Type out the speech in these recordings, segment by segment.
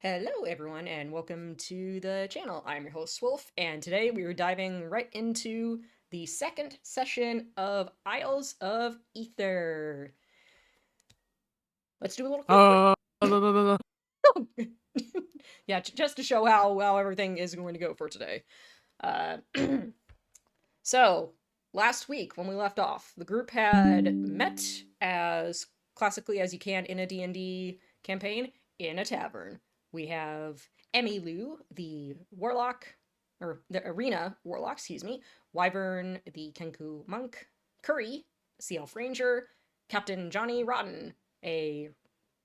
Hello, everyone, and welcome to the channel. I'm your host, Wolf, and today we are diving right into the second session of Isles of Aether. Let's do a little quick. Uh, Yeah, just to show how everything is going to go for today. Uh, so, last week when we left off, the group had met as classically as you can in a D&D campaign in a tavern. We have Emmylou, the warlock, or the arena warlock, excuse me, Wyvern, the Kenku monk, Curry, Sea Elf Ranger, Captain Johnny Rotten, a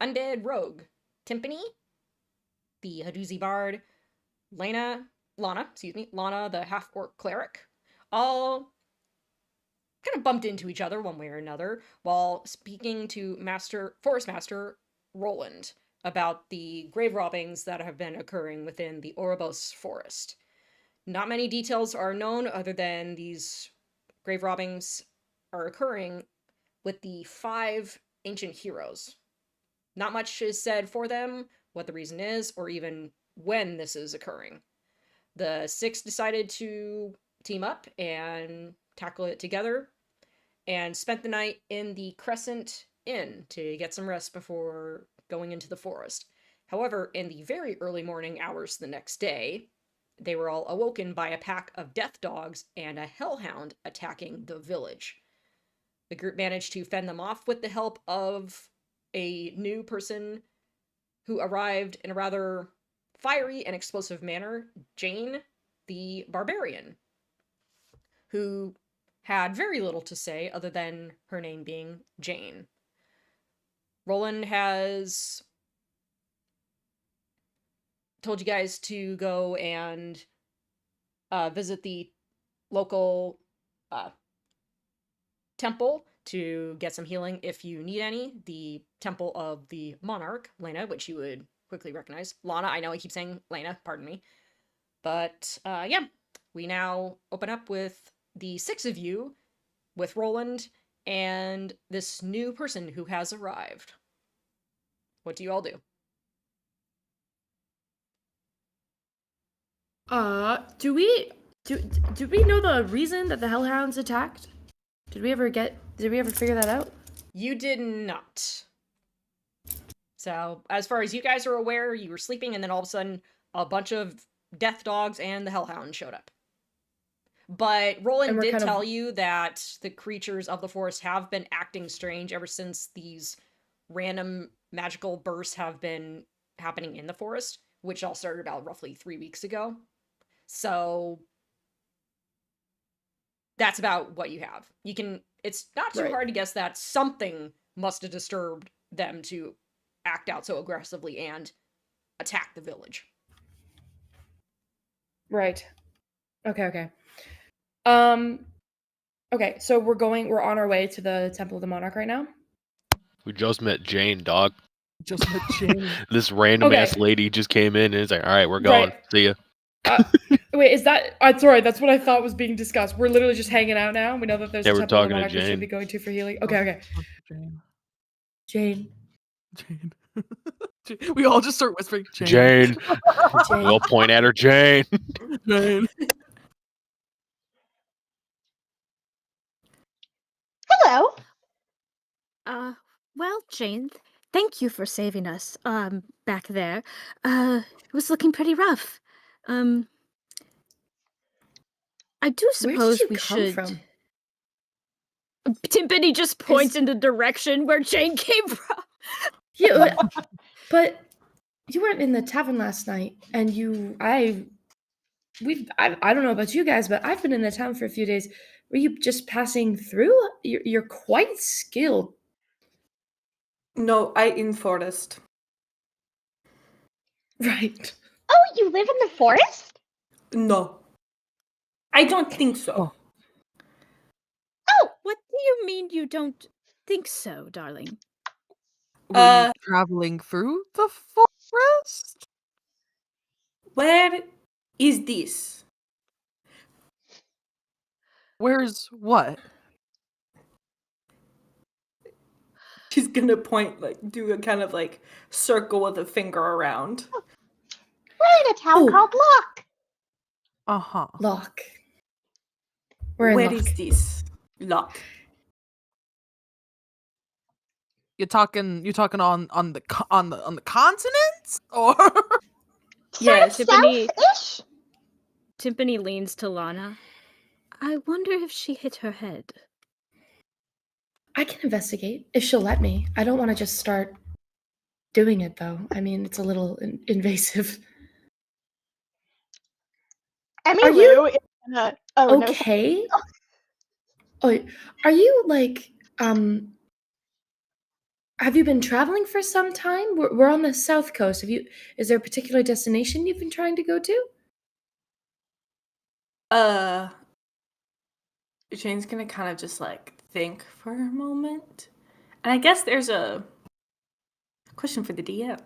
undead rogue, Timpani, the Haduzi bard, Lana, the half orc cleric, all kind of bumped into each other one way or another while speaking to Forest Master Roland about the grave robbings that have been occurring within the Oribos forest. Not many details are known other than these grave robbings are occurring with the 5 ancient heroes. Not much is said for them, what the reason is, or even when this is occurring. The 6 decided to team up and tackle it together and spent the night in the Crescent Inn to get some rest before going into the forest. However, in the very early morning hours the next day, they were all awoken by a pack of death dogs and a hellhound attacking the village. The group managed to fend them off with the help of a new person who arrived in a rather fiery and explosive manner, Jane, the barbarian, who had very little to say other than her name being Jane. Roland has told you guys to go and visit the local temple to get some healing if you need any. The Temple of the Monarch, Lena, which you would quickly recognize. Lana, I know I keep saying Lena, pardon me. But yeah, we now open up with the 6 of you, with Roland and this new person who has arrived. What do you all do? do we know the reason that the Hellhounds attacked? Did we ever figure that out? You did not. So, as far as you guys are aware, you were sleeping, and then all of a sudden, a bunch of death dogs and the Hellhound showed up. But Roland did tell you that the creatures of the forest have been acting strange ever since these random magical bursts have been happening in the forest, which all started about roughly 3 weeks ago. So that's about what you have. It's not too hard to guess that something must have disturbed them to act out so aggressively and attack the village. Right. Okay. Okay, so we're on our way to the Temple of the Monarch right now. We just met Jane, dog. Just met Jane. This random ass lady just came in and it's like, all right, we're going. See ya. Wait, is that? Sorry, that's what I thought was being discussed. We're literally just hanging out now. We know that there's a Temple of the Monarch we should be going to for healing. Okay. Jane. We all just start whispering, Jane. We'll point at her, Jane. Jane. Hello. Well, Jane, thank you for saving us, back there. It was looking pretty rough. I do suppose we should... From? Timpani just points in the direction where Jane came from. Yeah, but you weren't in the tavern last night, and I don't know about you guys, but I've been in the town for a few days. Were you just passing through? You're quite skilled. No, I in forest. Right. Oh, you live in the forest? No. I don't think so. Oh! What do you mean you don't think so, darling? Were you traveling through the forest? Where is this? Where's what? She's gonna point, do a kind of circle with a finger around. We're in a town Oh. called Lock. Uh-huh. Lock. We're in Where Lock. is this lock? You're talking on the continents or Yes. Tiffany- South-ish. Timpani leans to Lana. I wonder if she hit her head. I can investigate if she'll let me. I don't want to just start doing it though. I mean, it's a little invasive. Emmy Are you Lou is gonna. Oh no. Okay. Oh, are you like have you been traveling for some time? We're on the south coast. Is there a particular destination you've been trying to go to? Jane's gonna kind of just like think for a moment. And I guess there's a question for the DM.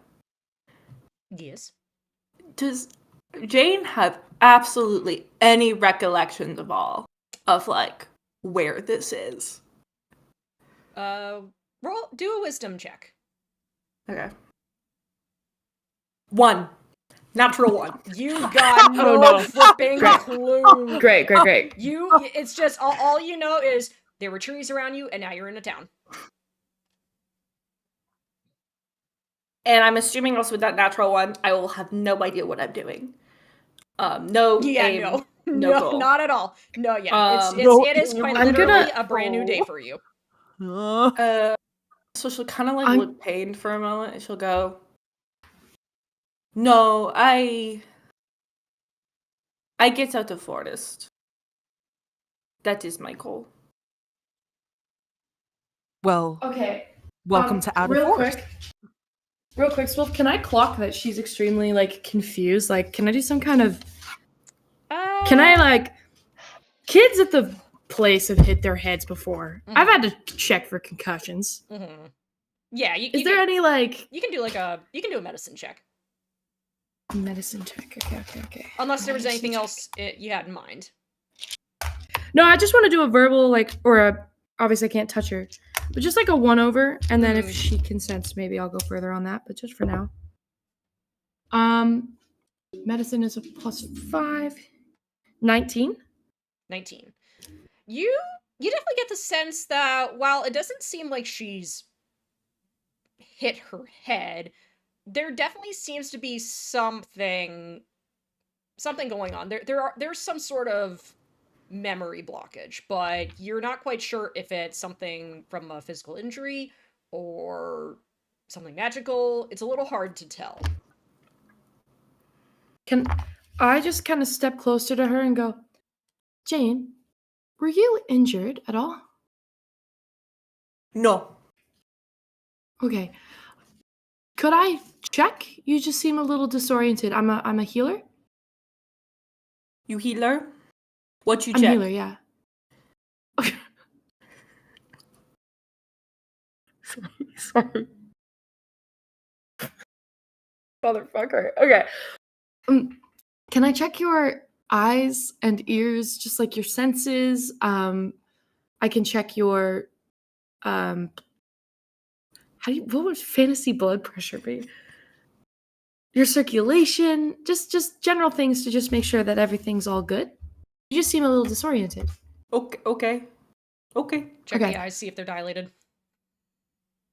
Yes. Does Jane have absolutely any recollections of all of like where this is? Do a wisdom check. Okay. 1. Natural 1. You got no, no. flipping Great. clue. Great. It's just all you know is there were trees around you, and now you're in a town. And I'm assuming also with that natural 1, I will have no idea what I'm doing. No aim, no goal. not at all. No, yeah, No it is aim, quite I'm literally gonna- a brand new day for you. So she'll kind of like I'm- look pained for a moment, and she'll go, "No, I get out of forest. That is my goal." well, Okay. welcome to Outer real Forest. Real quick, Swolf, can I clock that she's extremely like confused? Like, can I do some kind of Can I like kids at the place have hit their heads before. Mhm. I've had to check for concussions. Mm-hmm. Yeah, Is there any like you can do a medicine check, medicine check? Okay. unless there was Medicine anything check. else you had in mind. No, I just want to do a verbal like obviously I can't touch her. But just like a 1-over, and then if she consents, maybe I'll go further on that. But just for now. Medicine is a +5. 19. 19. You definitely get the sense that while it doesn't seem like she's hit her head, there definitely seems to be something going on. There's some sort of memory blockage, but you're not quite sure if it's something from a physical injury or something magical. It's a little hard to tell. Can I just kind of step closer to her and go, Jane, were you injured at all? No. Okay. Could I check? You just seem a little disoriented. I'm a healer. You healer? What you I'm a check? healer, yeah. Sorry. Motherfucker. Okay. Can I check your eyes and ears, just like your senses? I can check your what would fantasy blood pressure be? Your circulation, just general things to just make sure that everything's all good. You just seem a little disoriented. Okay. Check Okay. the eyes, see if they're dilated.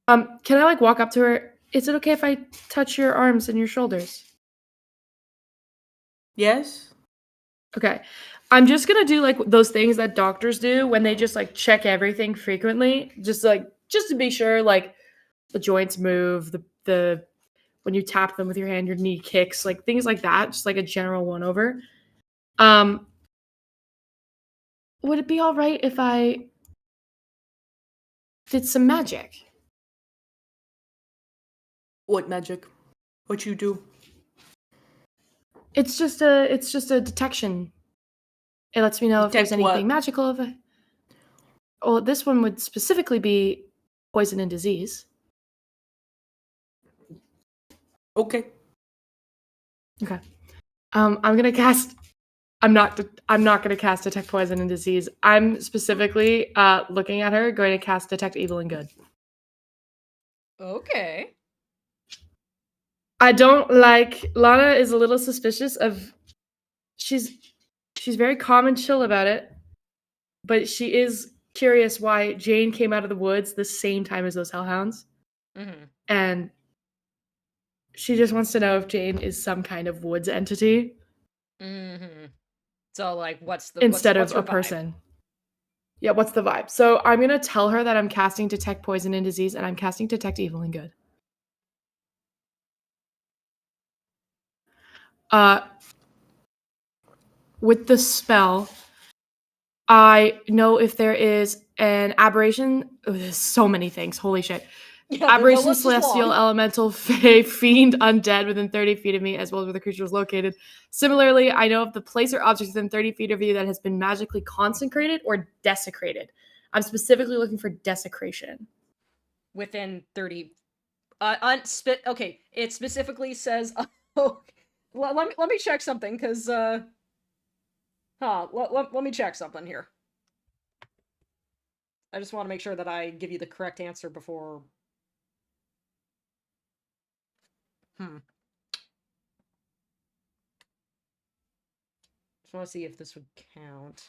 Can I like walk up to her? Is it okay if I touch your arms and your shoulders? Yes? Okay. I'm just gonna do like those things that doctors do when they just like check everything frequently, just to be sure like the joints move, the when you tap them with your hand, your knee kicks, like things like that, just like a general 1-over. Would it be all right if I did some magic? What magic? What you do? It's just a detection. It lets me know if there's Detect what? anything magical. Well, this one would specifically be poison and disease. Okay. Okay. I'm gonna cast. I'm not gonna cast detect poison and disease. I'm specifically looking at her, going to cast detect evil and good. Okay. I don't like Lana is a little suspicious of she's very calm and chill about it, but she is curious why Jane came out of the woods the same time as those hellhounds. Mm-hmm. And she just wants to know if Jane is some kind of woods entity Mm-hmm. So like what's instead what's of her a vibe? person. Yeah, what's the vibe? So I'm gonna tell her that I'm casting Detect Poison and Disease and I'm casting Detect Evil and Good. With the spell, I know if there is an aberration. Oh, there's so many things. Holy shit. Yeah, the Aberration, list is celestial, long. elemental, fae, fiend, undead within 30 feet of me, as well as where the creature is located. Similarly, I know of the place or object within 30 feet of you that has been magically consecrated or desecrated. I'm specifically looking for desecration. Within 30 okay, it specifically says let me check something cuz let me check something here. I just want to make sure that I give you the correct answer before Just want to see if this would count.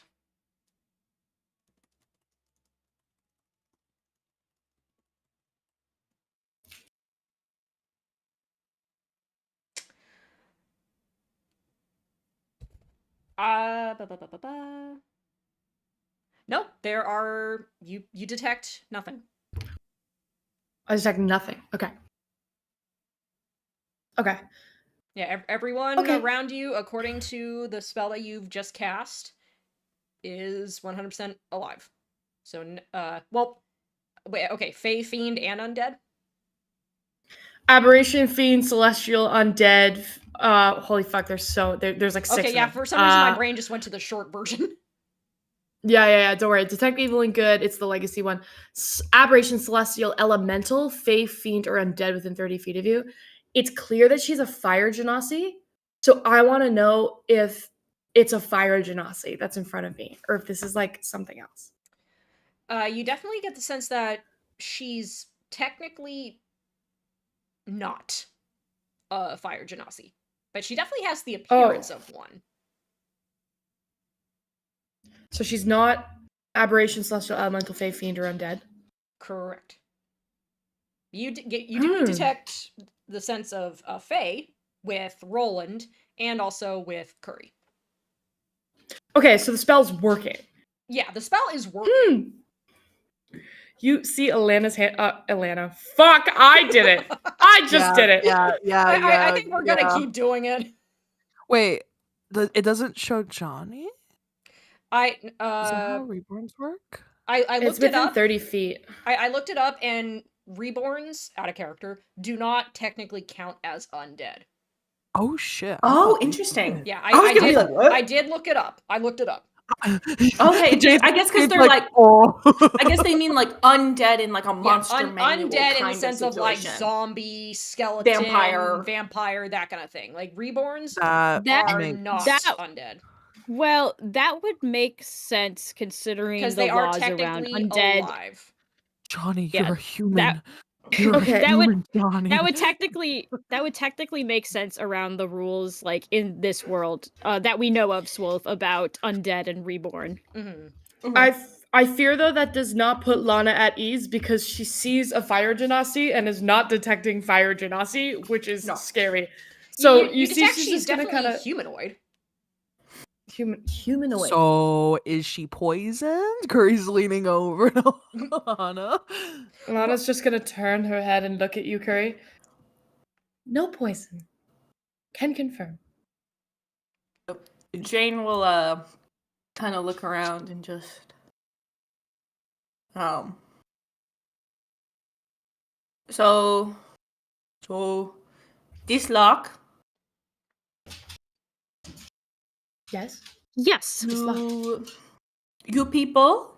Ba, ba, ba, ba, ba. No, there are you detect nothing. I detect nothing. Okay. Okay. Yeah, everyone Okay. around you, according to the spell that you've just cast, is 100% alive. So, well, wait, okay, Fae, Fiend, and Undead? Aberration, fiend, celestial, undead. Holy fuck, there's like 6 Okay, of yeah, them. for some reason my brain just went to the short version. Yeah, don't worry. Detect evil and good. It's the legacy one. Aberration, celestial, elemental, fae, fiend, or undead within 30 feet of you. It's clear that she's a fire genasi. So I want to know if it's a fire genasi that's in front of me, or if this is like something else. You definitely get the sense that she's technically not a fire genasi, but she definitely has the appearance of one. So she's not aberration, celestial, elemental, fae, fiend, or undead. Correct. You do detect the sense of Fae with Roland and also with Curry. Okay, so the spell's working. Yeah, the spell is working. You see Alana's hand. Alana. Fuck, I did it. I just did it. I think we're gonna keep doing it. Wait, it doesn't show Johnny? Is that how reborns work? I looked It's within it up. 30 feet. I looked it up, and reborns, out of character, do not technically count as undead. Oh shit. Oh, interesting. Yeah, I was gonna be like, what? I did look it up. I looked it up. Okay, I guess because they're like, I guess they mean like undead in like a monster manual undead kind in the sense of like situation. zombie, skeleton, vampire, that kind of thing. Like reborns are not undead. Well, that would make sense considering because the they are laws around technically undead. alive. Johnny, you're a human. That would technically make sense around the rules like in this world that we know of, Swolf, about undead and reborn. I fear though that does not put Lana at ease because she sees a fire genasi and is not detecting fire genasi, which is scary. So you see, detect she's just gonna definitely kind of humanoid. Humanoid. So is she poisoned? Curry's leaning over to Lana. Lana's just gonna turn her head and look at you, Curry. No poison. Can confirm. Jane will kind of look around and just so this lock. Yes. Yes. You people,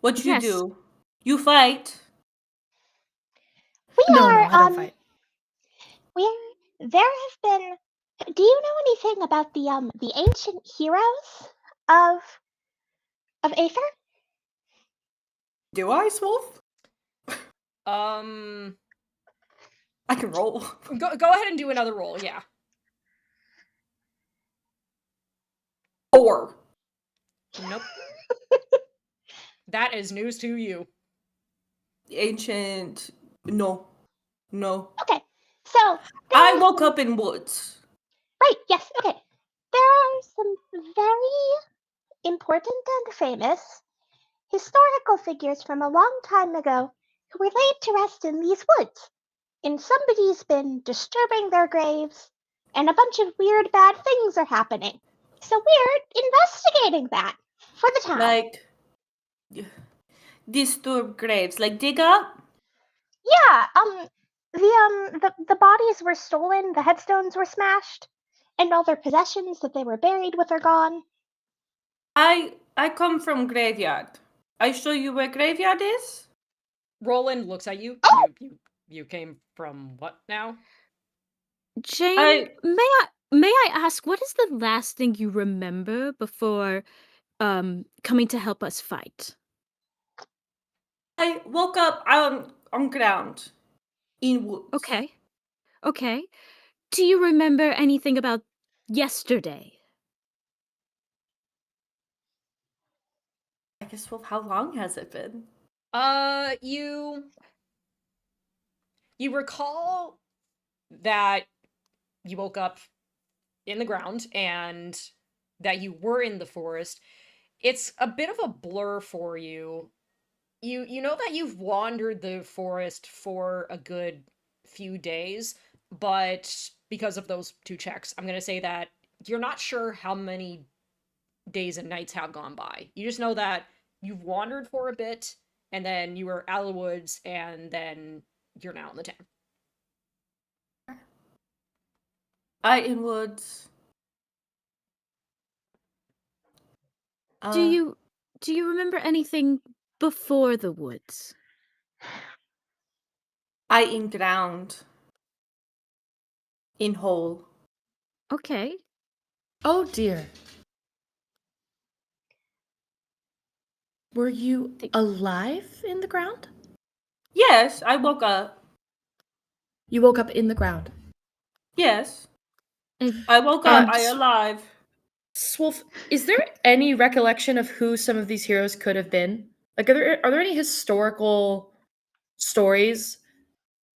what you do? You fight. I don't fight. There have been. Do you know anything about the ancient heroes of Aether? Do I, Swolf? I can roll. Go ahead and do another roll, yeah. 4. Nope. That is news to you. Ancient. No. Okay, so I woke up in woods. right, yes, okay. There are some very important and famous historical figures from a long time ago who were laid to rest in these woods. And somebody's been disturbing their graves, and a bunch of weird bad things are happening. So we're investigating that for the town. Like, disturb graves. Like, dig up? Yeah, the bodies were stolen, the headstones were smashed, and all their possessions that they were buried with are gone. I come from graveyard. I show you where graveyard is? Roland looks at you. Oh! You came from what now? Jane, may I ask, what is the last thing you remember before coming to help us fight? I woke up on ground. In woods. Okay. Do you remember anything about yesterday? I guess, well, how long has it been? You recall that you woke up in the ground and that you were in the forest. It's a bit of a blur for you. You know that you've wandered the forest for a good few days, but because of those 2 checks, I'm going to say that you're not sure how many days and nights have gone by. You just know that you've wandered for a bit, and then you were out of the woods, and then you're now in the town. I in woods. Do you remember anything before the woods? I in ground. In hole. Okay. Oh dear. Were you alive in the ground? Yes, I woke up. You woke up in the ground. Yes. And I woke up. I alive. Swolf, is there any recollection of who some of these heroes could have been? Like, are there any historical stories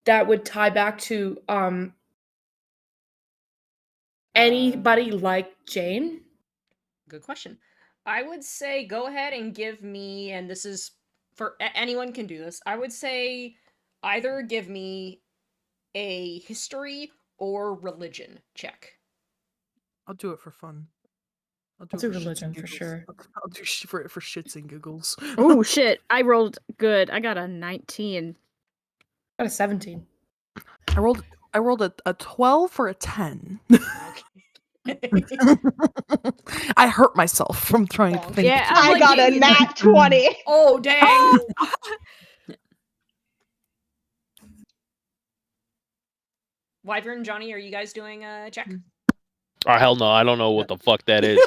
that would tie back to anybody like Jane? Good question. I would say go ahead and give me, and this is for anyone can do this. I would say either give me a history or religion check. I'll do it for fun. I'll I'll it do for shits and religion for giggles. sure. I'll do for shits and giggles. Oh shit, I rolled good. I got a 19. Got a 17. I rolled a 12 for a 10. Okay. I hurt myself from trying to think. Yeah, I got a nat 20. Oh dang! Wyvern, Johnny, are you guys doing a check? Oh hell no! I don't know what the fuck that is.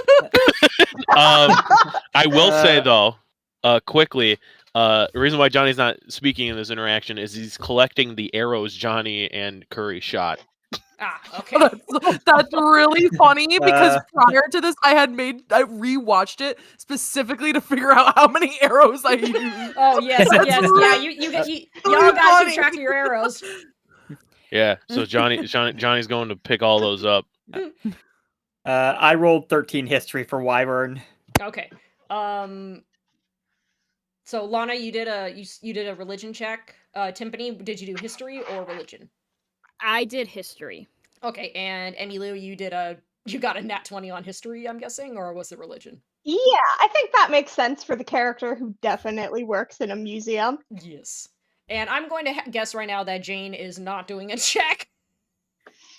I will say though, quickly, the reason why Johnny's not speaking in this interaction is he's collecting the arrows Johnny and Curry shot. Ah, okay. That's really funny because prior to this, I rewatched it specifically to figure out how many arrows I used. Oh yes, yes, yeah. Y'all gotta keep track of your arrows. Yeah, so Johnny's going to pick all those up. I rolled 13 history for Wyvern. Okay. So Lana, you did a religion check. Timpani, did you do history or religion? I did history. Okay, and Emilio, you got a nat 20 on history, I'm guessing, or was it religion? Yeah, I think that makes sense for the character who definitely works in a museum. Yes. And I'm going to guess right now that Jane is not doing a check.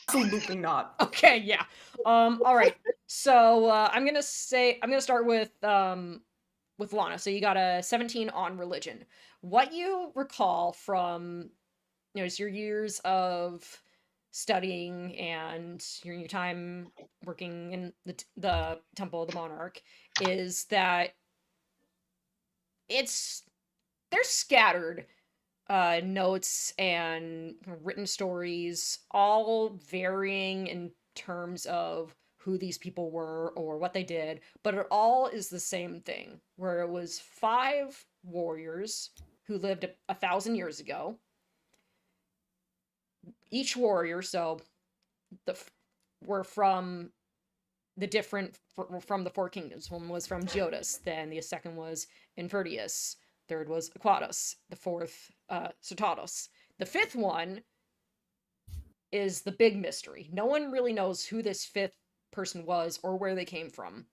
Absolutely not. Okay, yeah. All right. So I'm gonna start with Lana. So you got a 17 on religion. What you recall from your years of studying and your time working in the Temple of the Monarch is that they're scattered, notes and written stories, all varying in terms of who these people were or what they did, but it all is the same thing, where it was 5 warriors who lived 1,000 years ago. Each warrior, so were from the from the 4 kingdoms. One was from Geodas, then the second was Invertius, third was Aquatus, the fourth Sotados. The 5th one is the big mystery. No one really knows who this 5th person was or where they came from.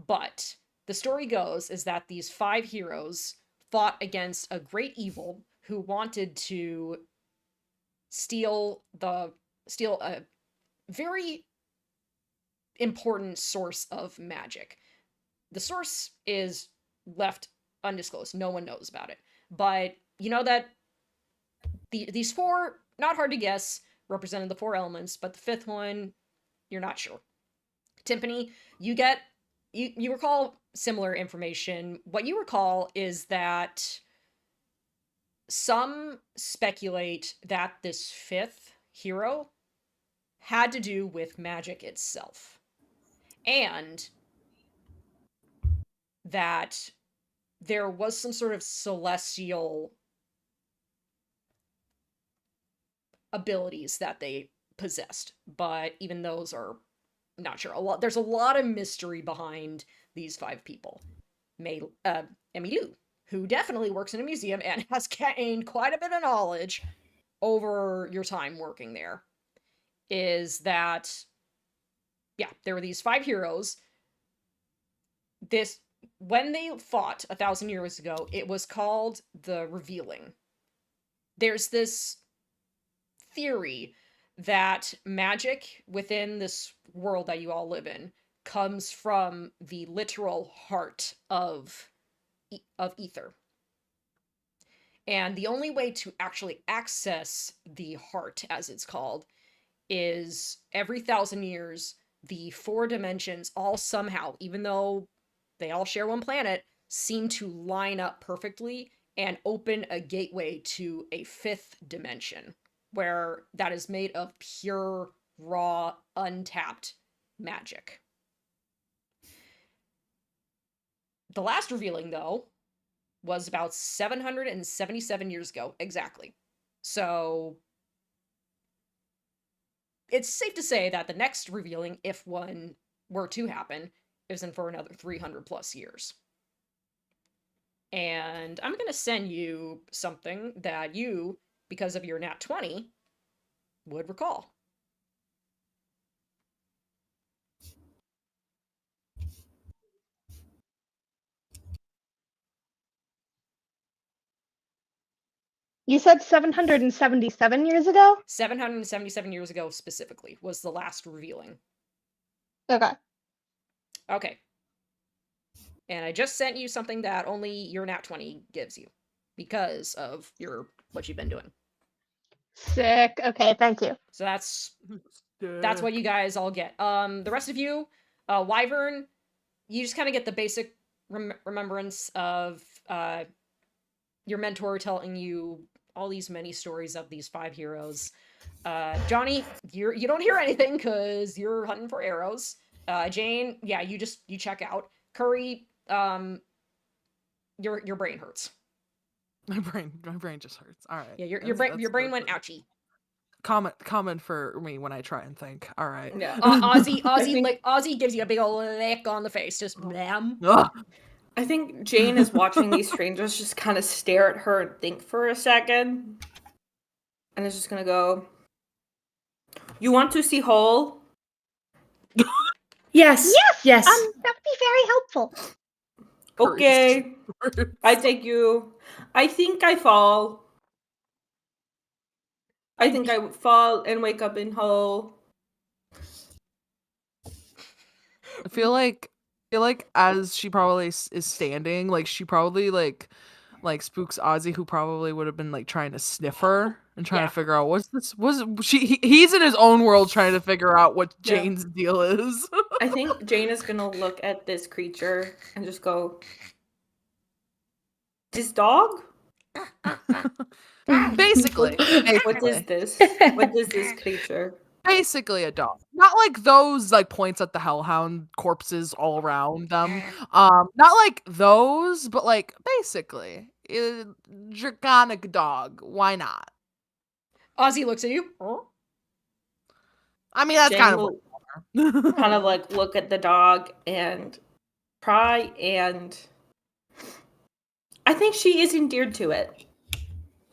But the story goes is that these 5 heroes fought against a great evil who wanted to steal a very important source of magic. The source is left undisclosed. No one knows about it. But you know that these 4, not hard to guess, represented the 4 elements, but the 5th one, you're not sure. Timpani, you recall similar information. What you recall is that some speculate that this 5th hero had to do with magic itself. And that there was some sort of celestial abilities that they possessed, but even those are not sure. There's a lot of mystery behind these 5 people. Emilu, who definitely works in a museum and has gained quite a bit of knowledge over your time working there, is that, yeah, there were these 5 heroes. When they fought 1,000 years ago, it was called the Revealing. There's this theory that magic within this world that you all live in comes from the literal heart of Aether. And the only way to actually access the heart, as it's called, is every 1,000 years, the 4 dimensions all somehow, even though they all share one planet, seem to line up perfectly and open a gateway to a 5th dimension, where that is made of pure, raw, untapped magic. The last revealing, though, was about 777 years ago, exactly. So it's safe to say that the next revealing, if one were to happen, isn't for another 300 plus years. And I'm going to send you something that you, because of your nat 20, would recall. You said 777 years ago? 777 years ago specifically was the last revealing. Okay. Okay. And I just sent you something that only your nat 20 gives you because of what you've been doing. Sick. Okay, thank you. So that's what you guys all get. The rest of you, Wyvern, you just kind of get the basic remembrance of your mentor telling you all these many stories of these 5 heroes. Johnny, you don't hear anything because you're hunting for arrows. Jane, yeah, you check out. Curry, your brain hurts. My brain just hurts. All right. Yeah, your brain went ouchie. Common for me when I try and think. All right. Yeah. Ozzy gives you a big old lick on the face, just blam. I think Jane is watching these strangers just kind of stare at her and think for a second, and is just gonna go, "You want to see Hole?" Yes. Yes. That would be very helpful. Okay. I take you. I think I fall. I think I would fall and wake up in Hole. I feel like as she probably is standing, like she probably like spooks Ozzy, who probably would have been like trying to sniff her and trying to figure out what's this. He's in his own world trying to figure out what Jane's deal is. I think Jane is gonna look at this creature and just go, "This dog?" Basically. What is this? What is this creature? Basically a dog. Not like those like points at the hellhound corpses all around them. Not like those, but like basically a draconic dog. Why not? Ozzy looks at you. I mean, that's Jane kind of will what kind of like look at the dog and try and I think she is endeared to it.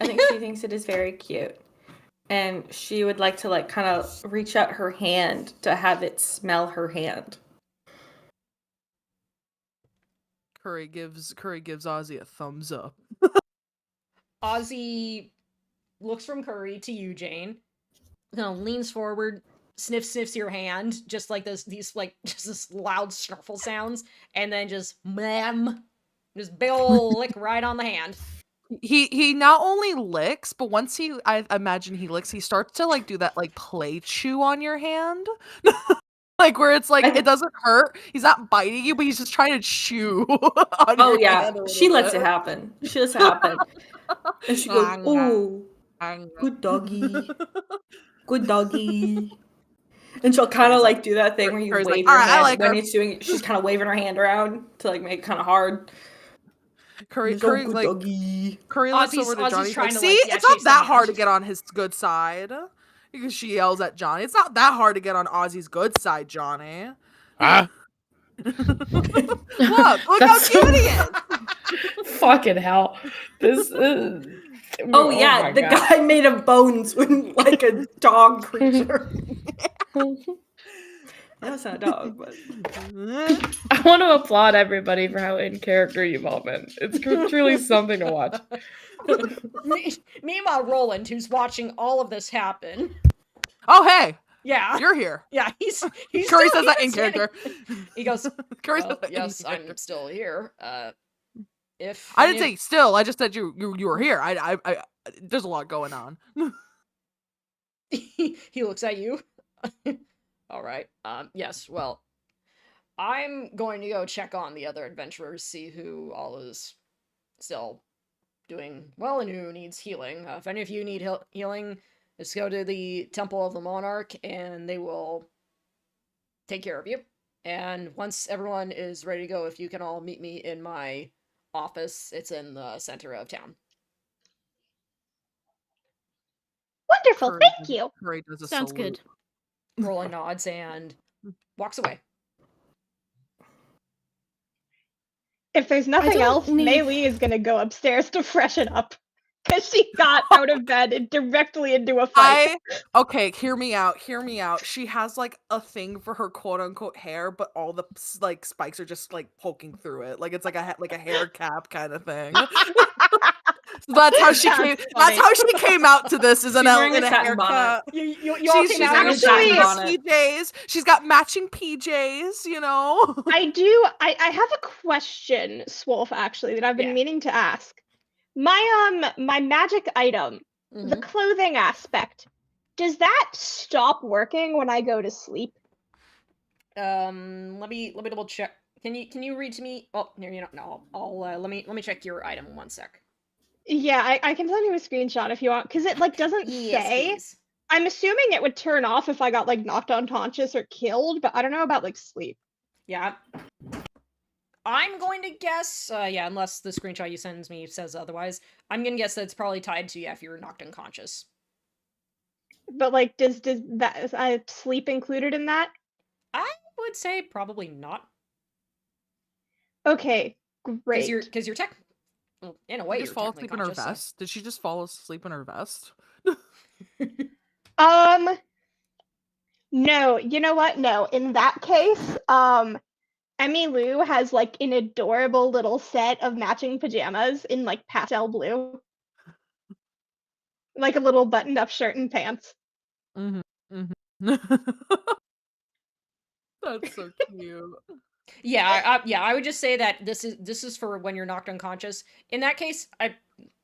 I think she thinks it is very cute. And she would like to like kind of reach out her hand to have it smell her hand. Curry gives Ozzy a thumbs up. Ozzy looks from Curry to you, Jane. Leans forward, sniffs your hand, just like these like just this loud snuffle sounds, and then just ma'am, just big ol' lick right on the hand. He not only licks, but once I imagine he licks, he starts to like do that like play chew on your hand. Like where it's like it doesn't hurt. He's not biting you, but he's just trying to chew on Oh your yeah, hand. she lets it happen. She lets it happen. And she goes, "Oh, good doggy, good doggy." And she'll kind of like do that thing where you Curry's wave like, your "All right, I hand like when her." it's doing. She's kind of waving her hand around to like make it kind of hard. Curry He's, "Oh, looks good like doggy." Curry looks Ozzy's- over to Ozzy's Johnny. He's trying like, to, see, like, yeah, it's not chase the that hard to hand. get on his good side. Because she yells at Johnny. It's not that hard to get on Ozzy's good side, Johnny. Huh? Look how cute he is. Fucking hell. This Oh yeah, my the God. guy made of bones when like a dog creature. That's not a dog, but I want to applaud everybody for how in character you've all been. It's truly something to watch. Meanwhile, Roland, who's watching all of this happen. Oh hey, Yeah. you're here. Yeah, he's Curry still says that here in character. He goes, Curry well, says that in yes, character. I'm still here. If I didn't say still. I just said you were here. I there's a lot going on. he looks at you. All right. Yes. Well, I'm going to go check on the other adventurers, see who all is still doing well and who needs healing. If any of you need healing, just go to the Temple of the Monarch, and they will take care of you. And once everyone is ready to go, if you can all meet me in my office, it's in the center of town. Wonderful, Curry thank does- you. Curry does a Sounds salute. good. Roland nods and walks away. If there's nothing don't else, need- Mei Lee is gonna go upstairs to freshen up. Because she got out of bed and directly into a fight. Okay, hear me out. She has like a thing for her quote unquote hair, but all the like spikes are just like poking through it. Like it's like a hair cap kind of thing. So that's how she That's came. funny. That's how she came out to this. Is She's in wearing a a satin haircut. bonnet. You all She's came out wearing in a satin Actually- bonnet. PJs. She's got matching PJs. You know. I have a question, Swolf, actually, that I've been Yeah. meaning to ask. My magic item, the Mhm. clothing aspect, does that stop working when I go to sleep? Let me double check. Can you read to me? Oh, no. I'll let me check your item in 1 sec. Yeah, I can send you a screenshot if you want, because it like doesn't say. Please. I'm assuming it would turn off if I got like knocked unconscious or killed, but I don't know about like sleep. Yeah. I'm going to guess, unless the screenshot you sends me says otherwise, I'm gonna guess that it's probably tied to, if you're knocked unconscious. But like, does that is sleep included in that? I would say probably not. Okay, great. Because you're tech... Well, in a way, Did she you're just fall technically asleep in her conscious, so- vest? Did she just fall asleep in her vest? No, you know what? No, in that case, Emmy Lou has like an adorable little set of matching pajamas in like pastel blue. Like a little buttoned up shirt and pants. That's so cute. I would just say that this is for when you're knocked unconscious. In that case, I'm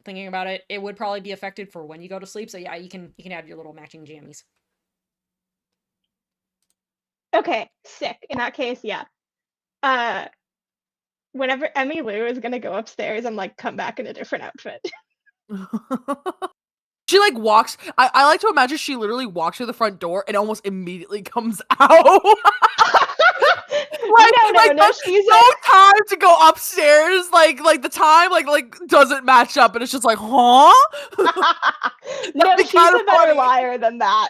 thinking about it, it would probably be affected for when you go to sleep. So yeah, you can have your little matching jammies. Okay, sick. In that case, yeah. Whenever Emmy Lou is gonna go upstairs, I'm like, come back in a different outfit. She like walks. I like to imagine she literally walks to the front door and almost immediately comes out. No, she's no time to go upstairs. Like the time like doesn't match up, and it's just like, huh? No, be she's kinda a better funny. liar than that.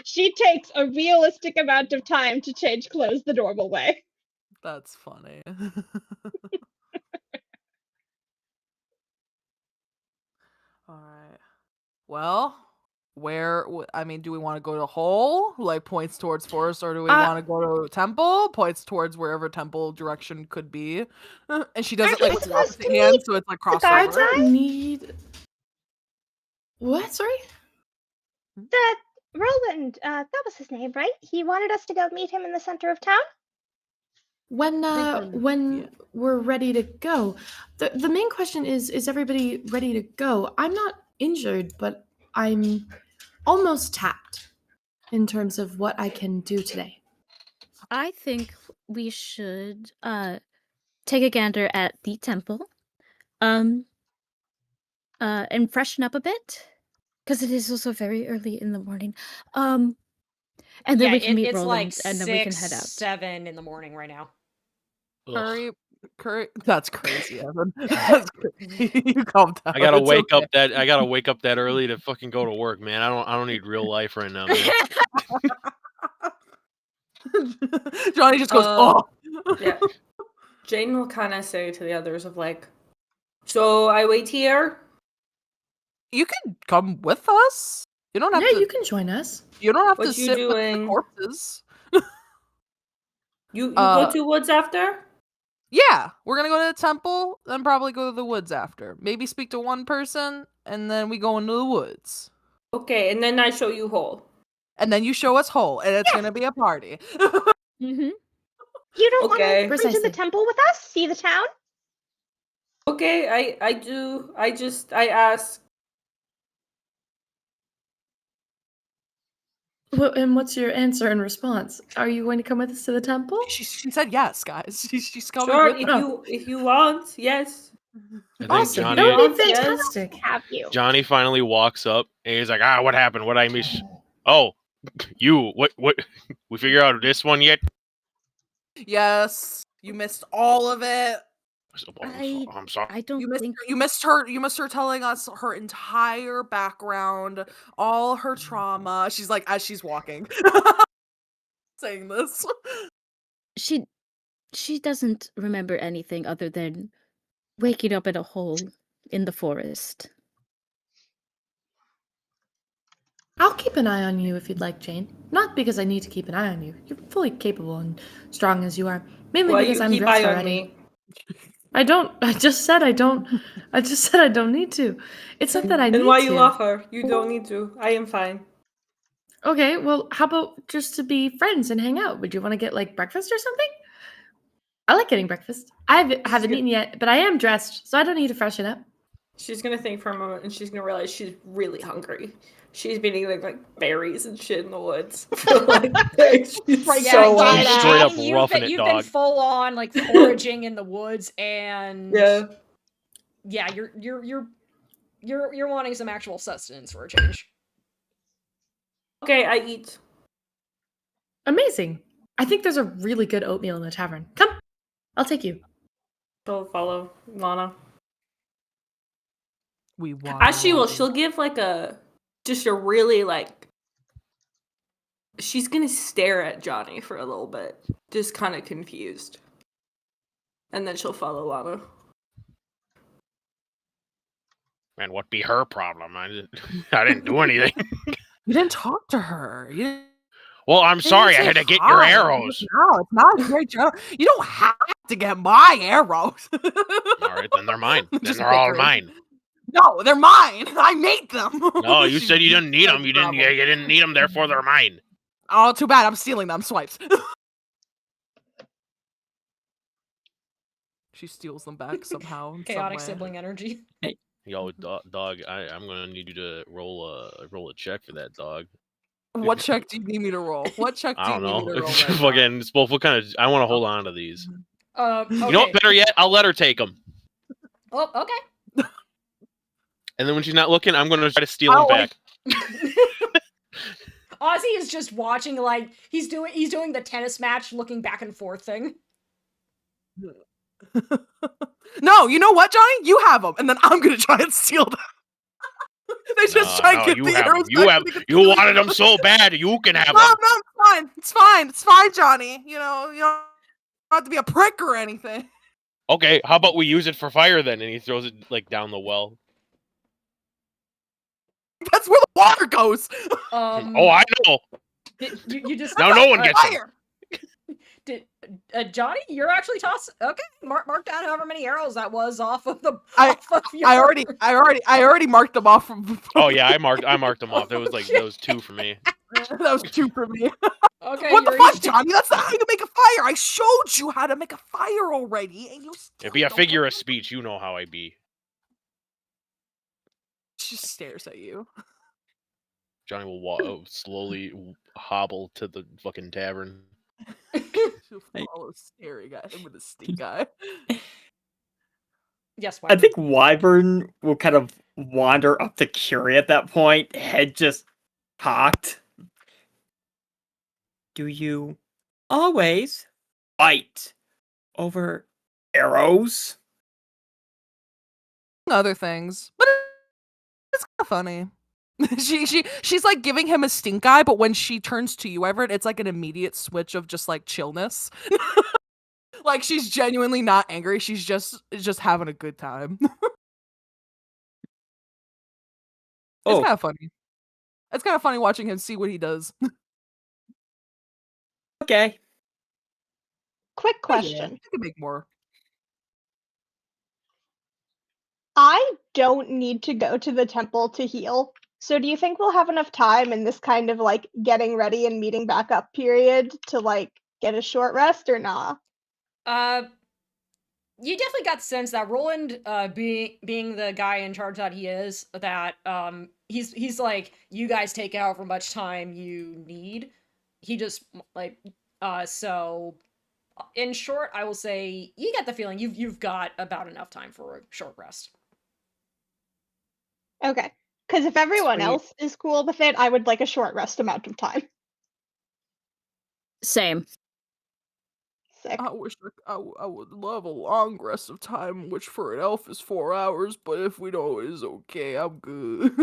She takes a realistic amount of time to change clothes the normal way. That's funny. All right. Well, I mean, do we want to go to hole, like points towards forest, or do we want to go to temple, points towards wherever temple direction could be? And she does it like with the supposed opposite to hand, meet so it's like the guards crossover. I don't need. What? Sorry. The Roland, that was his name, right? He wanted us to go meet him in the center of town. When yeah. we're ready to go, the main question is everybody ready to go? I'm not injured, but I'm almost tapped in terms of what I can do today. I think we should take a gander at the temple. And freshen up a bit. Because it is also very early in the morning. And then we can meet it's Roland, like and then we can 6, head out. 7 in the morning right now. Ugh. Curry, that's crazy, Evan. That's crazy. You calm down. I gotta it's wake okay. up that I gotta wake up that early to fucking go to work, man. I don't need real life right now, man. Johnny just goes, oh. Yeah. Jane will kind of say to the others of like, so I wait here? You can come with us. You don't have Yeah, to. you can join us. You don't have What to you sit with the doing? corpses. You go to woods after? Yeah, we're gonna go to the temple, then probably go to the woods after. Maybe speak to one person, and then we go into the woods. Okay, and then I show you hole. And then you show us whole, and it's gonna be a party. Mm-hmm. You don't want Okay. to come to Precisely. the temple with us? See the town? Okay, I do. I ask. Well, and what's your answer and response? Are you going to come with us to the temple? She said yes, guys. She's coming Sure, with if you want, yes. I think Awesome. Johnny, That would be Yes. fantastic. Have you? Johnny finally walks up and he's like, what happened? What I miss? Oh, you, what, we figure out this one yet? Yes, you missed all of it. I'm sorry. I don't think You missed her telling us her entire background, all her trauma. She's like, as she's walking, saying this. she doesn't remember anything other than waking up in a hole in the forest. I'll keep an eye on you if you'd like, Jane. Not because I need to keep an eye on you. You're fully capable and strong as you are. Mainly Well, because you I'm keep dressed eye on already. me. I don't. I just said I don't. I just said I don't need to. It's not that I need And why to. you offer? You don't need to. I am fine. Okay, well, how about just to be friends and hang out? Would you want to get like breakfast or something? I like getting breakfast. I haven't eaten yet, but I am dressed, so I don't need to freshen up. She's gonna think for a moment, and she's gonna realize she's really hungry. She's been eating like berries and shit in the woods. She's Right, so yeah, hungry. straight up Jane, roughing it, you've been dog. full on like foraging in the woods, and yeah, you're wanting some actual sustenance for a change. Okay, I eat. Amazing. I think there's a really good oatmeal in the tavern. Come, I'll take you. She'll follow Lana. We want. As she will, she'll give like just a really like. She's gonna stare at Johnny for a little bit, just kind of confused, and then she'll follow Lana. Man, what be her problem? I didn't do anything. You didn't talk to her. Well, I'm sorry. I had to get your arrows. No, it's not a great joke. You don't have to get my arrows. All right, then they're mine. Then Just they're all bickering. mine. No, they're mine. I made them. No, you She- said you didn't need that's them. You the didn't. problem. You didn't need them. Therefore, they're mine. Oh, too bad. I'm stealing them. Swipes. She steals them back somehow. in some Chaotic way. sibling energy. Yo, dog. I'm gonna need you to roll a check for that, dog. What check do you need me to roll? What check do I you don't need know. me to roll? Right now? Fucking Spolf, what kind of? I want to hold on to these. Okay. You know what? Better yet, I'll let her take them. Oh, okay. And then when she's not looking, I'm going to try to steal them back. Ozzy is just watching, like, he's doing the tennis match looking back and forth thing. No, you know what, Johnny? You have them, and then I'm gonna try and steal them. They just try and get the arrows. You wanted them so bad. You can have them. No, it's fine. It's fine. It's fine, Johnny. You don't have to be a prick or anything. Okay, how about we use it for fire then? And he throws it like down the well. That's where the water goes. Oh, I know. You just now no one gets fire. Johnny, you're actually tossing. Okay, mark down however many arrows that was off of the. I already marked them off from. Oh yeah, I marked them off. That was 2 for me. That was 2 for me. Okay. What the fuck, Johnny? That's not how you make a fire. I showed you how to make a fire already, and you. It'd be a figure of speech. You know how I be. She stares at you. Johnny will slowly hobble to the fucking tavern. She'll follow staring at him with a stink eye. Yes, Wyvern. I think Wyvern will kind of wander up to Curie at that point, head just cocked. Do you always fight over arrows? Other things, but it's kind of funny. She's like giving him a stink eye, but when she turns to you, Everett, it's like an immediate switch of just like chillness. Like she's genuinely not angry. She's just having a good time. It's kind of funny. It's kind of funny watching him see what he does. Okay. Quick question. You can make more. I don't need to go to the temple to heal. So do you think we'll have enough time in this kind of like getting ready and meeting back up period to like get a short rest or nah? You definitely got the sense that Roland, being the guy in charge that he is, that he's like, you guys take however much time you need. He just like so. In short, I will say you get the feeling you've got about enough time for a short rest. Okay. Because if everyone Sweet. else is cool with it, I would like a short rest amount of time. Same. Sick. I wish I would love a long rest of time, which for an elf is 4 hours, but if we don't, it's okay. I'm good.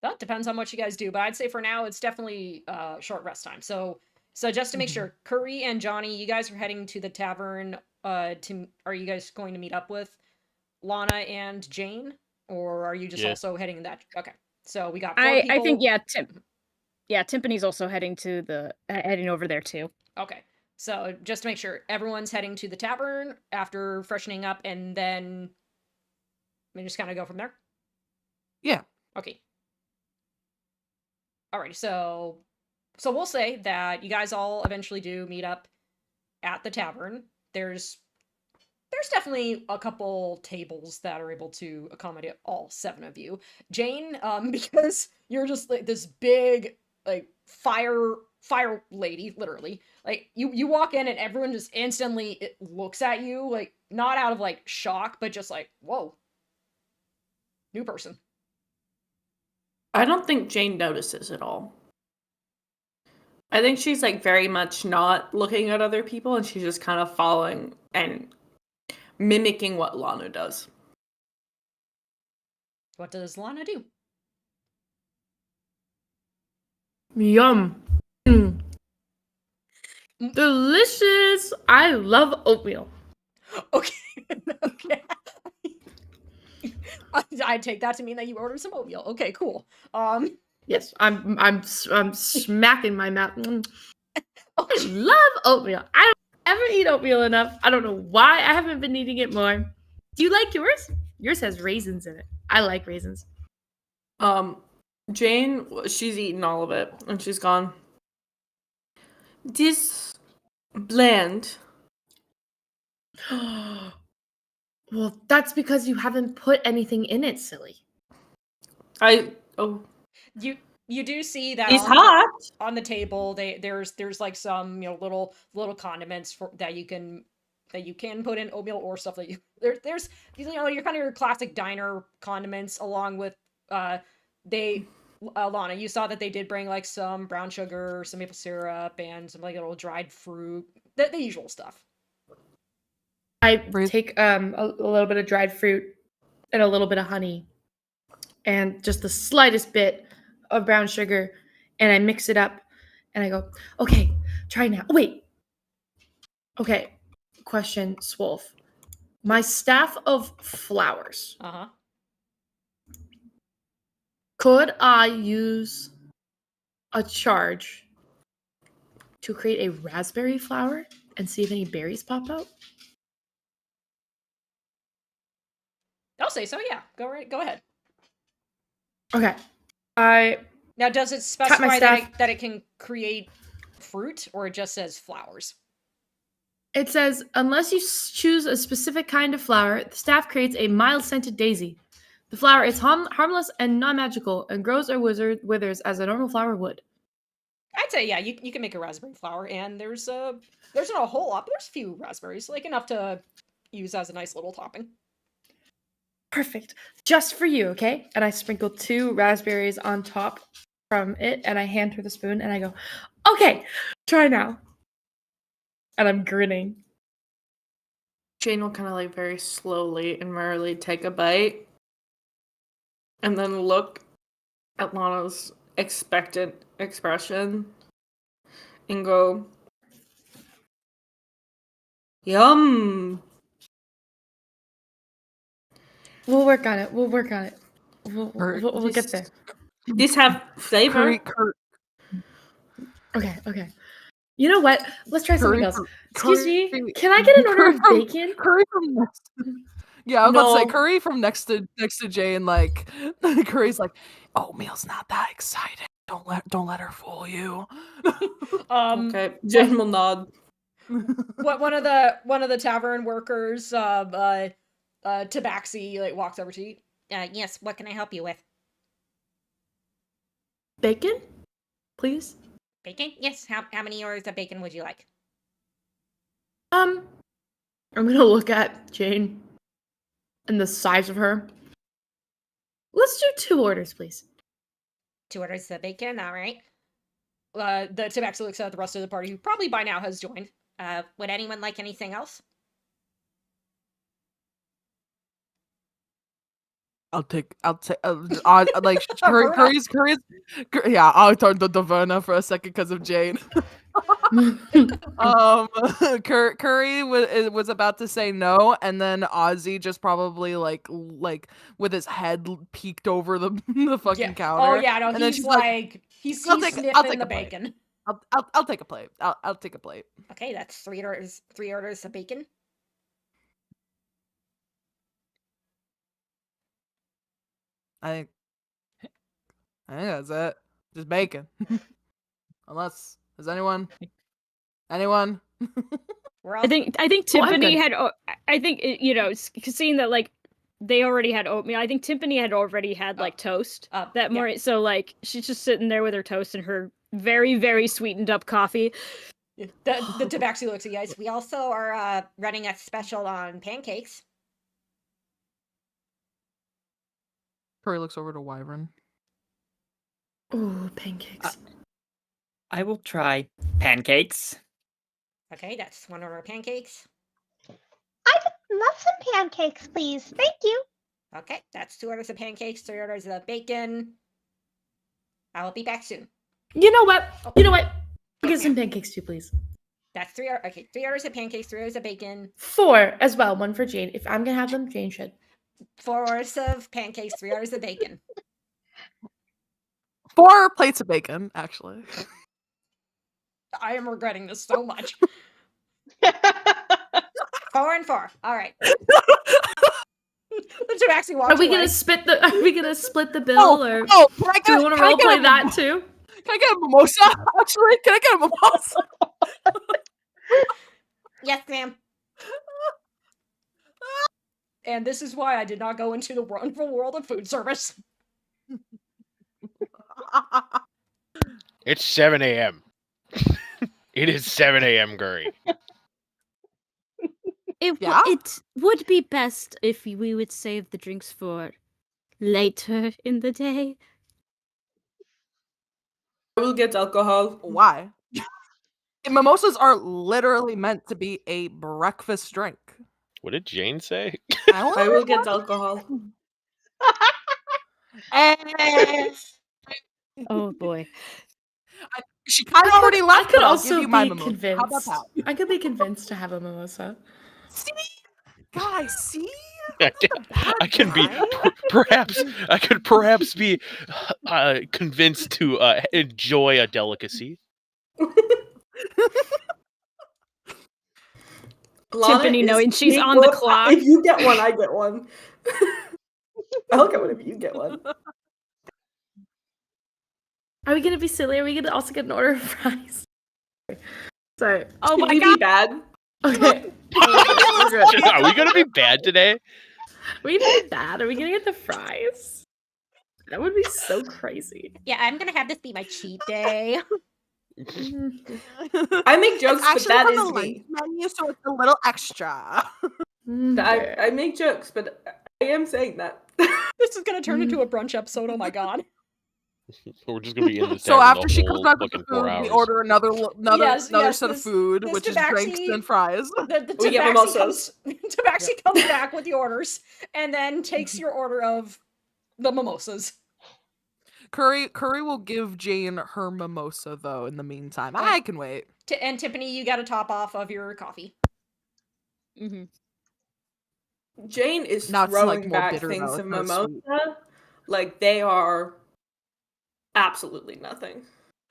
That depends on what you guys do, but I'd say for now it's definitely short rest time. So just to make sure, Curry and Johnny, you guys are heading to the tavern. Are you guys going to meet up with Lana and Jane, or are you just also heading that? Okay, so we got 4 people. I think Timpani's also heading over there too. Okay, so just to make sure, everyone's heading to the tavern after freshening up, and then we just kind of go from there. Yeah. Okay. Alrighty, so we'll say that you guys all eventually do meet up at the tavern. There's definitely a couple tables that are able to accommodate all 7 of you. Jane, because you're just like this big like fire lady, literally. Like you walk in and everyone just instantly looks at you, like not out of like shock, but just like, whoa. New person. I don't think Jane notices at all. I think she's like very much not looking at other people, and she's just kind of following and mimicking what Lana does. What does Lana do? Yum. Delicious. I love oatmeal. Okay. Okay. I take that to mean that you ordered some oatmeal. Okay, cool. Yes, I'm smacking my mouth. I love oatmeal. I don't ever eat oatmeal enough. I don't know why I haven't been eating it more. Do you like yours? Yours has raisins in it. I like raisins. Jane, she's eaten all of it, and she's gone. This blend. Well, that's because you haven't put anything in it, silly. You do see that It's hot on the table. There's like some little condiments that you can that you can put in oatmeal or stuff that there's your kind of your classic diner condiments along with Lana, you saw that they did bring like some brown sugar, some maple syrup, and some like little dried fruit, the usual stuff. I take a little bit of dried fruit and a little bit of honey and just the slightest bit of brown sugar, and I mix it up and I go, okay, try now. Oh, wait. Okay, question, Swolf. My staff of flowers. Uh-huh. Could I use a charge to create a raspberry flower and see if any berries pop out? I'll say so, yeah. Go ahead. Okay. Now, does it specify that it can create fruit, or it just says flowers? It says, unless you choose a specific kind of flower, the staff creates a mild-scented daisy. The flower is harmless and non-magical and grows or withers as a normal flower would. I'd say, yeah, you can make a raspberry flower, and there's not a whole lot, but there's a few raspberries, like enough to use as a nice little topping. Perfect. Just for you, okay? And I sprinkle 2 raspberries on top from it, and I hand her the spoon, and I go, okay, try now. And I'm grinning. Jane will kind of like very slowly and merrily take a bite and then look at Lana's expectant expression and go, yum. We'll work on it. We'll get there. These have flavor. Okay. You know what? Let's try something else. Excuse me. curry- Can I get an order of bacon? Curry from next. Yeah, I was about to say curry from next to Jay, and like Curry's like, oatmeal's not that exciting. Don't let her fool you. Okay, Jane will nod. One of the tavern workers, Tabaxi, like walks over to you. Yes, what can I help you with? Bacon, please. Bacon? Yes. How many orders of bacon would you like? I'm gonna look at Jane and the size of her. Let's do 2 orders, please. 2 orders of bacon, all right. The Tabaxi looks at the rest of the party, who probably by now has joined. Would anyone like anything else? I'll take like Curry's yeah, I'll turn to Verna for a second because of Jane. Curry was about to say no, and then Ozzy just probably like with his head peeked over the fucking counter. Oh yeah, no, and he's like he's sniffing the bacon. I'll take a plate. I'll take a plate. Okay, that's 3 orders of bacon. I think that's it. Just bacon. Unless there's anyone. I think Tiffany had. I think seeing that like they already had oatmeal. I think Tiffany had already had like toast that morning. So like she's just sitting there with her toast and her very, very sweetened up coffee. The Tabaxi looks at you guys. We also are running a special on pancakes. Curry looks over to Wyvern. Oh, pancakes. I will try pancakes. Okay, that's 1 order of pancakes. I would love some pancakes, please. Thank you. Okay, that's 2 orders of pancakes, 3 orders of bacon. I will be back soon. You know what? Get some pancakes too, please. That's 3 orders. Okay, 3 orders of pancakes, 3 orders of bacon. 4 as well. 1 for Jane. If I'm gonna have them, Jane should. 4 orders of pancakes, 3 orders of bacon. 4 plates of bacon, actually. I am regretting this so much. 4 and 4. All right. The Tabaxi walks Are we away. gonna split the bill, or can do we want to roleplay that too? Can I get a mimosa? Actually, can I get a mimosa? Yes, ma'am. And this is why I did not go into the wonderful world of food service. It's 7 a.m. It is 7 a.m. Curry. It would be best if we would save the drinks for later in the day. I will get alcohol. Why? Mimosas are literally meant to be a breakfast drink. What did Jane say? I will get alcohol. Oh boy. She kind of already left. I could but I'll also give you my be mimosa. How about convinced. that? I could be convinced to have a mimosa. See, guys, see. I can be perhaps I could perhaps be convinced to enjoy a delicacy. Tiffany knowing she's on the clock. If you get one, I get one. I'll get one if you get one. Are we gonna be silly? Are we gonna also get an order of fries? Sorry. Oh my Can we god. be bad? Okay. Are we gonna be bad today? Are we gonna be bad? Are we gonna get the fries? That would be so crazy. Yeah, I'm gonna have this be my cheat day. I make jokes, but that on is the me. menu, so it's a little extra. I make jokes, but I am saying that. This is gonna turn into a brunch episode. Oh my god. We're just gonna be in this. So after she comes whole back with the fucking 4 food, we hours. order another Yes, set of this food, which is drinks tabaxi- and fries. The We get mimosas. Tabaxi comes back with the orders and then takes your order of the mimosas. Curry will give Jane her mimosa though. In the meantime, I can wait. And Tiffany, you got a top off of your coffee. Mm-hmm. Jane is Now it's, throwing like, more back bitter, things though. of It's not mimosa sweet. like they are absolutely nothing.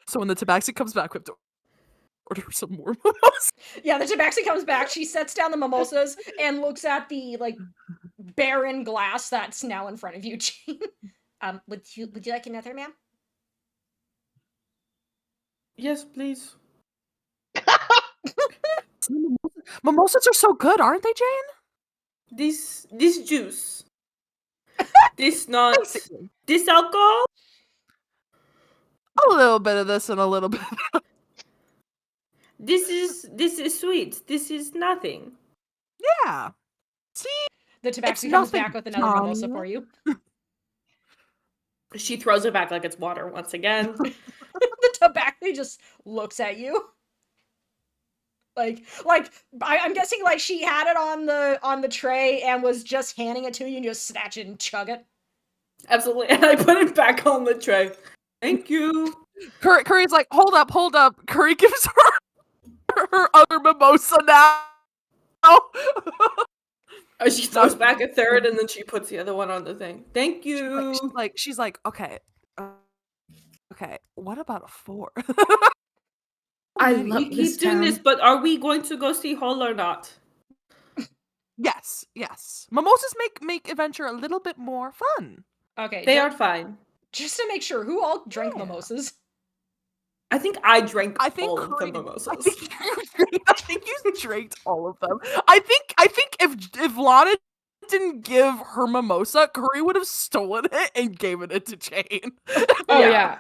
So when the tabaxi comes back, we have to order some more mimosas. Yeah, the tabaxi comes back. She sets down the mimosas and looks at the barren glass that's now in front of you, Jane. Would you like another, ma'am? Yes, please. Mimosas are so good, aren't they, Jane? This juice. This not this alcohol? A little bit of this and a little bit of that. This is sweet. This is nothing. Yeah. See? The It's tabaxi comes nothing, back with another mimosa John. for you. She throws it back like it's water once again. The tabaxi just looks at you. I'm guessing she had it on the tray and was just handing it to you and you just snatch it and chug it. Absolutely. And I put it back on the tray. Thank you. Curry's like, hold up. Curry gives her other mimosa now. She throws back a third and then she puts the other one on the thing. Thank you. She's like, okay, what about a 4? I We love keep this doing town. this, but are we going to go see Hull or not? Yes. Mimosas make adventure a little bit more fun. Okay. They are fine. Just to make sure, who all drank mimosas? I think I drank I think all of the Curry- mimosas. I think you drank all of them. I think if Lana didn't give her mimosa, Curry would have stolen it and given it to Jane. Oh yeah.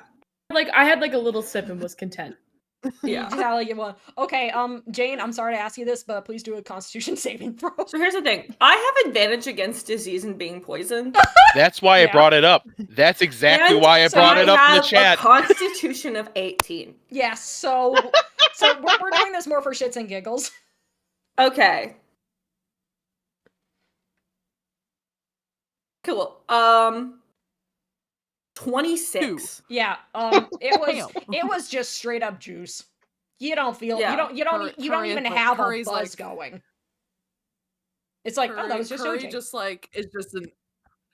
I had a little sip and was content. Yeah. You just had one. Okay, Jane, I'm sorry to ask you this, but please do a Constitution saving throw. So here's the thing. I have advantage against disease and being poisoned. That's why I brought it up. That's exactly And why I brought it up in the have chat. A Constitution of 18. Yes, so we're doing this more for shits and giggles. Okay. Cool. 26. Yeah, it was just straight up juice. You don't feel you don't even have a buzz going. It's like, oh, that was just Curry OJ.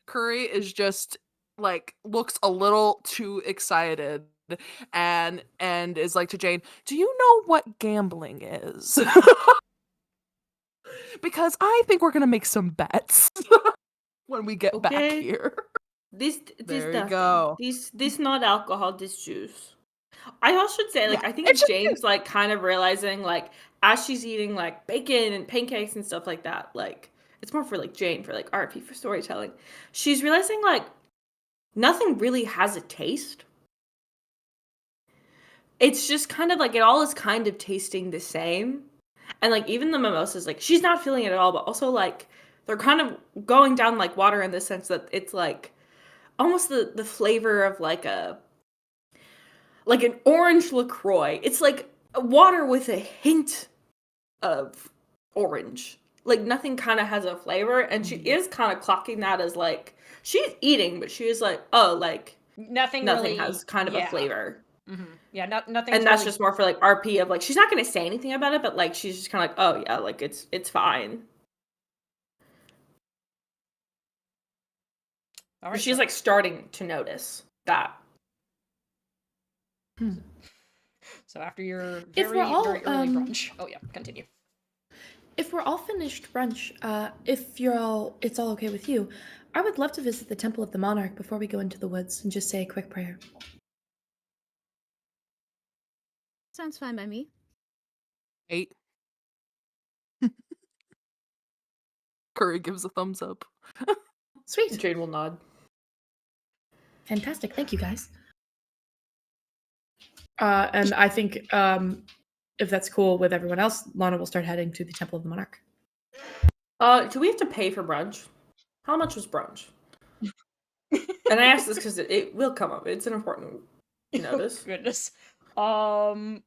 Curry is just looks a little too excited and is like to Jane, do you know what gambling is? Because I think we're gonna make some bets when we get back here. This There you nothing. go. This not alcohol, this juice. I also should say, I think Jane's kind of realizing as she's eating bacon and pancakes and stuff like that, it's more for Jane for RP for storytelling. She's realizing nothing really has a taste. It's just kind of it all is kind of tasting the same. And like even the mimosas, like she's not feeling it at all, but also like they're kind of going down like water in the sense that it's like almost the flavor of like an orange LaCroix. It's like water with a hint of orange. Like nothing kind of has a flavor, and she is kind of clocking that as like she's eating, but she is like, oh, like nothing really has kind of a flavor. Mm-hmm. Yeah, nothing. And that's just more for like RP of like she's not gonna say anything about it, but like she's just kind of like, oh yeah, like it's fine. All right, She's like starting to notice that. So after your If very we're all, very early brunch, continue. If we're all finished brunch, if it's all okay with you, I would love to visit the Temple of the Monarch before we go into the woods and just say a quick prayer. Sounds fine by me. 8. Curry gives a thumbs up. Sweet. Jade will nod. Fantastic. Thank you, guys. And I think if that's cool with everyone else, Lana will start heading to the Temple of the Monarch. Do we have to pay for brunch? How much was brunch? And I ask this because it will come up. It's an important notice. Goodness. Now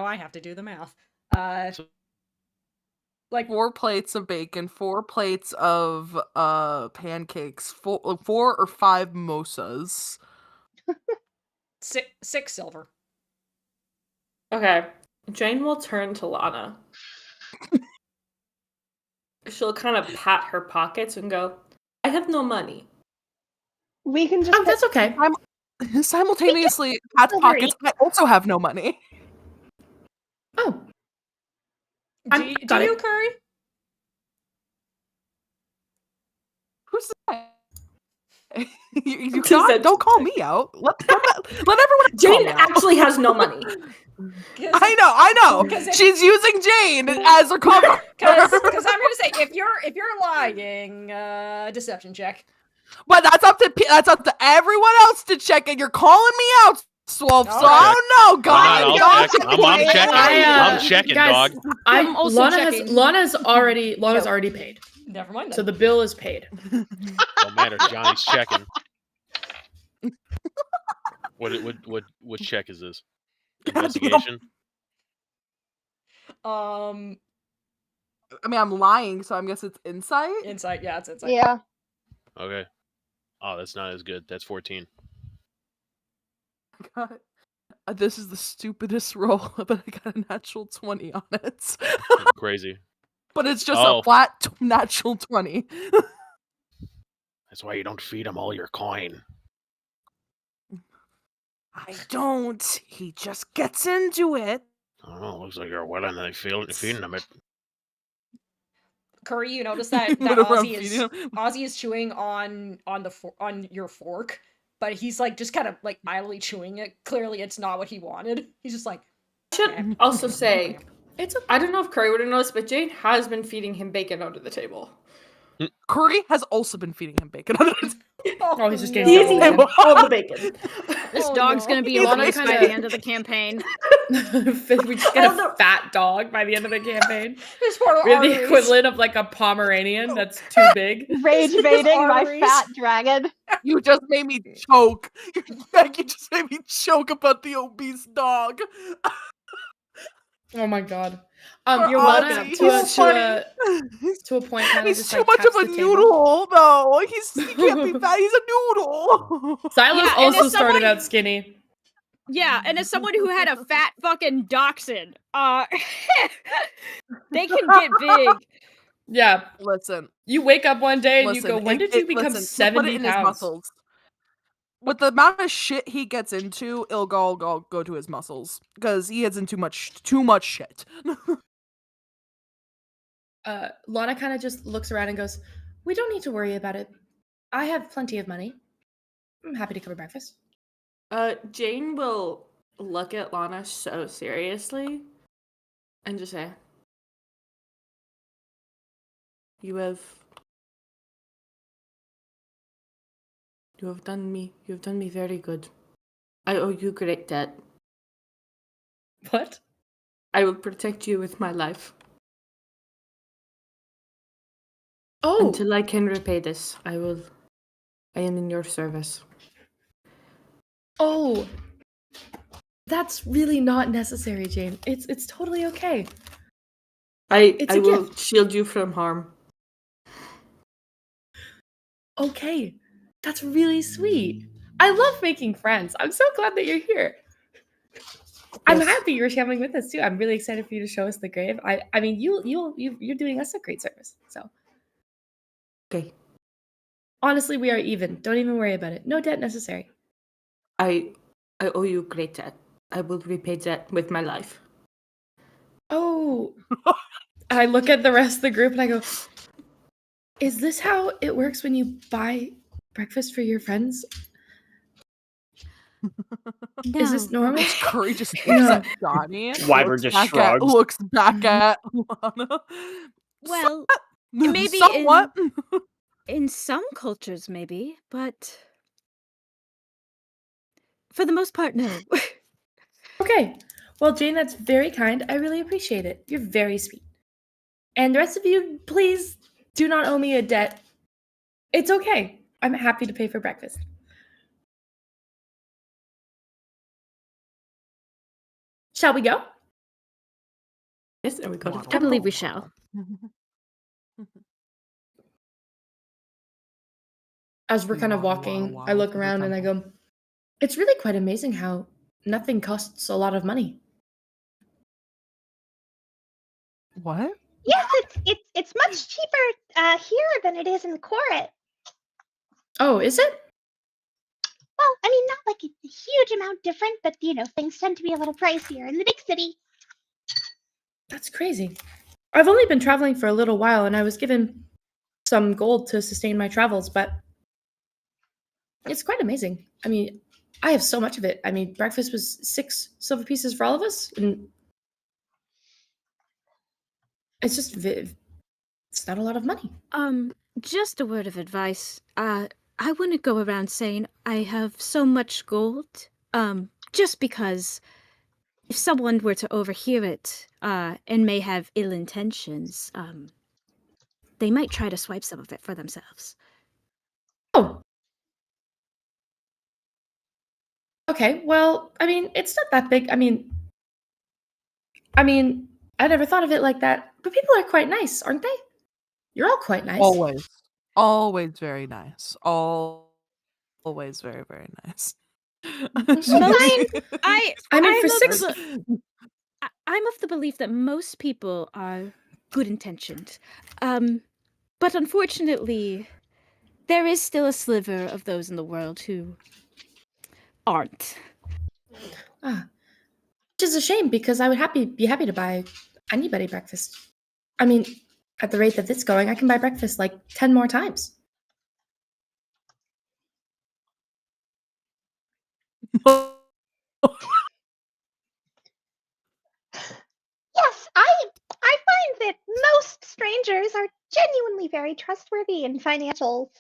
I have to do the math. Like 4 plates of bacon, 4 plates of pancakes, 4 or 5 mimosas. 6 silver. Okay. Jane will turn to Lana. She'll kind of pat her pockets and go, I have no money. We can just. That's okay. Simultaneously, pat pockets. I also have no money. Oh. Do you, Curry? Who's that? you don't call me out. Let everyone Jane actually has no money. I know. She's using Jane as her cover. Because I'm gonna say if you're lying, deception check. But that's up to everyone else to check, and you're calling me out, Swolf. So I don't know, God. I'm checking. I'm checking, guys, dog. I'm also checking. Lana's already paid. Never mind. Then. So the bill is paid. Don't matter. Johnny's checking. What check is this? Investigation. I mean, I'm lying, so I guess it's insight. Insight, yeah, it's insight. Yeah. Okay. Oh, that's not as good. That's 14. God. This is the stupidest roll, but I got a natural 20 on it. Crazy. But it's just a flat natural 20. That's why you don't feed him all your coin. I don't. He just gets into it. Oh, looks like you're willing to feeding him it. Curry, you notice that Ozzy is chewing on your fork, but he's like just kind of like idly chewing it. Clearly, it's not what he wanted. He's just like. I should also say, it's okay. I don't know if Curry would have noticed, but Jane has been feeding him bacon under the table. Curry has also been feeding him bacon under the table. Oh, he's just getting He's eating all the bacon. This dog's gonna be obese by the end of the campaign. We just get a fat dog by the end of the campaign. We're the equivalent of like a Pomeranian that's too big. Rage baiting my fat dragon. You just made me choke. You just made me choke about the obese dog. Oh my god. You're welcome. To a point, kind of he's just too like much taps of a the table. noodle, though. He can't be fat. He's a noodle. Silas also started out skinny. Yeah, and as someone who had a fat fucking dachshund, they can get big. Yeah. Listen. You wake up one day and you go, when did you become 70 put it in pounds? his muscles. With the amount of shit he gets into, it'll go to his muscles. Because he gets in too much shit. Lana kind of just looks around and goes, we don't need to worry about it. I have plenty of money. I'm happy to cover breakfast. Jane will look at Lana so seriously and just say, You have done me very good. I owe you great debt. What? I will protect you with my life. Oh, Until I can repay this, I am in your service. oh, that's really not necessary, Jane. It's totally okay. I It's a will gift. shield you from harm. Okay, that's really sweet. I love making friends. I'm so glad that you're here. I'm Yes. happy you're coming with us too. I'm really excited for you to show us the grave. I mean, you're doing us a great service. So Okay. honestly, we are even. Don't even worry about it. No debt necessary. I owe you great debt. I will repay that with my life. Oh, I look at the rest of the group and I go, "Is this how it works when you buy breakfast for your friends? No. Is this normal?" Curry just looks No. at Johnny. Wyvern just shrugs. Looks back Mhm. at Lana. Well, Somewhat. maybe Somewhat. in some cultures, maybe, but for the most part, no. Okay. Well, Jane, that's very kind. I really appreciate it. You're very sweet. And the rest of you, please do not owe me a debt. It's okay. I'm happy to pay for breakfast. Shall we go? Yes, and we go to the I temple. believe we shall. As we're kind of Waddle, walking, waddle, I look to the around and I temple. go, it's really quite amazing how nothing costs a lot of money. What? Yes, it's much cheaper here than it is in Koret. Oh, is it? Well, I mean, not like it's a huge amount different, but things tend to be a little pricier in the big city. That's crazy. I've only been traveling for a little while and I was given some gold to sustain my travels, but it's quite amazing. I mean, I have so much of it. I mean, breakfast was 6 silver pieces for all of us, and it's just it's not a lot of money. Just a word of advice. I wouldn't go around saying I have so much gold. Just because if someone were to overhear it, and may have ill intentions, they might try to swipe some of it for themselves. Oh. Okay, well, I mean, it's not that big. I mean, I never thought of it like that. But people are quite nice, aren't they? You're all quite nice. Always very nice. Always very, very nice. I'm of the belief that most people are good intentioned. But unfortunately, there is still a sliver of those in the world who aren't. Which is a shame because I would be happy to buy anybody breakfast. I mean, at the rate that it's going, I can buy breakfast like 10 more times. Yes, I find that most strangers are genuinely very trustworthy in financial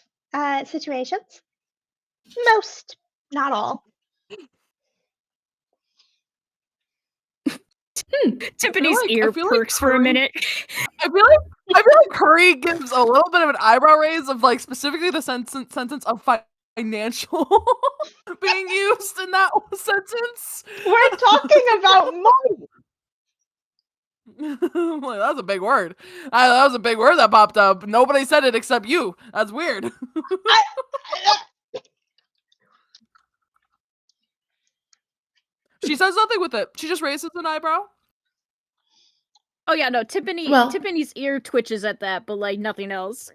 situations. Most, not all. Tiffany's ear perks for a minute. I feel like Curry gives a little bit of an eyebrow raise of like specifically the sentence of financial being used in that sentence. We're talking about money. Like, that's a big word. That was a big word that popped up. Nobody said it except you. That's weird. She says nothing with it. She just raises an eyebrow. Oh yeah, no, Tiffany's ear twitches at that, but like nothing else.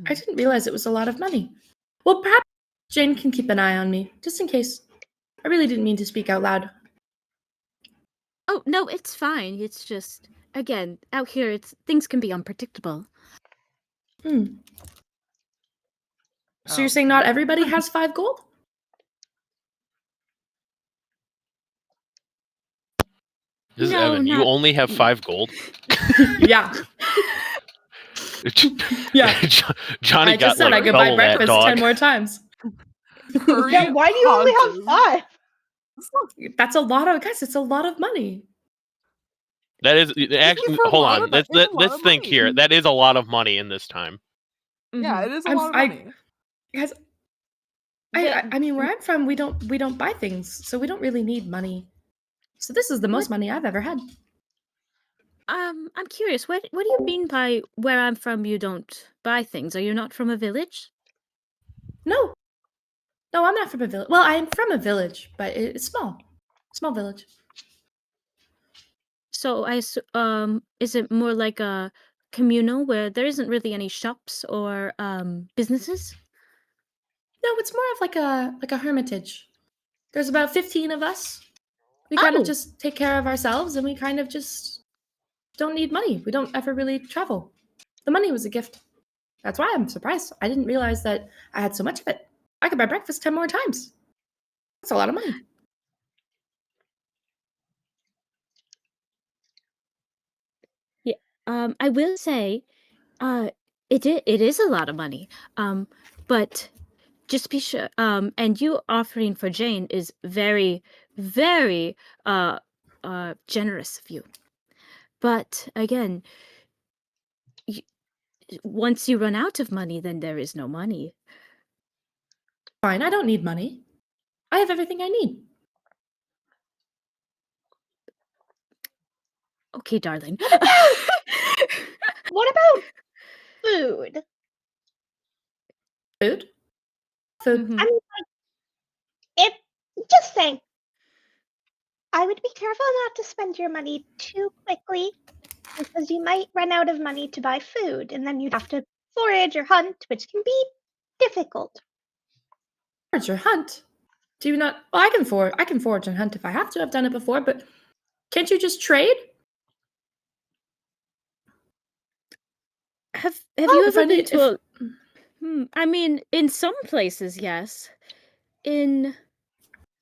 I didn't realize it was a lot of money. Well, perhaps Jane can keep an eye on me, just in case. I really didn't mean to speak out loud. Oh, no, it's fine. It's just, again, out here, things can be unpredictable. So you're saying not everybody has 5 gold? This is Evan. You only have 5 gold? Yeah. Yeah. Johnny I just got said I like could double buy breakfast that, dog. 10 more times. Yeah, why do you only have 5? That's a lot of guys. It's a lot of money. That is actually. Hold on. Let's think here. money. That is a lot of money in this time. Yeah, it is a lot of money. Guys, I mean, where I'm from, we don't buy things, so we don't really need money. So this is the most money I've ever had. I'm curious. What do you mean by where I'm from? You don't buy things? Are you not from a village? No, I'm not from a village. Well, I am from a village, but it's small village. So is it more like a communal where there isn't really any shops or businesses? No, it's more of like a hermitage. There's about 15 of us. We kind of just take care of ourselves, and we kind of just don't need money. We don't ever really travel. The money was a gift. That's why I'm surprised. I didn't realize that I had so much of it. I could buy breakfast 10 more times. That's a lot of money. Yeah. I will say, it is a lot of money. But just be sure. And you offering for Jane is very, very generous of you. But again, once you run out of money, then there is no money. Fine, I don't need money. I have everything I need. Okay, darling. What about food? Food? Mhm. I mean, if just saying, I would be careful not to spend your money too quickly, because you might run out of money to buy food, and then you'd have to forage or hunt, which can be difficult. Forage or hunt? Do you not? Well, I can forage and hunt if I have to. I've done it before, but can't you just trade? Have you if ever I been need- to if- I mean, in some places, yes. In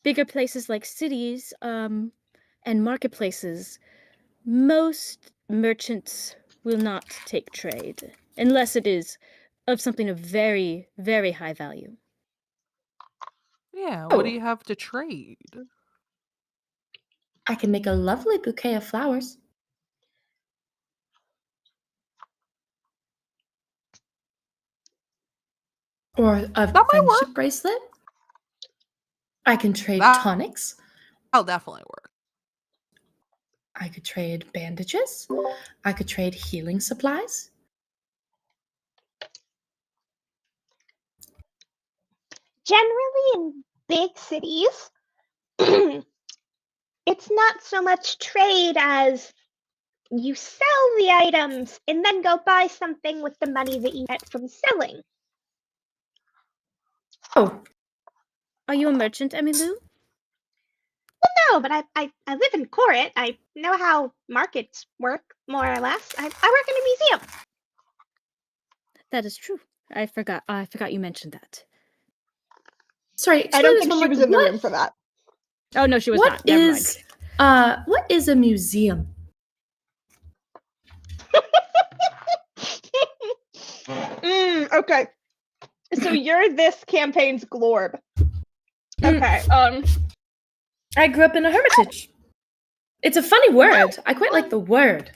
bigger places like cities, and marketplaces, most merchants will not take trade unless it is of something of very, very high value. Yeah, what do you have to trade? I can make a lovely bouquet of flowers. Or a That might friendship work. bracelet. I can trade tonics. That'll definitely work. I could trade bandages. I could trade healing supplies. Generally, in big cities, it's not so much trade as you sell the items and then go buy something with the money that you get from selling. Oh. Are you a merchant, Emmylou? Well, no, but I live in Corit. I know how markets work, more or less. I work in a museum. That is true. I forgot you mentioned that. Sorry, I don't think she was in the room for that. Oh no, she was not. Never mind. What is a museum? Okay. So you're this campaign's glorb. Okay. I grew up in a hermitage. It's a funny word. I quite like the word.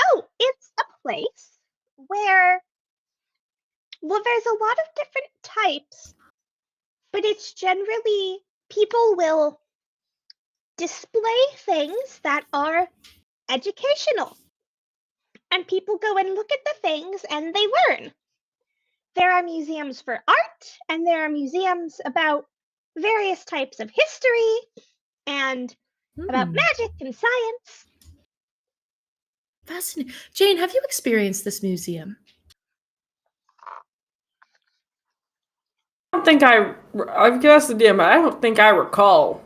Oh, it's a place where, well, there's a lot of different types, but it's generally people will display things that are educational. And people go and look at the things and they learn. There are museums for art, and there are museums about various types of history and about magic and science. Fascinating. Jane, have you experienced this museum? I don't think I've guessed the DM, but I don't think I recall.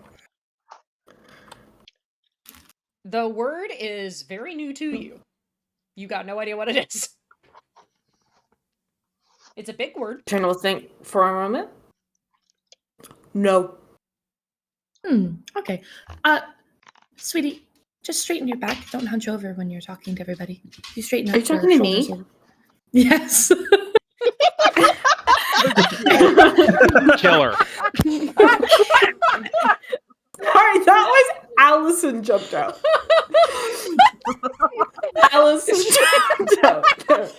The word is very new to you. You got no idea what it is. It's a big word. Trying to think for a moment. No. Okay. Sweetie, just straighten your back. Don't hunch over when you're talking to everybody. You straighten up. Are you talking to me? Yes. Killer. Sorry, that was Allison jumped out. Alice.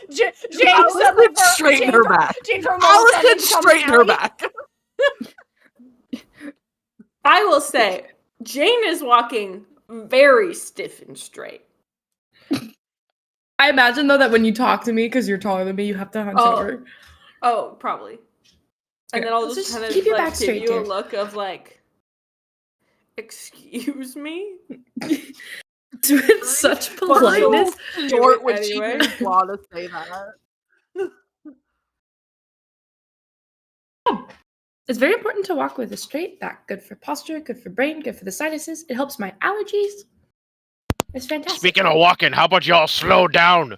Jane Alice suddenly would straighten her back. Jane for a moment Alice suddenly could becomes straighten her Allie. back. I will say, Jane is walking very stiff and straight. I imagine though that when you talk to me, because you're taller than me, you have to hunch over. Oh, probably. And then I'll just kind of keep your back give straight, you dear. a look of like, excuse me? With such politeness. Short when she Anyway. didn't want to say that. It's very important to walk with a straight back. Good for posture, good for brain, good for the sinuses. It helps my allergies. It's fantastic. Speaking of walking, how about y'all slow down?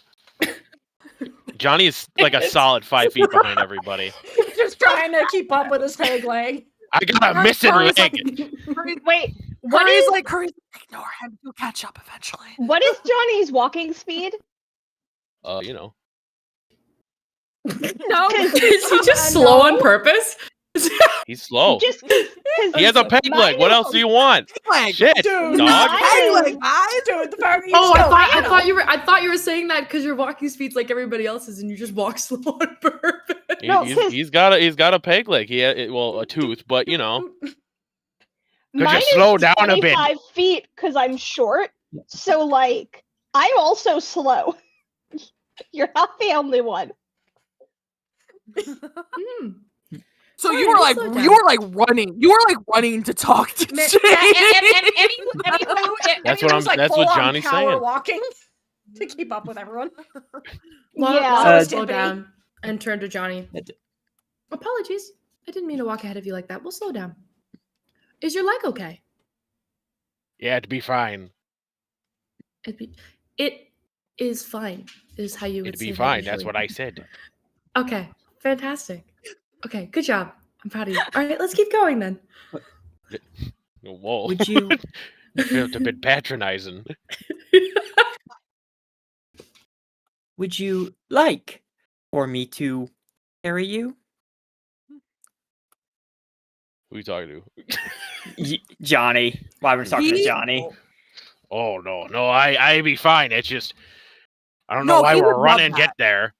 Johnny is like a solid 5 feet behind everybody. He's just trying to keep up with his peg leg. I got a missing Curry's leg. Wait, what Curry's is like, Curry's like, ignore him. You'll catch up eventually. what is Johnny's walking speed? You know. No. Is he just slow on purpose? He's slow. Just He has a peg leg. What else do you want? Like, Shit, Dude, dog. Hey, like, guys. Dude, the fact that you Oh, still, I thought you were saying that because your walking speed's like everybody else's, and you just walk slow on purpose. No, He's got a peg leg. Well, a tooth, but you know. Could you mine slow is down a bit? 25 feet because I'm short. So like, I'm also slow. You're not the only one. So Sorry, you were we'll like, slow down. you were like running. You were like running to talk to Man, Jane. That's what like that's what full-on Johnny's power saying. walking to keep up with everyone. Yeah. Slow Timpani. down and turn to Johnny. Apologies. I didn't mean to walk ahead of you like that. We'll slow down. Is your leg okay? Yeah, it'd be fine. It is fine, is how you would It'd say be that fine. That's usually. what I said. Okay, fantastic. Okay, good job. I'm proud of you. All right, let's keep going then. Whoa. Would you You felt a bit patronizing. would you like for me to carry you? Who are you talking to? Johnny. Why we're talking to Johnny? Oh no, I be fine. It's just I don't know No, why he we're would love running. that. Get there.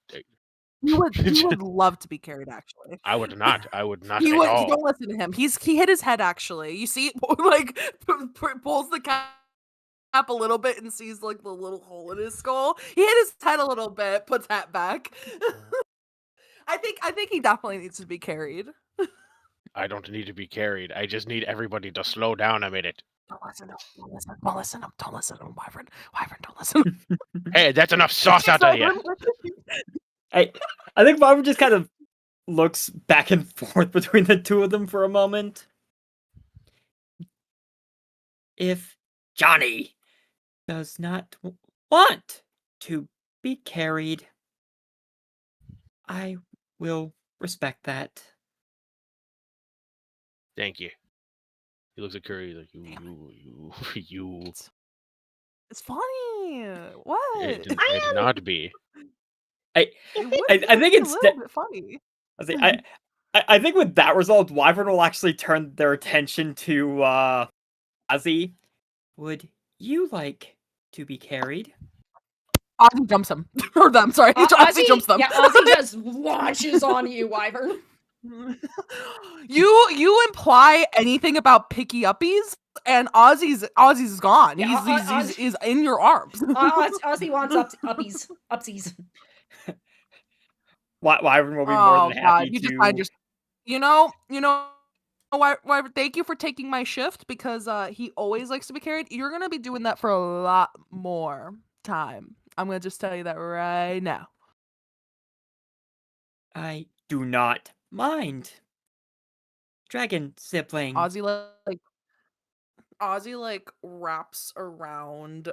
He would love to be carried. Actually, I would not. I would not he at would. all. Don't listen to him. He hit his head. Actually, you see, like pulls the cap a little bit and sees like the little hole in his skull. He hit his head a little bit. Puts that back. I think he definitely needs to be carried. I don't need to be carried. I just need everybody to slow down a minute. Don't listen to him. Don't listen to him, Wyvern. Wyvern, don't listen to him. Hey, that's enough sauce out of you. I think Barbara just kind of looks back and forth between the two of them for a moment. If Johnny does not want to be carried, I will respect that. Thank you. He looks at Curry like you. It's funny. What? It did not be. I think it's a little bit funny. I think with that result, Wyvern will actually turn their attention to Ozzy. Would you like to be carried? Ozzy jumps him. Or them, sorry. Ozzy jumps them. Yeah, Ozzy just launches on you, Wyvern. You imply anything about picky uppies, and Ozzy's gone. Yeah, He's in your arms. Ozzy wants upsies. Wyvern will be more than happy you to. just find your, you know. Wyvern, thank you for taking my shift because he always likes to be carried. You're gonna be doing that for a lot more time. I'm gonna just tell you that right now. I do not mind. Dragon sibling. Ozzy wraps around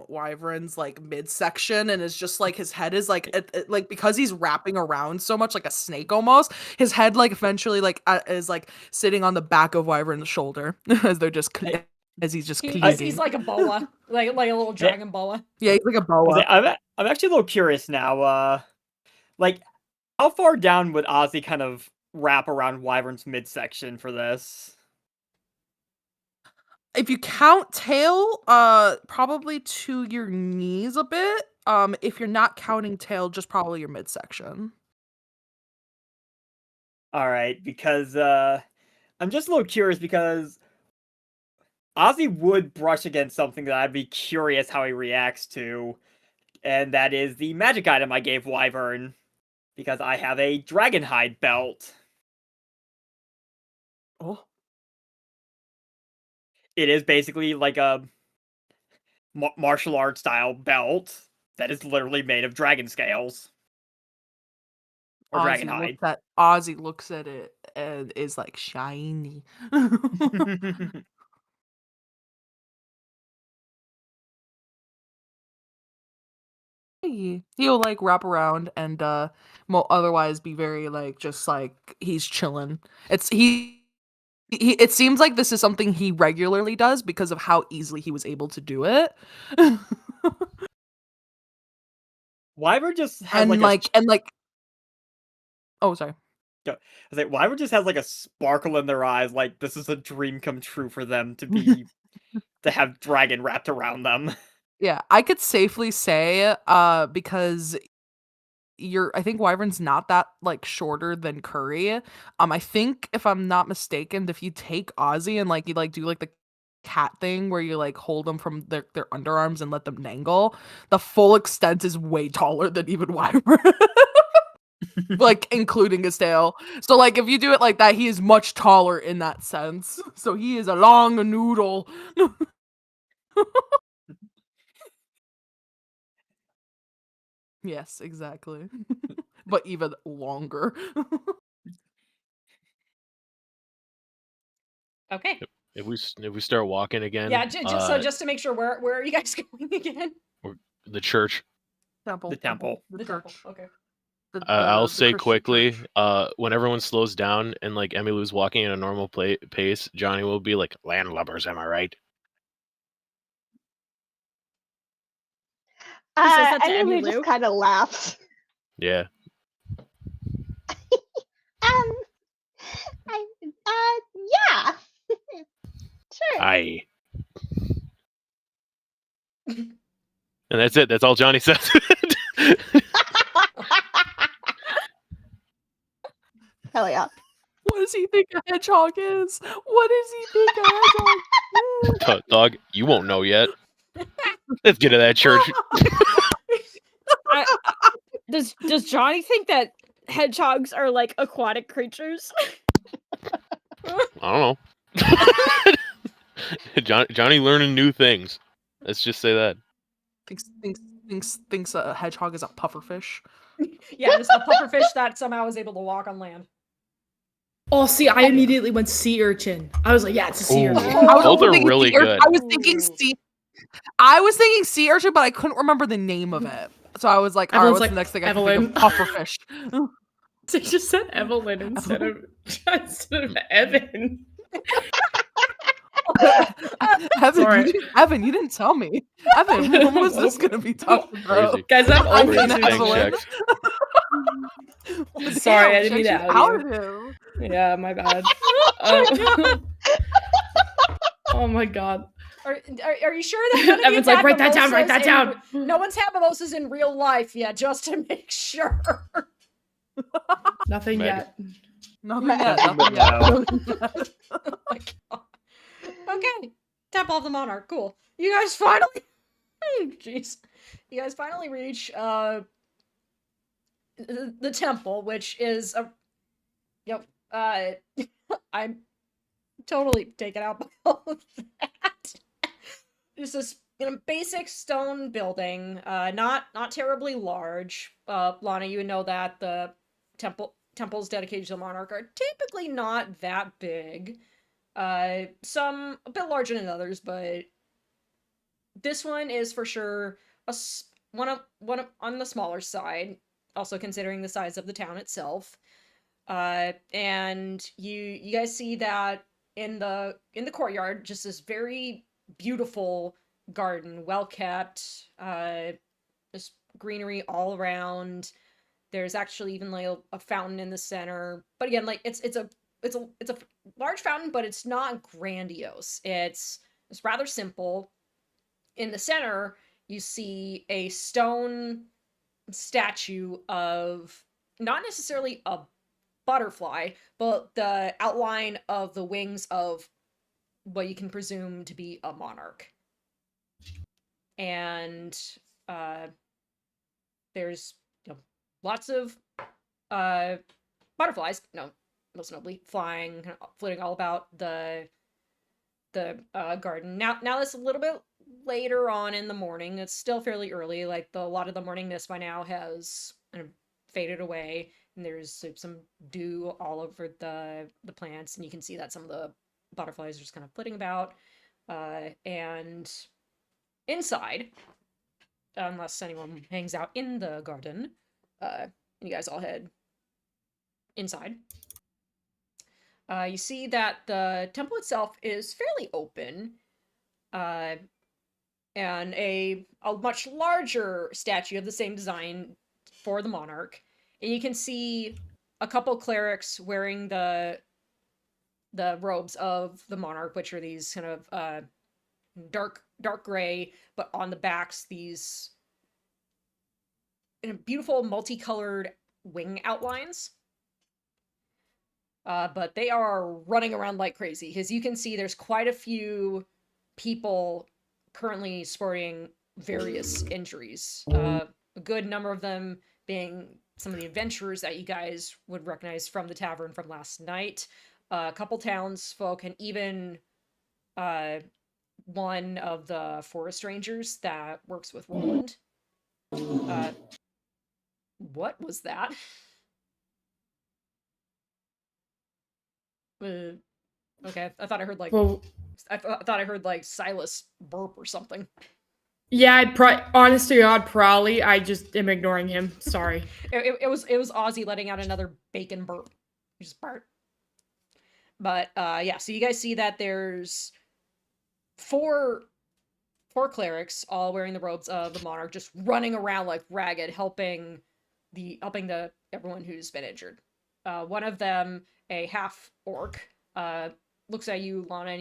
Wyvern's like midsection and is just like his head is like like because he's wrapping around so much like a snake almost, his head like eventually like is like sitting on the back of Wyvern's shoulder as they're just as he's just clinging. He's like a boa, like a little dragon boa. Yeah, he's like a boa. I'm actually a little curious now. Like, how far down would Ozzy kind of wrap around Wyvern's midsection for this? If you count tail, probably to your knees a bit. if you're not counting tail, just probably your midsection. All right, because I'm just a little curious because Ozzy would brush against something that I'd be curious how he reacts to, and that is the magic item I gave Wyvern, because I have a dragon hide belt. Oh. It is basically like a martial arts style belt that is literally made of dragon scales. Or dragon hide. Ozzy looks at it and is like shiny. He'll like wrap around and otherwise be very like just like he's chilling. It seems like this is something he regularly does because of how easily he was able to do it. Wyvern just has oh, sorry. I was like, Wyvern just has like a sparkle in their eyes, like this is a dream come true for them to be to have dragon wrapped around them. Yeah, I could safely say, because I think Wyvern's not that like shorter than Curry. I think if I'm not mistaken, if you take Ozzy and like you like do like the cat thing where you like hold them from their underarms and let them dangle, the full extent is way taller than even Wyvern. Like including his tail. So like if you do it like that, he is much taller in that sense. So he is a long noodle. Yes, exactly. But even longer. Okay. If we start walking again, Yeah, just to make sure, where are you guys going again? The church. Temple. The temple. The temple. Okay. I'll The say Christian quickly, church. when everyone slows down and like Emily's walking at a normal pace, Johnny will be like, "Landlubbers, am I right?" He says that to Emily Emmylou. just kind of laughs. Yeah. Yeah. Sure. Aye. And that's it. That's all Johnny says. Hell yeah. What does he think a hedgehog is? What does he think a hedgehog is? Dog, you won't know yet. Let's get to that church. Does Johnny think that hedgehogs are like aquatic creatures? I don't know. Johnny learning new things. Let's just say that. Thinks a hedgehog is a pufferfish. Yeah, just a pufferfish that somehow is able to walk on land. Oh, see, I immediately went sea urchin. I was like, yeah, it's a sea Ooh. urchin. Those are really good. I was thinking sea urchin, but I couldn't remember the name of it. So I was like, all right, what's the next thing I can think of? Pufferfish. So you just said Evelyn instead of Evan. Evan, you didn't tell me. Evan, when was this gonna be talking about? Crazy. Guys, I'm Crazy open thanks, Evelyn. Well, Sorry, I didn't mean to Jack, out you you. outed him. Yeah, my bad. Oh my god. Are you sure that none of Evan's you like, write that down, write that down. No one's had mimosas in real life yet, just to make sure. Nothing Maybe. yet. Nothing yet. No. Oh my god. Okay. Temple of the Monarch. Cool. You guys finally jeez. You guys finally reach the temple, which is a I'm totally taken out by all of that. This is basic stone building, not terribly large. Lana, you know that the temples dedicated to the monarch are typically not that big. Some a bit larger than others, but this one is for sure one on the smaller side. Also considering the size of the town itself. And you guys see that in the courtyard, just this very beautiful garden, well kept, just greenery all around. There's actually even like a fountain in the center, but again, like it's a large fountain, but it's not grandiose. It's rather simple. In the center you see a stone statue of not necessarily a butterfly, but the outline of the wings of what you can presume to be a monarch. And there's lots of butterflies, most notably flying, floating all about the garden. Now it's a little bit later on in the morning. It's still fairly early. Like a lot of the morning mist by now has kind of faded away, and there's some dew all over the plants, and you can see that some of the butterflies are just kind of flitting about. And inside, unless anyone hangs out in the garden, you guys all head inside. You see that the temple itself is fairly open, and a much larger statue of the same design for the monarch. And you can see a couple clerics wearing the robes of the monarch, which are these kind of dark gray, but on the backs these beautiful multicolored wing outlines. But they are running around like crazy, because you can see there's quite a few people currently sporting various injuries. A good number of them being some of the adventurers that you guys would recognize from the tavern from last night. A couple townsfolk, and even one of the forest rangers that works with Roland. What was that? Okay, I thought I heard like I thought I heard like Silas burp or something. Yeah, honest to God, probably. I just am ignoring him. Sorry. It was Ozzy letting out another bacon burp. Just burp. But yeah, so you guys see that there's four clerics all wearing the robes of the monarch, just running around like ragged, helping everyone who's been injured. One of them, a half orc, looks at you, Lana,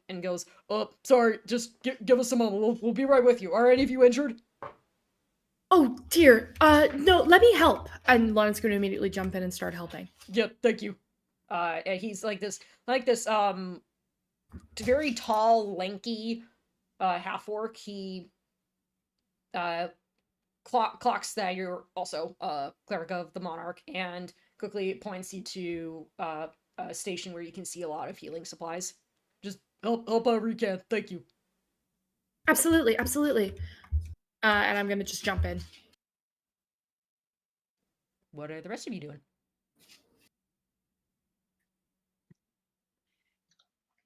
and goes, "Oh, sorry, just give us a moment. We'll be right with you. Are any of you injured?" Oh dear. No, let me help. And Lana's going to immediately jump in and start helping. Yep, thank you. And he's like this very tall, lanky half orc. He clocks that you're also a cleric of the monarch, and quickly points you to a station where you can see a lot of healing supplies. Just help however you can. Thank you. Absolutely. And I'm gonna just jump in. What are the rest of you doing?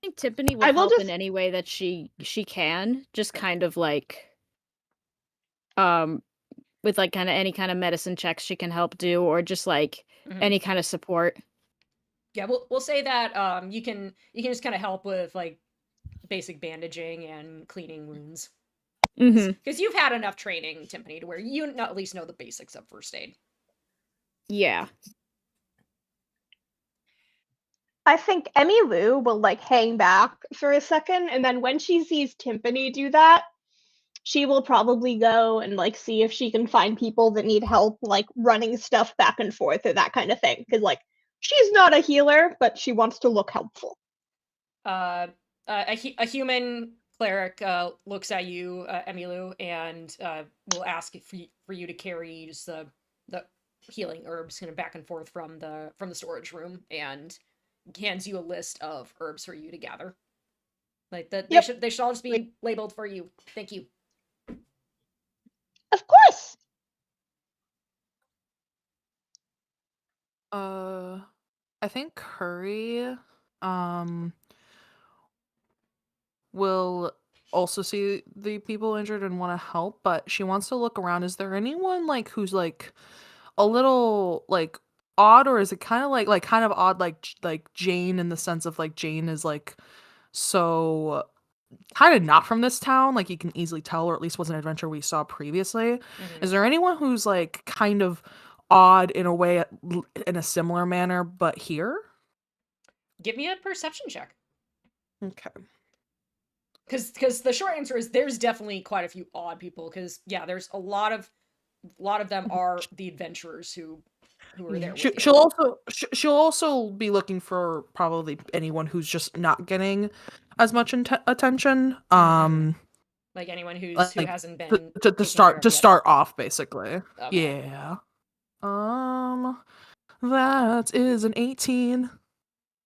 I think Tiffany will help in any way that she can. Just kind of like with like kind of any kind of medicine checks she can help do, or just like any kind of support. Yeah, we'll say that you can just kind of help with like basic bandaging and cleaning wounds. Because you've had enough training, Tiffany, to where you at least know the basics of first aid. Yeah. I think Emmy Lou will like hang back for a second, and then when she sees Timpani do that, she will probably go and like see if she can find people that need help, like running stuff back and forth or that kind of thing. Because like she's not a healer, but she wants to look helpful. A human cleric looks at you, Emilu, and will ask for you to carry just the healing herbs kind of back and forth from the storage room, and hands you a list of herbs for you to gather. Like that, they should all just be labeled for you. Thank you. Of course. I think Curry will also see the people injured and want to help, but she wants to look around. Is there anyone like who's like a little like odd, or is it kind of like kind of odd like Jane, in the sense of like Jane is like so kind of not from this town, like you can easily tell, or at least was an adventure we saw previously. Is there anyone who's like kind of odd in a way, in a similar manner, but here? Give me a perception check. Okay. because the short answer is there's definitely quite a few odd people. Because yeah, there's a lot of them are the adventurers who are there with you. She'll also be looking for probably anyone who's just not getting as much attention. Like anyone who like hasn't been to taken care of yet. start off basically. Okay. Yeah. That is an 18.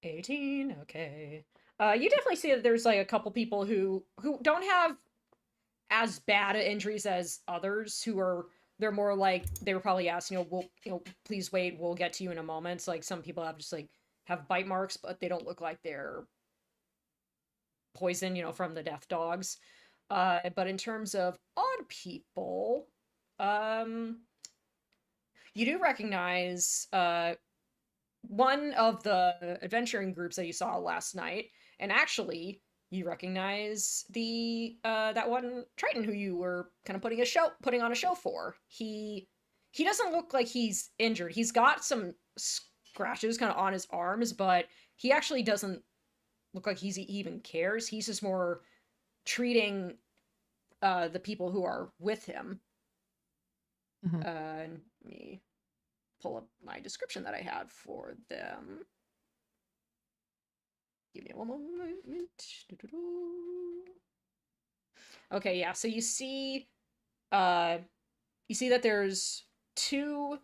18. Okay. You definitely see that there's like a couple people who don't have as bad injuries as others who are they're more like they were probably asked, we'll please wait, we'll get to you in a moment. So, like some people have just like have bite marks, but they don't look like they're poison, from the death dogs. But in terms of odd people, you do recognize one of the adventuring groups that you saw last night, and actually you recognize the that one Triton who you were kind of putting on a show for. He doesn't look like he's injured. He's got some scratches kind of on his arms, but he actually doesn't look like he even cares. He's just more treating the people who are with him. Let me pull up my description that I had for them. Give me one moment. Okay, yeah. So you see that there's two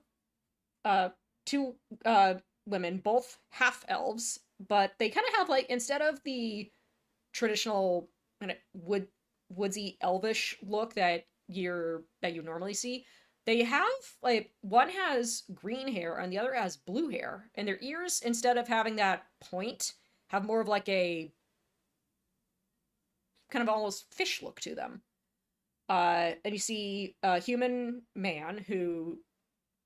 women, both half elves, but they kind of have like instead of the traditional kind of woodsy elvish look that you normally see, they have like one has green hair and the other has blue hair, and their ears, instead of having that point, have more of like a kind of almost fish look to them. And you see a human man who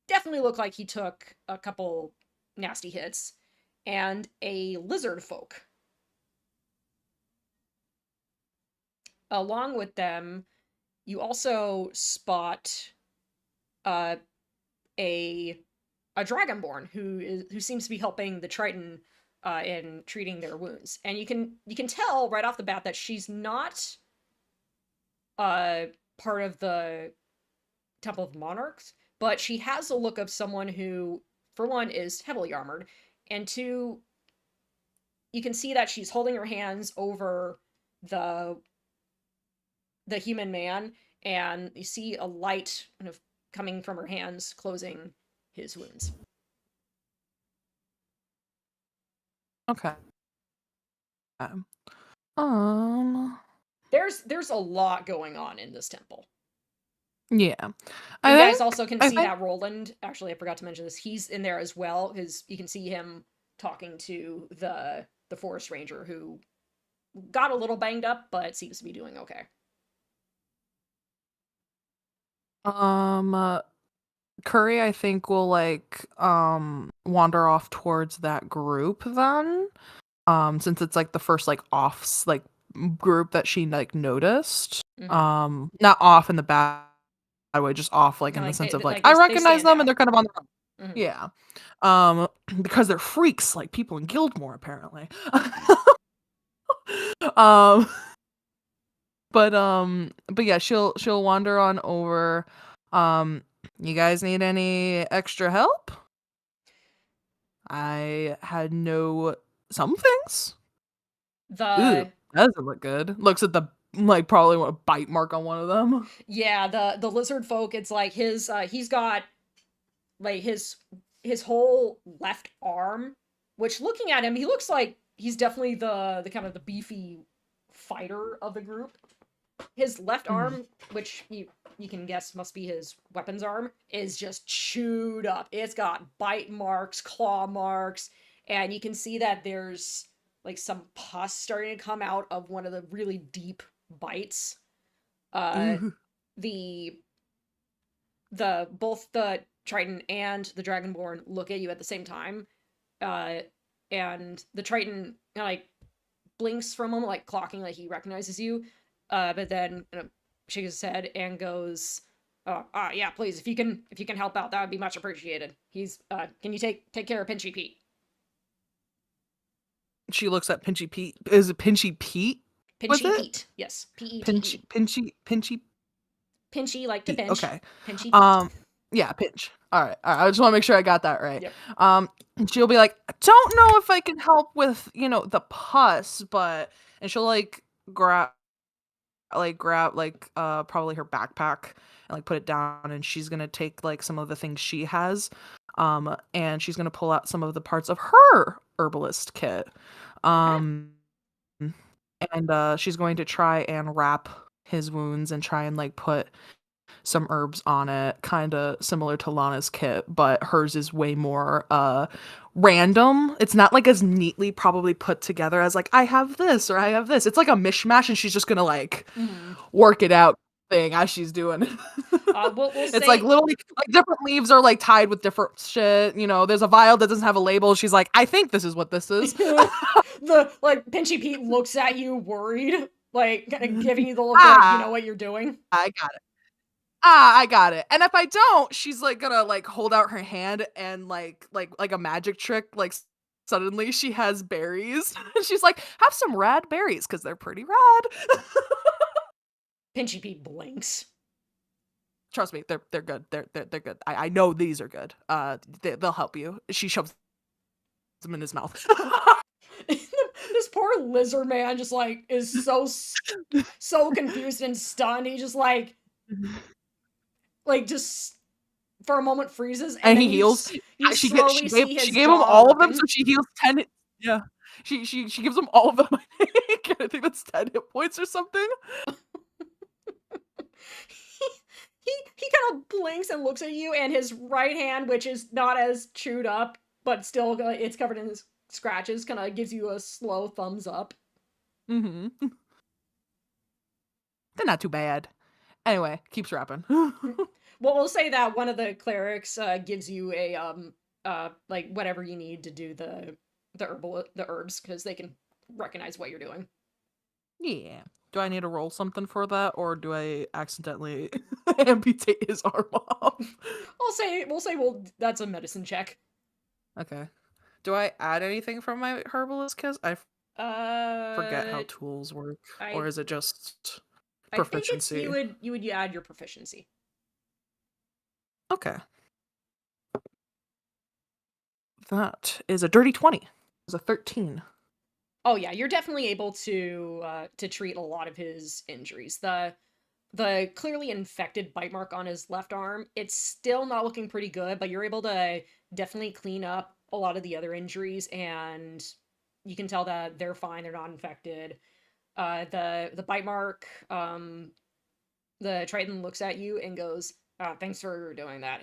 definitely looked like he took a couple nasty hits, and a lizard folk. Along with them, you also spot a dragonborn who seems to be helping the Triton in treating their wounds, and you can tell right off the bat that she's not part of the Temple of Monarchs, but she has a look of someone who, for one, is heavily armored, and two, you can see that she's holding her hands over the human man, and you see a light kind of coming from her hands, closing his wounds. Okay. There's a lot going on in this temple. Yeah. You guys also can see that Roland, actually I forgot to mention this, he's in there as well, because you can see him talking to the forest ranger who got a little banged up, but seems to be doing okay. Curry, I think, will like wander off towards that group then. Since it's like the first like offs like group that she like noticed. Mm-hmm. Not off in the bad way, just off like in the sense of like I recognize them and they're kind of on their own. Mm-hmm. Yeah. Because they're freaks like people in Guildmore apparently. But yeah, she'll wander on over. You guys need any extra help? I had some things. Ooh, that doesn't look good. Looks at the like probably a bite mark on one of them. Yeah, the lizard folk, it's like his he's got like his whole left arm, which looking at him, he looks like he's definitely the kind of the beefy fighter of the group. His left arm, which you can guess must be his weapons arm, is just chewed up. It's got bite marks, claw marks, and you can see that there's like some pus starting to come out of one of the really deep bites. Both the Triton and the Dragonborn look at you at the same time, and the Triton like blinks for a moment, like clocking, like he recognizes you, but then shakes his head and goes, yeah, please, if you can help out, that would be much appreciated. Can you take care of Pinchy Pete? She looks at Pinchy Pete. Is it Pinchy Pete? Pinchy Pete. Yes. P-E-T-E. Pinchy, like to pinch. Okay. Pinchy Pete. Yeah, pinch. All right. I just want to make sure I got that right. Yep. And she'll be like, don't know if I can help with, the pus, but, and she'll grab probably her backpack and put it down, and she's gonna take some of the things she has, and she's gonna pull out some of the parts of her herbalist kit, and she's going to try and wrap his wounds and try and put some herbs on it, kind of similar to Lana's kit, but hers is way more random. It's not as neatly probably put together as I have this or I have this. It's a mishmash, and she's just gonna work it out thing as she's doing it. We'll It's say, literally different leaves are tied with different shit. There's a vial that doesn't have a label. She's like, I think this is what this is. the Pinchy Pete looks at you worried, kind of giving you the look you know what you're doing. I got it. I got it. And if I don't, she's gonna hold out her hand, and like a magic trick, suddenly she has berries. And she's like, have some rad berries because they're pretty rad. Pinchy Pete blinks. Trust me, they're good. They're good. I know these are good. They'll help you. She shoves them in his mouth. This poor lizard man just is so confused and stunned. He just just for a moment freezes, and he heals. She gave him all of them, so she heals 10. Yeah, she gives him all of them. I think that's 10 hit points or something. He kind of blinks and looks at you, and his right hand, which is not as chewed up, but still it's covered in scratches, kind of gives you a slow thumbs up. Mm-hmm. They're not too bad. Anyway, keeps rapping. Well, we'll say that one of the clerics gives you a whatever you need to do the herbs, because they can recognize what you're doing. Yeah. Do I need to roll something for that, or do I accidentally amputate his arm off? We'll say that's a medicine check. Okay. Do I add anything from my herbalist kit? I forget how tools work, or is it just proficiency? I think you would add your proficiency. Okay. That is a dirty 20. It's a 13. Oh yeah, you're definitely able to treat a lot of his injuries. The clearly infected bite mark on his left arm, it's still not looking pretty good, but you're able to definitely clean up a lot of the other injuries, and you can tell that they're fine, they're not infected. The bite mark, the Triton looks at you and goes, thanks for doing that.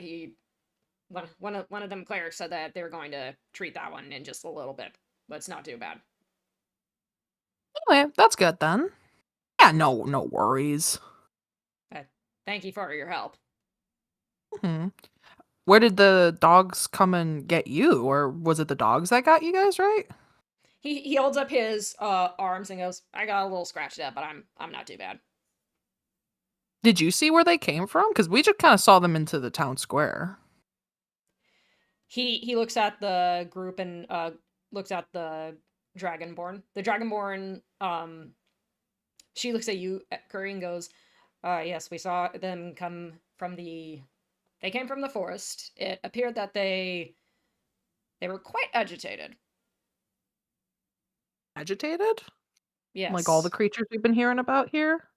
One of them clerics said that they were going to treat that one in just a little bit, but it's not too bad. Anyway, that's good then. Yeah, no worries. Thank you for your help. Mm-hmm. Where did the dogs come and get you, or was it the dogs that got you guys, right? He holds up his arms and goes, I got a little scratched up, but I'm not too bad. Did you see where they came from? Because we just kind of saw them into the town square. He looks at the group and looks at the Dragonborn. The Dragonborn, she looks at you, Curry, and goes, yes, we saw them come from they came from the forest. It appeared that they were quite agitated. Agitated? Yes. Like all the creatures we've been hearing about here?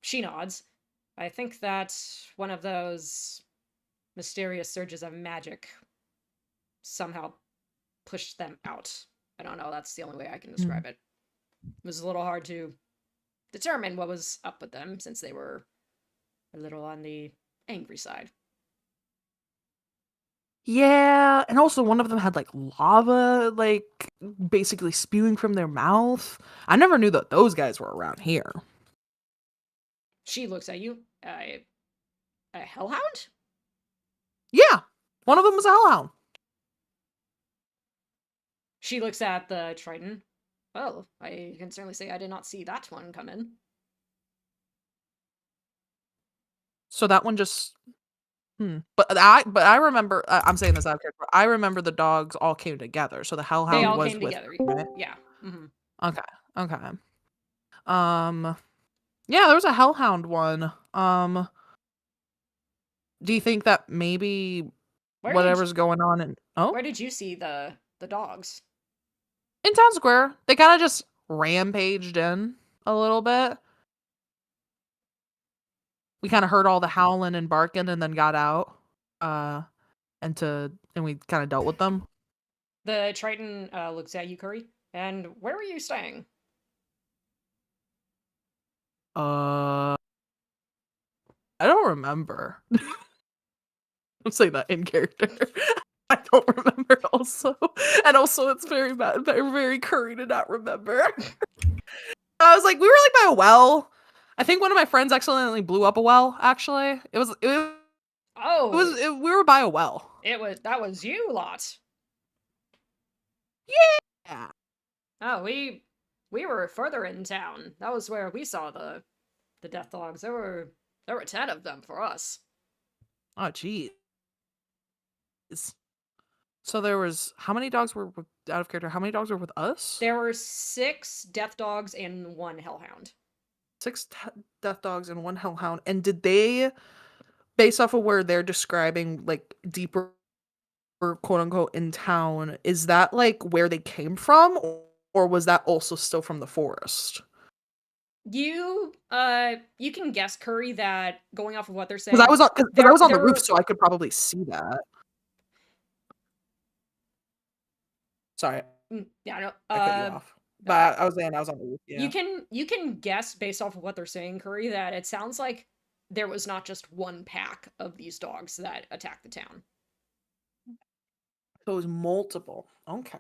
She nods. I think that one of those mysterious surges of magic somehow pushed them out. I don't know, that's the only way I can describe it. It was a little hard to determine what was up with them, since they were a little on the angry side. Yeah, and also one of them had lava, basically spewing from their mouth. I never knew that those guys were around here. She looks at you. A hellhound? Yeah, one of them was a hellhound. She looks at the Triton. Well, I can certainly say I did not see that one come in. So that one just... But I remember... I'm saying this out of character. I remember the dogs all came together, so the hellhound was with... together. Right? Yeah. Mm-hmm. Okay. Yeah, there was a hellhound one. Do you think that maybe whatever's going on in Where did you see the dogs? in town square? They kind of just rampaged in a little bit. We kind of heard all the howling and barking and then got out. And we kind of dealt with them. The Triton looks at you, Curry. And where were you staying? I don't remember. I'm saying that in character. I don't remember also. And also it's very bad, very Curry to not remember. I was like, we were like by a well. I think one of my friends accidentally blew up a well, actually. We were by a well. That was you lot. Yeah. Oh, we were further in town. That was where we saw the death dogs. There were 10 of them for us. Oh, geez. So there was how many dogs were out of character? How many dogs were with us? There were 6 death dogs and 1 hellhound. 6 death dogs and 1 hellhound. And did they, based off of where they're describing like deeper, quote unquote, in town, is that like where they came from, or was that also still from the forest? You can guess, Curry, that going off of what they're saying. Because I was on the roof, so I could probably see that. Sorry. Yeah, no. I cut you off. But I was saying I was on the roof. Yeah. You can guess based off of what they're saying, Curry, that it sounds like there was not just one pack of these dogs that attacked the town. So it was multiple. Okay.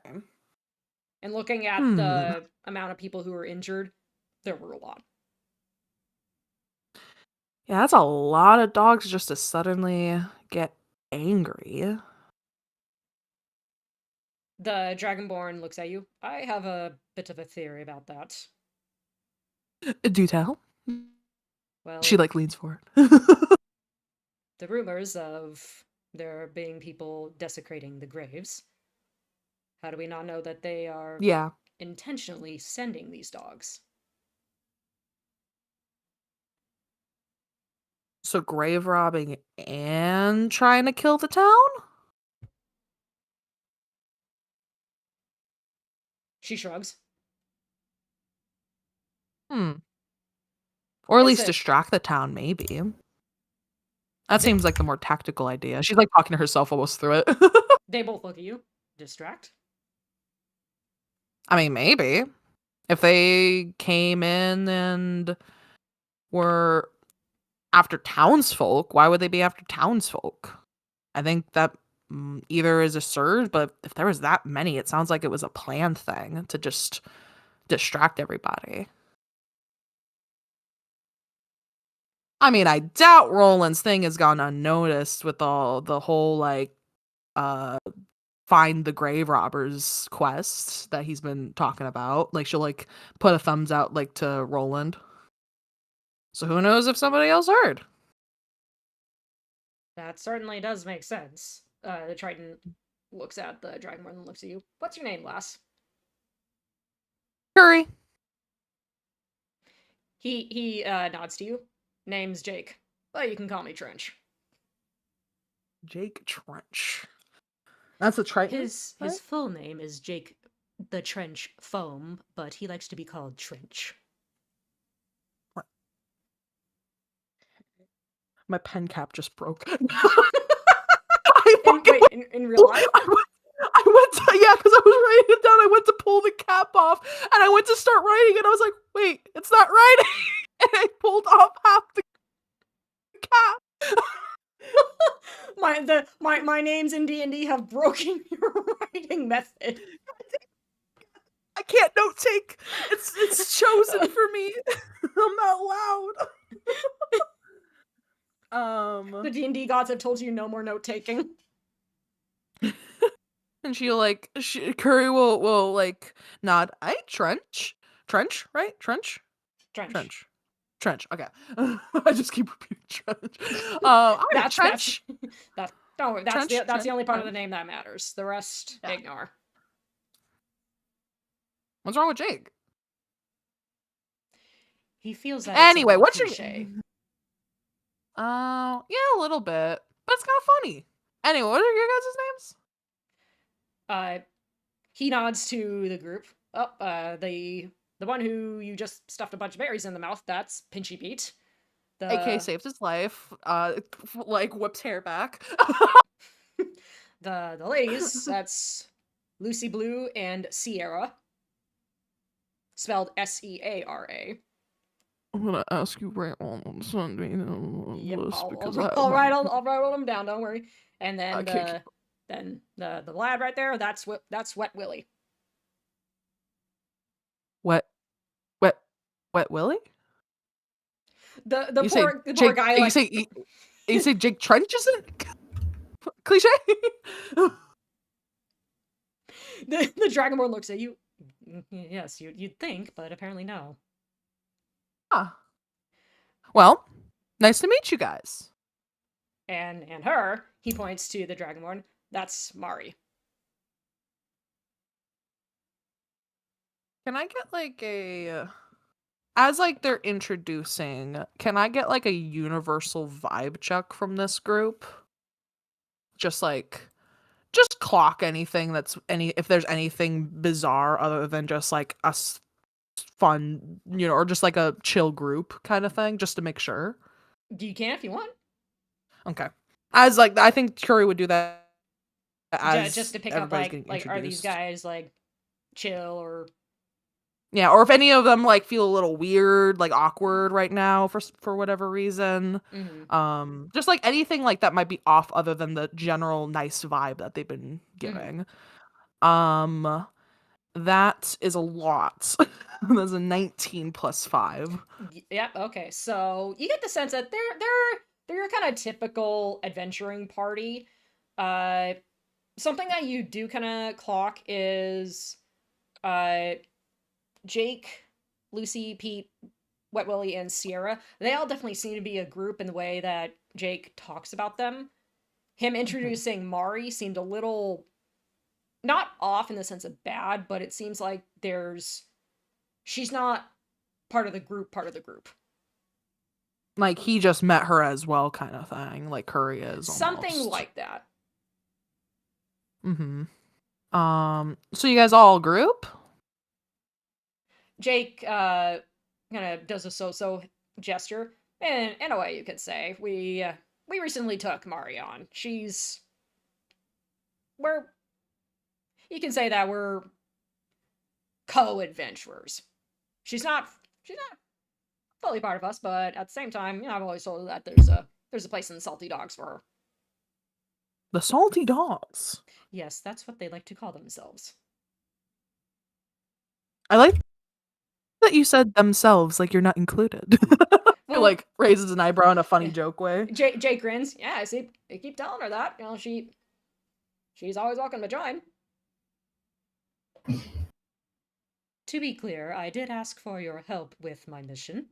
And looking at the amount of people who were injured, there were a lot. Yeah, that's a lot of dogs just to suddenly get angry. The Dragonborn looks at you. I have a bit of a theory about that. Do tell. Well, she like leans forward. The rumors of there being people desecrating the graves. How do we not know that they are intentionally sending these dogs? So grave robbing and trying to kill the town? She shrugs. Or at least distract the town, maybe. That seems like the more tactical idea. She's like talking to herself almost through it. They both look at you. Distract? I mean, maybe. If they came in and were after townsfolk, why would they be after townsfolk? I think that either is a surge, but if there was that many, it sounds like it was a planned thing to just distract everybody. I mean, I doubt Roland's thing has gone unnoticed with all the whole like find the grave robbers quest that he's been talking about. Like she'll like put a thumbs out like to Roland. So who knows if somebody else heard? That certainly does make sense. The Triton looks at the Dragonborn and looks at you. What's your name, lass? Curry. He nods to you. Name's Jake. But you can call me Trench. Jake Trench. That's a Triton? His full name is Jake the Trench Foam, but he likes to be called Trench. My pen cap just broke. In real life? I went to, because I was writing it down. I went to pull the cap off, and I went to start writing, and I was like, wait, it's not writing. And I pulled off half the cap. my names in D&D have broken your writing method. I can't note take. It's chosen for me. I'm not allowed. The D&D gods have told you no more note taking. And Curry will like nod. Trench, right? Trench. Okay. I just keep repeating Trench. That's Trench. That's the only part of the name that matters. The rest, ignore. What's wrong with Jake? He feels that Anyway, it's a what's little your cliche. yeah, a little bit, but it's kind of funny. Anyway, what are your guys' names? He nods to the group. Oh, the one who you just stuffed a bunch of berries in the mouth, that's Pinchy Pete. AK saved his life. Like whips hair back. The ladies, that's Lucy Blue and Sierra. Spelled Seara. I'm gonna ask you right on Sunday. Yep, Because I'll write them down. Don't worry. And then the the lad right there, that's Wet Willie. Wet Willie? The poor guy. You say Jake Trench isn't cliche? the Dragonborn looks at you. Yes, you'd think, but apparently no. Well, nice to meet you guys. And her, he points to the Dragonborn. That's Mari. Can I get like as like they're introducing, can I get like a universal vibe check from this group? Just clock anything if there's anything bizarre other than just like us fun, or just like a chill group kind of thing, just to make sure. You can if you want. Okay. As like I think Curry would do that just to pick up like are these guys like chill or yeah, or if any of them like feel a little weird, like awkward right now for whatever reason. Mm-hmm. Just like anything like that might be off other than the general nice vibe that they've been giving. Mm-hmm. That is a lot. That's a 19 plus 5. Yep, okay. So you get the sense that they're your kind of typical adventuring party. Something that you do kind of clock is Jake, Lucy, Pete, Wet Willie, and Sierra. They all definitely seem to be a group in the way that Jake talks about them. Him introducing Mari seemed a little not off in the sense of bad, but it seems like she's not part of the group. Like he just met her as well, kind of thing. Like Curry is almost. Something like that. Mm-hmm. So you guys all group? Jake kind of does a so-so gesture, and in a way you could say we recently took Mari on. You can say that we're co-adventurers. She's not fully part of us, but at the same time, I've always told her that there's a place in the Salty Dogs for her. The Salty Dogs? Yes, that's what they like to call themselves. I like that you said themselves, like you're not included. Well, like raises an eyebrow in a funny joke way. Jake grins. Yeah, I see. They keep telling her that. She's always welcome to join. To be clear, I did ask for your help with my mission,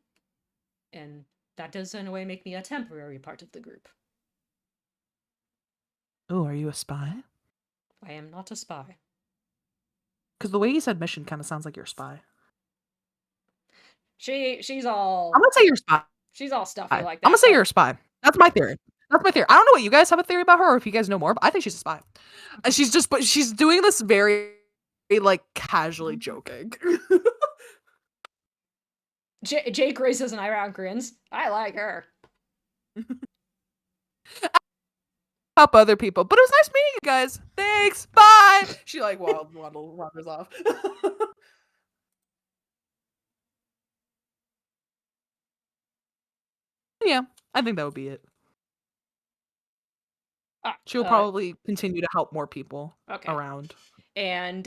and that does in a way make me a temporary part of the group. Oh, are you a spy? I am not a spy. Because the way you said mission kind of sounds like you're a spy. She's all... I'm gonna say you're a spy. She's all stuffy like that. I'm gonna say you're a spy. That's my theory. I don't know what you guys have a theory about her, or if you guys know more, but I think she's a spy. And she's doing this very, like, casually joking. Jake raises an eyebrow and grins. I like her. Help other people, but it was nice meeting you guys. Thanks. Bye. She like wanders off. Yeah, I think that would be it. She'll probably continue to help more people around. And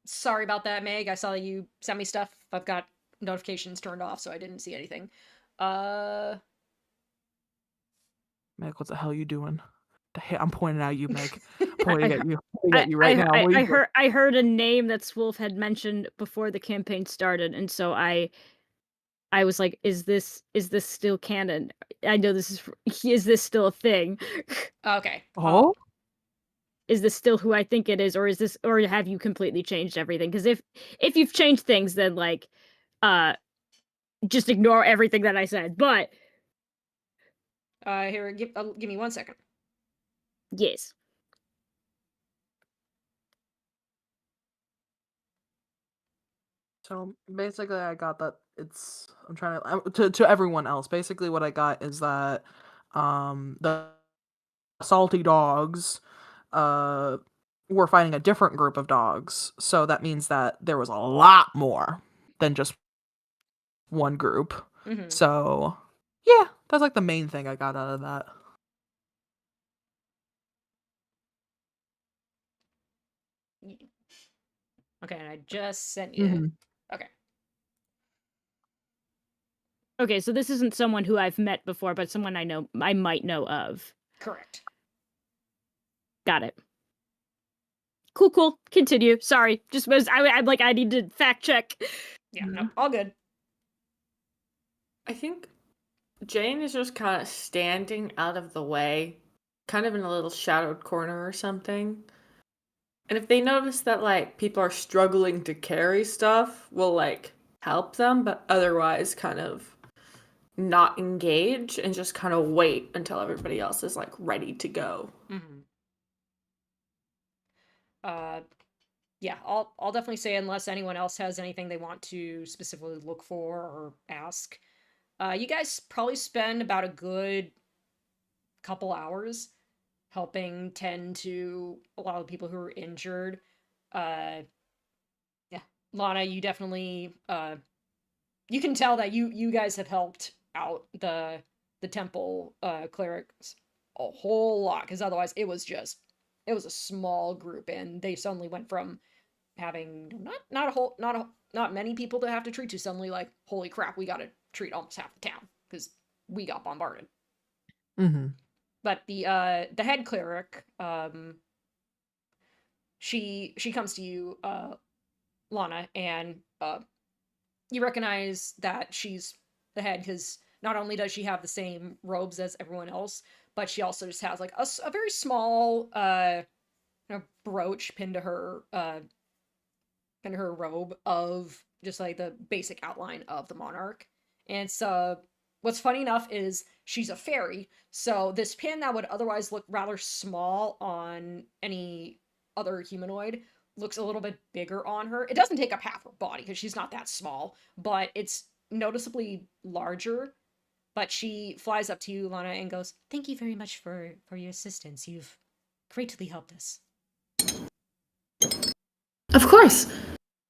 sorry about that, Meg. I saw you sent me stuff. I've got notifications turned off, so I didn't see anything. Meg, what the hell are you doing? I'm pointing at you, Meg. Pointing at you right now. I heard a name that Swolf had mentioned before the campaign started, and so I was like, is this still canon? I know is this still a thing? Okay. Oh? Is this still who I think it is, or have you completely changed everything? Because if you've changed things, then like just ignore everything that I said. But here, give me 1 second. yes. So basically, I got that I'm trying to everyone else. Basically, what I got is that the salty dogs were fighting a different group of dogs. So that means that there was a lot more than just one group. Mm-hmm. So yeah, that's like the main thing I got out of that. Okay, and I just sent you. Mm-hmm. Okay. Okay, so this isn't someone who I've met before, but someone I might know of. Correct. Got it. Cool. Continue. Sorry. Just was I need to fact check. Yeah, no, all good. I think Jane is just kind of standing out of the way, kind of in a little shadowed corner or something. And if they notice that, like, people are struggling to carry stuff, we'll, like, help them, but otherwise kind of not engage and just kind of wait until everybody else is, like, ready to go. Mm-hmm. Yeah, I'll definitely say, unless anyone else has anything they want to specifically look for or ask, you guys probably spend about a good couple hours helping tend to a lot of the people who are injured. Yeah, Lana, you definitely you can tell that you guys have helped out the temple clerics a whole lot, because otherwise it was a small group, and they suddenly went from having not many people to have to treat to suddenly, like, holy crap, we got to treat almost half the town because we got bombarded. Mm-hmm. But the head cleric, she comes to you, Lana, and you recognize that she's the head, because not only does she have the same robes as everyone else, but she also just has, like, a very small brooch pinned to her robe of just, like, the basic outline of the monarch. And so what's funny enough is she's a fairy, so this pin that would otherwise look rather small on any other humanoid looks a little bit bigger on her. It doesn't take up half her body because she's not that small, but it's noticeably larger. But she flies up to you, Lana, and goes, "Thank you very much for your assistance. You've greatly helped us." Of course.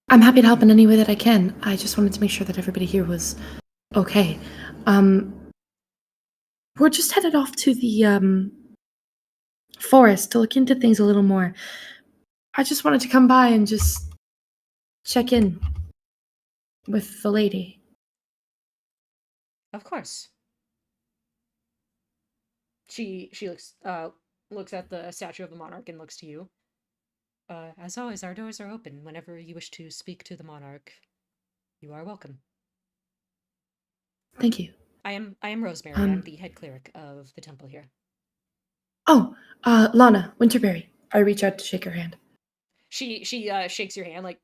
I'm happy to help in any way that I can. I just wanted to make sure that everybody here was okay. We're just headed off to the forest to look into things a little more. I just wanted to come by and just check in with the lady. Of course. She looks at the statue of the monarch and looks to you. As always, our doors are open. Whenever you wish to speak to the monarch, you are welcome. Thank you. I am Rosemary. I'm the head cleric of the temple here. Oh, Lana, Winterberry. I reach out to shake her hand. She shakes your hand, like,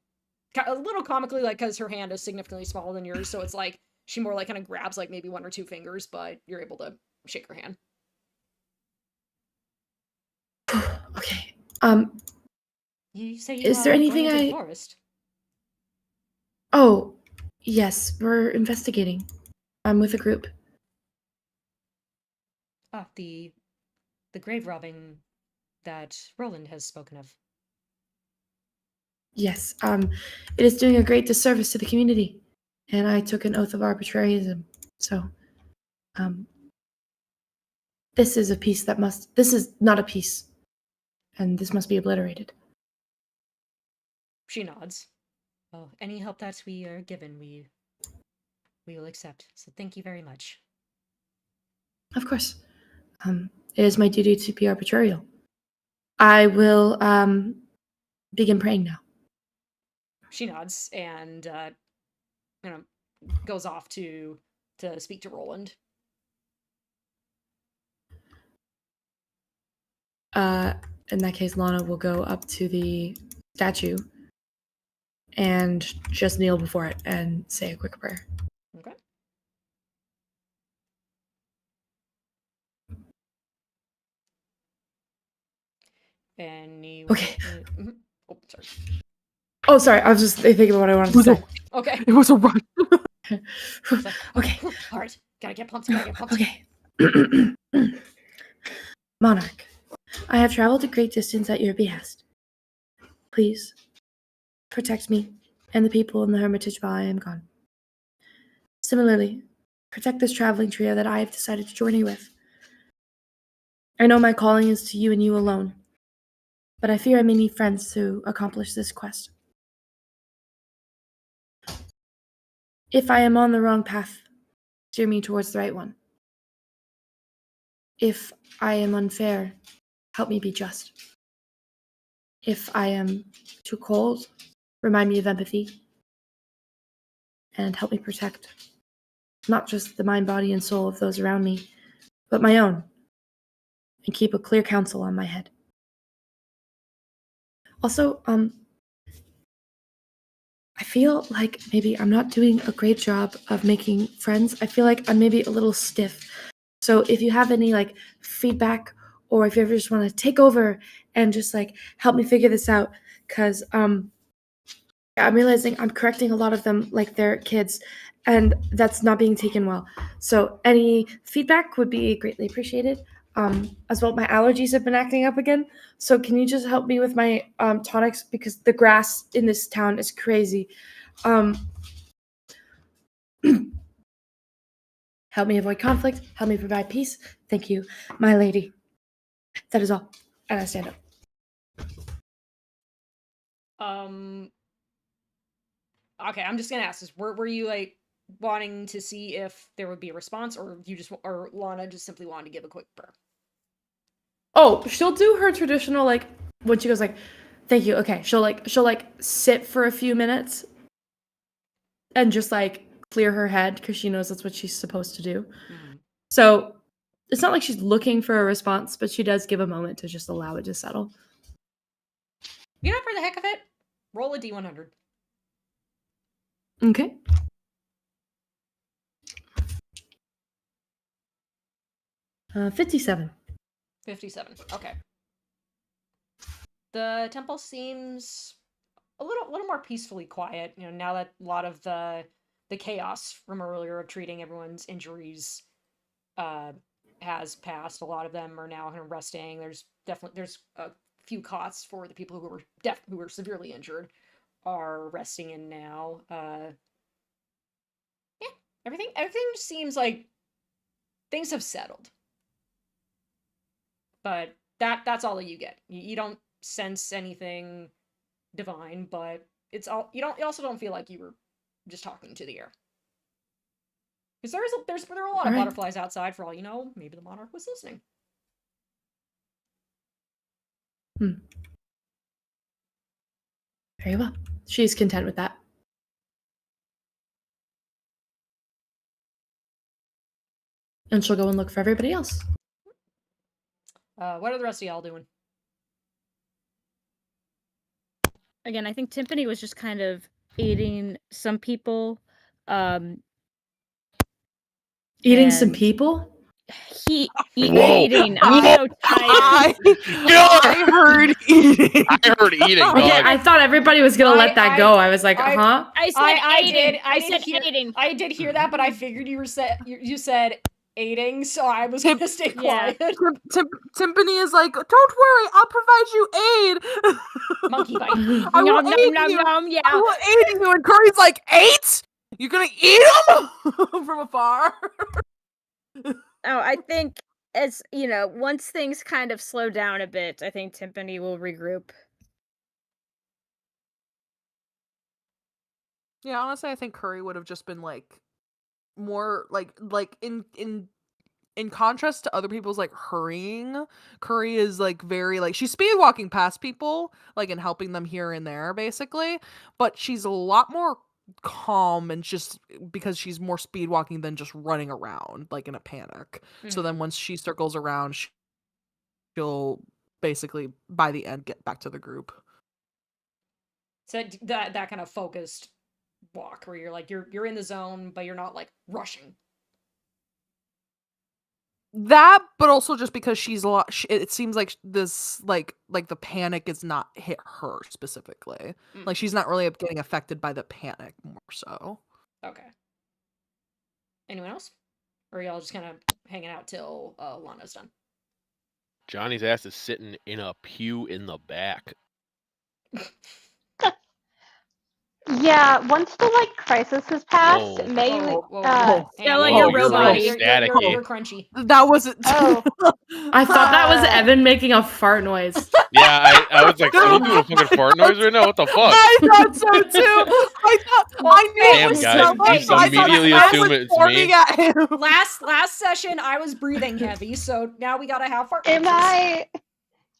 a little comically, like, because her hand is significantly smaller than yours, so it's like she more, like, kind of grabs, like, maybe one or two fingers, but you're able to shake her hand. Okay. You say you is there are anything going into the forest? Oh, yes, we're investigating. I'm with a group. Ah, the grave robbing that Roland has spoken of. Yes, it is doing a great disservice to the community, and I took an oath of arbitrarism. So, this is not a piece, and this must be obliterated. She nods. Well, any help that we are given, we will accept. So thank you very much. Of course. It is my duty to be arbitrarial. I will begin praying now. She nods and goes off to speak to Roland. In that case, Lana will go up to the statue and just kneel before it and say a quick prayer. Okay. Anyone? Okay. Mhm. Oh, sorry. Oh, sorry. I was just thinking about what I wanted to say. Okay. It was a rush. It's like, Okay. All right. Gotta get pumped. Gotta get pumped. Okay. Monarch, I have traveled a great distance at your behest. Please protect me and the people in the Hermitage while I am gone. Similarly, protect this traveling trio that I have decided to journey with. I know my calling is to you and you alone, but I fear I may need friends to accomplish this quest. If I am on the wrong path, steer me towards the right one. If I am unfair, help me be just. If I am too cold, remind me of empathy and help me protect not just the mind, body, and soul of those around me, but my own, and keep a clear counsel on my head. Also, I feel like maybe I'm not doing a great job of making friends. I feel like I'm maybe a little stiff. So if you have any like feedback, or if you ever just want to take over and just like help me figure this out, because I'm realizing I'm correcting a lot of them like they're kids, and that's not being taken well. So any feedback would be greatly appreciated. As well, my allergies have been acting up again. So can you just help me with my tonics, because the grass in this town is crazy. Help me avoid conflict. Help me provide peace. Thank you, my lady. That is all. And I stand up. Okay, I'm just gonna ask this. Were you like wanting to see if there would be a response, or or Lana just simply wanted to give a quick prayer? Oh, she'll do her traditional like when she goes like, "Thank you." Okay, she'll sit for a few minutes and just like clear her head because she knows that's what she's supposed to do. So it's not like she's looking for a response, but she does give a moment to just allow it to settle. You know, for the heck of it, roll a d100. Okay. Uh, 57. 57. Okay. The temple seems a little more peacefully quiet. You know, now that a lot of the chaos from earlier of treating everyone's injuries has passed. A lot of them are now kind of resting. There's a few cots for the people who were severely injured are resting in now. Yeah, everything seems like things have settled. But that's all that you get. You don't sense anything divine, but it's all you also don't feel like you were just talking to the air. Because there are a lot of butterflies outside, for all you know. Maybe the monarch was listening. Very well. She's content with that. And she'll go and look for everybody else. What are the rest of y'all doing? Again, I think Timpani was just kind of aiding some people. Eating some people? Eating. I'm so tired. I heard eating. I heard eating. Okay, I thought everybody was gonna let that go. I was like, huh? I said eating. I said eating. I did hear that, but I figured you said aiding, so I was gonna stay quiet. Timpani is like, don't worry, I'll provide you aid. Monkey bite. I will aid you. Yeah. I will aid you. And Curry's like, 8? You're gonna eat him from afar. Oh, I think as once things kind of slow down a bit, I think Timpani will regroup. Yeah, honestly, I think Curry would have just been like more like in contrast to other people's like hurrying. Curry is like very like she's speed walking past people like and helping them here and there basically, but she's a lot more calm and just because she's more speed walking than just running around like in a panic. So then once she circles around, she'll basically by the end get back to the group. So that kind of focused walk where you're like you're in the zone, but you're not like rushing. That, but also just because she's a lot. It seems like this, like the panic is not hit her specifically. Like she's not really getting affected by the panic more so. Okay. Anyone else? Or are y'all just kind of hanging out till Lana's done? Johnny's ass is sitting in a pew in the back. Yeah, once the like crisis has passed, Whoa. May. Stella, Annie, you're real so buddy. you're crunchy. That wasn't. Oh. I thought that was Evan making a fart noise. Yeah, I was like, someone doing a fucking fart noise right now? What the fuck? I thought so too. I thought I knew it Damn, was guys, Stella, you so I thought immediately Stella assume was it's farting me. at him. Last session I was breathing heavy, so now we gotta have fart Am noises. I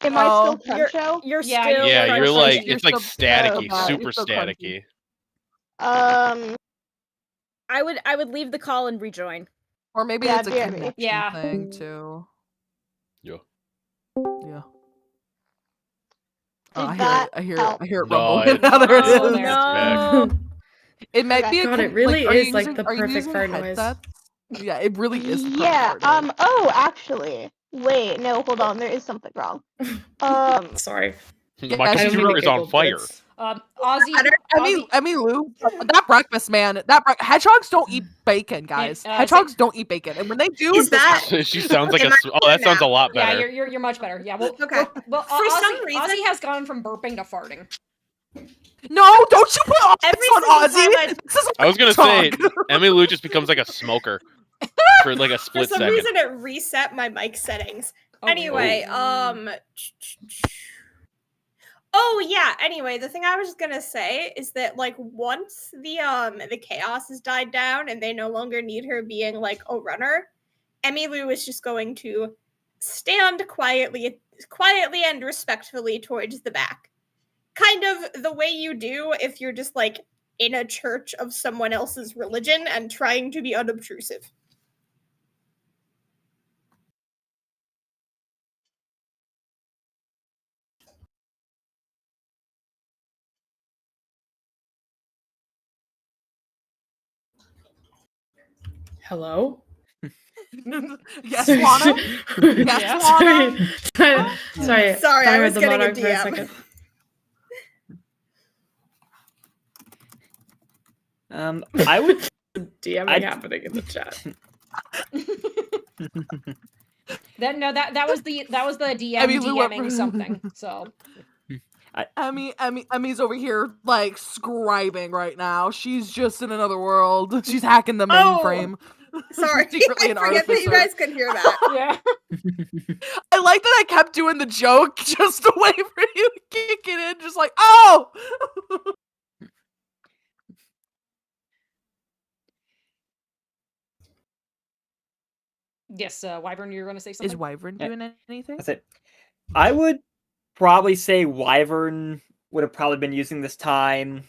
still Cruncho? You're Yeah, still Yeah, you're crunchy. like You're it's like still- staticky, yeah, super you're still crunchy. staticky. I would leave the call and rejoin. Or maybe Yeah, it's a dear me. connection Yeah. thing too. Yeah. Yeah. Did I that hear help? it No, rumbling. it's- Now there it Oh, is. there. No. It might Okay. be a God, it really are you is like using- the are you perfect using fart noise. headsets? Yeah, it really is the perfect Yeah. fart noise. Oh, actually, wait. No, hold on. There is something wrong. Sorry. My I don't computer mean is to on giggle, but fire. it's- Ozzy, Emmy Lou, that breakfast, man. Hedgehogs don't eat bacon, guys. Hedgehogs don't eat bacon, and when they do, Is that- She sounds like Am a. I Oh, that sounds a now? lot yeah, better. you're much better. Yeah, well, Okay. well, For some reason- Ozzy has gone from burping to farting. No, don't you put on Every on single Ozzy. time This is I was gonna say talk. Emmy Lou just becomes like a smoker for like a For split some second. reason, it reset my mic settings. Oh, Anyway, Oh yeah. Anyway, the thing I was gonna say is that like once the chaos has died down and they no longer need her being like a runner, Emmy Lou is just going to stand quietly and respectfully towards the back. Kind of the way you do if you're just like in a church of someone else's religion and trying to be unobtrusive. Hello? Yes, Sorry. Lana. Yes, Yeah. Lana. Sorry. Sorry, I heard was the getting a monarch for DM. second. I would. DMing I'd- happening in the chat. That was the DM Emmy Lou went- DMing something. So Emmy's over here like scribing right now. She's just in another world. She's hacking the mainframe. Sorry, Secretly I an forget that you artificer. guys could hear that. yeah. I like that I kept doing the joke just to wait for you to kick it in, just like, oh! Yes, Wyvern, you're going to say something. Is Wyvern doing anything? That's it. I would probably say Wyvern would have probably been using this time.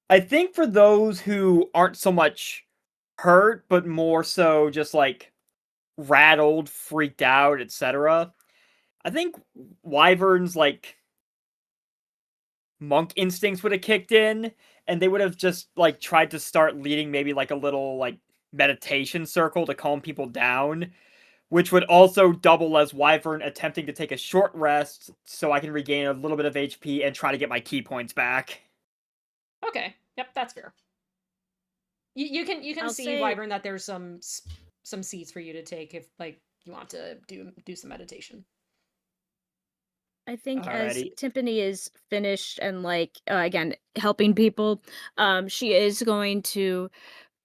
I think for those who aren't so much hurt, but more so just like rattled, freaked out, etc. I think Wyvern's like monk instincts would have kicked in, and they would have just like tried to start leading maybe like a little like meditation circle to calm people down, which would also double as Wyvern attempting to take a short rest so I can regain a little bit of HP and try to get my key points back. Okay. Yep, that's fair. You can I'll see say- Wyvern that there's some seats for you to take if like you want to do some meditation. I think as Alrighty. Timpani is finished and like again helping people, she is going to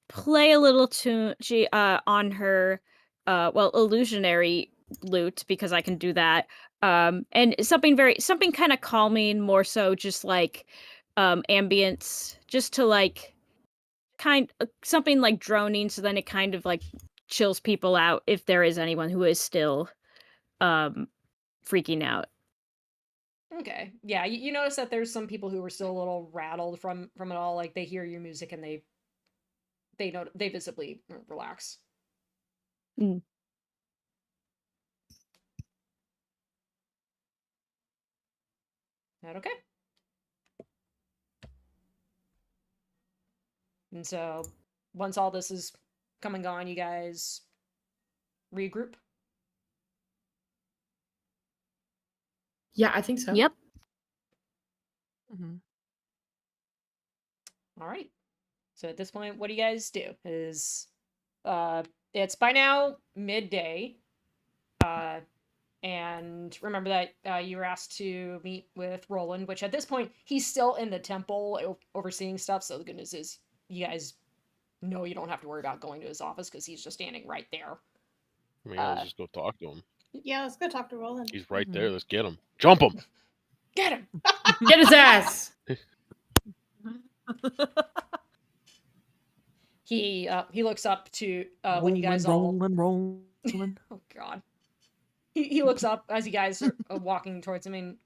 play a little tune on her illusionary lute because I can do that. And something kind of calming, more so just like ambience, just to like something like droning, so then it kind of like chills people out if there is anyone who is still freaking out. Okay. Yeah, you notice that there's some people who are still a little rattled from it all. Like they hear your music and they visibly relax. Mm. That okay? And so, once all this is come and gone, you guys regroup? Yeah, I think so. Yep. Mm-hmm. All right. So at this point, what do you guys do? It's by now midday. And remember that you were asked to meet with Roland, which at this point, he's still in the temple overseeing stuff. So the good news is you guys know you don't have to worry about going to his office because he's just standing right there. I mean, let's just go talk to him. Yeah, let's go talk to Roland. He's right Mhm. there. Let's get him. Jump him. Get him! Get his ass. He looks up to when you guys all. rolling. Oh God. He looks up as you guys are walking towards him and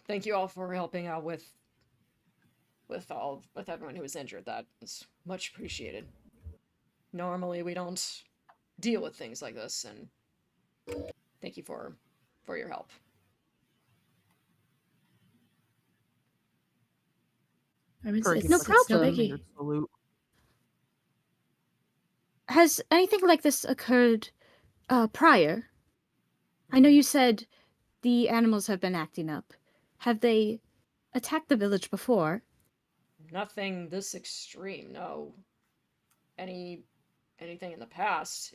thank you all for helping out with everyone who was injured. That is much appreciated. Normally we don't deal with things like this, and thank you for your help. I mean, Curry it's gives, No like, a problem. 7-minute salute. Has anything like this occurred prior? I know you said the animals have been acting up. Have they attacked the village before? Nothing this extreme, no. Anything in the past,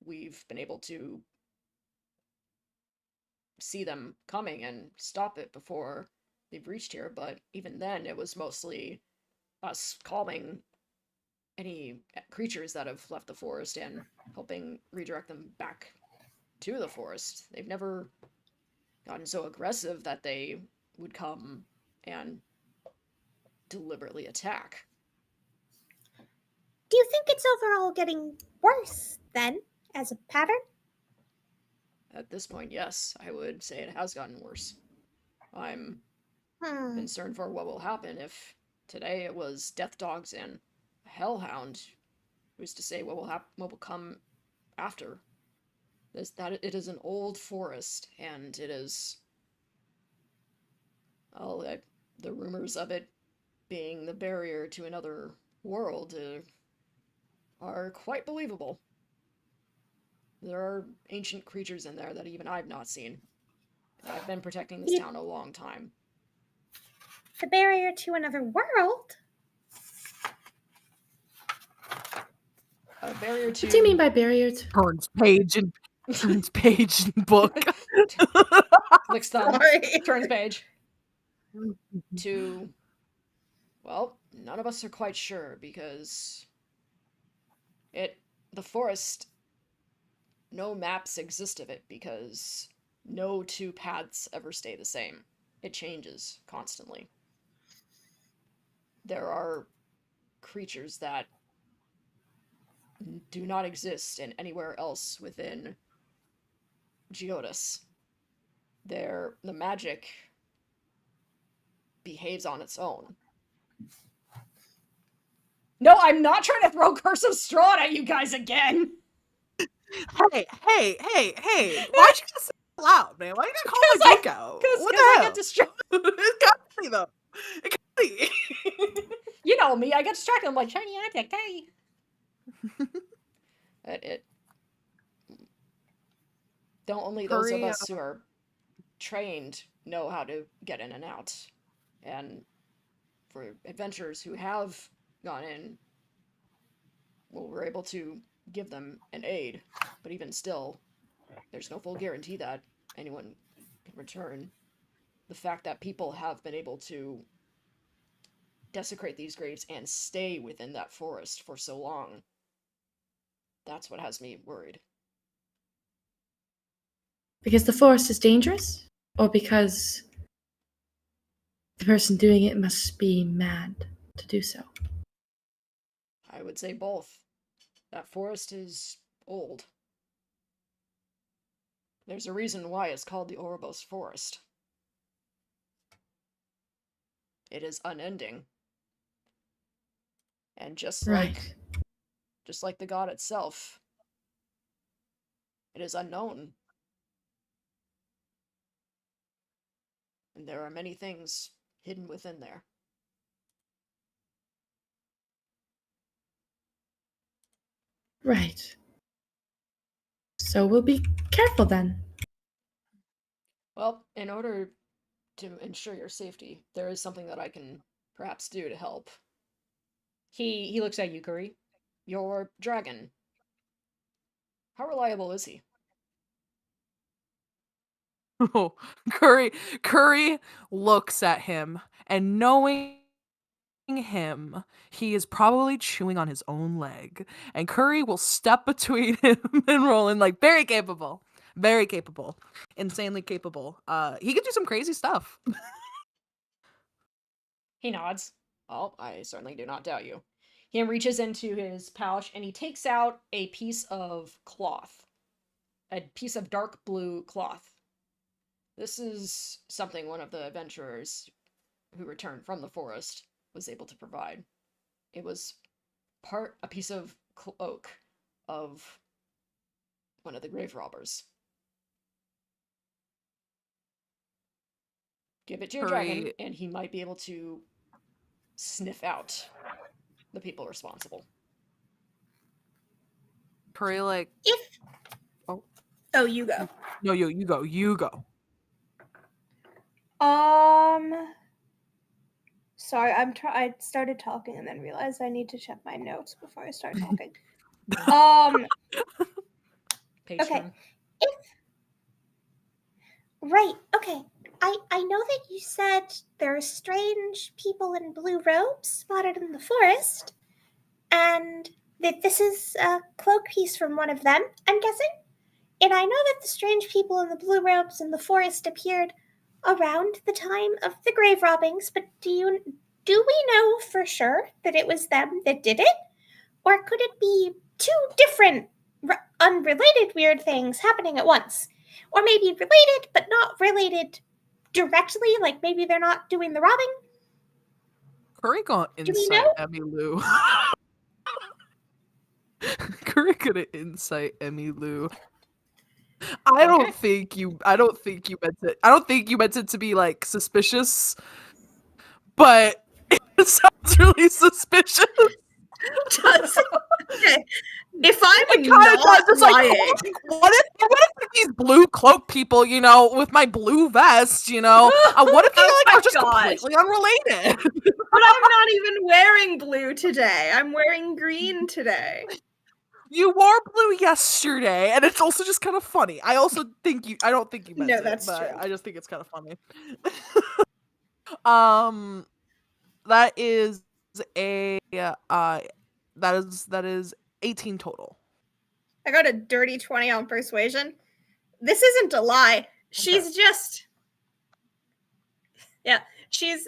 we've been able to see them coming and stop it before they've reached here, but even then it was mostly us calming any creatures that have left the forest and helping redirect them back to the forest. They've never gotten so aggressive that they would come and deliberately attack. Do you think it's overall getting worse then, as a pattern? At this point, yes, I would say it has gotten worse. I'm concerned for what will happen if today it was death dogs and a hellhound. Who's to say what will come after? It is an old forest, and it is. The rumors of it being the barrier to another world are quite believable. There are ancient creatures in there that even I've not seen. I've been protecting this town a long time. The barrier to another world? A barrier to. What do you mean by barrier? Turns page and book. Licks thumb. Sorry. Turns page. To. Well, none of us are quite sure because the forest, no maps exist of it because no two paths ever stay the same. It changes constantly. There are creatures that do not exist in anywhere else within Geodis. The magic behaves on its own. No, I'm not trying to throw Curse of Strahd at you guys again! Hey! Why'd you just say it loud, man? Why you gonna call my book out? What the hell? I get distracted. It got me, though. It got me. You know me, I get distracted. I'm like, shiny object, hey! Only those of us who are trained know how to get in and out. And for adventurers who have gone in, well, we're able to give them an aid. But even still, there's no full guarantee that anyone can return. The fact that people have been able to desecrate these graves and stay within that forest for so long, that's what has me worried. Because the forest is dangerous? Or because the person doing it must be mad to do so? I would say both. That forest is old. There's a reason why it's called the Ouroboros Forest. It is unending. And just like the god itself, it is unknown. And there are many things hidden within there. Right. So we'll be careful then. Well, in order to ensure your safety, there is something that I can perhaps do to help. He looks at you, Curry. Your dragon. How reliable is he? Oh, Curry looks at him, and knowing him, he is probably chewing on his own leg. And Curry will step between him and Roland, like very capable. Very capable. Insanely capable. He can do some crazy stuff. He nods. Oh, I certainly do not doubt you. He reaches into his pouch and he takes out a piece of cloth. A piece of dark blue cloth. This is something one of the adventurers who returned from the forest was able to provide. It was a piece of cloak of one of the grave robbers. Give it to your dragon, and he might be able to sniff out the people responsible. Curry, like, If oh, you go. No, you go. You go. Sorry, I started talking and then realized I need to check my notes before I start talking. Okay. Okay. I know that you said there are strange people in blue robes spotted in the forest, and that this is a cloak piece from one of them, I'm guessing? And I know that the strange people in the blue robes in the forest appeared around the time of the grave robbings, but do we know for sure that it was them that did it? Or could it be two different, unrelated weird things happening at once? Or maybe related, but not related directly, like maybe they're not doing the robbing? Curry gonna insight Emmy Lou. Curry gonna insight Emmy Lou. I don't think you meant it to be like suspicious, but it sounds really suspicious. Does it? Okay. If I'm It not does. It's lying, like, what if these blue cloak people, with my blue vest, what if they are just completely unrelated? But I'm not even wearing blue today. I'm wearing green today. You wore blue yesterday, and it's also just kind of funny. I don't think you meant it. That's but true. I just think it's kind of funny. That is that is 18 total. I got a dirty 20 on persuasion. This isn't a lie. She's just... Yeah, she's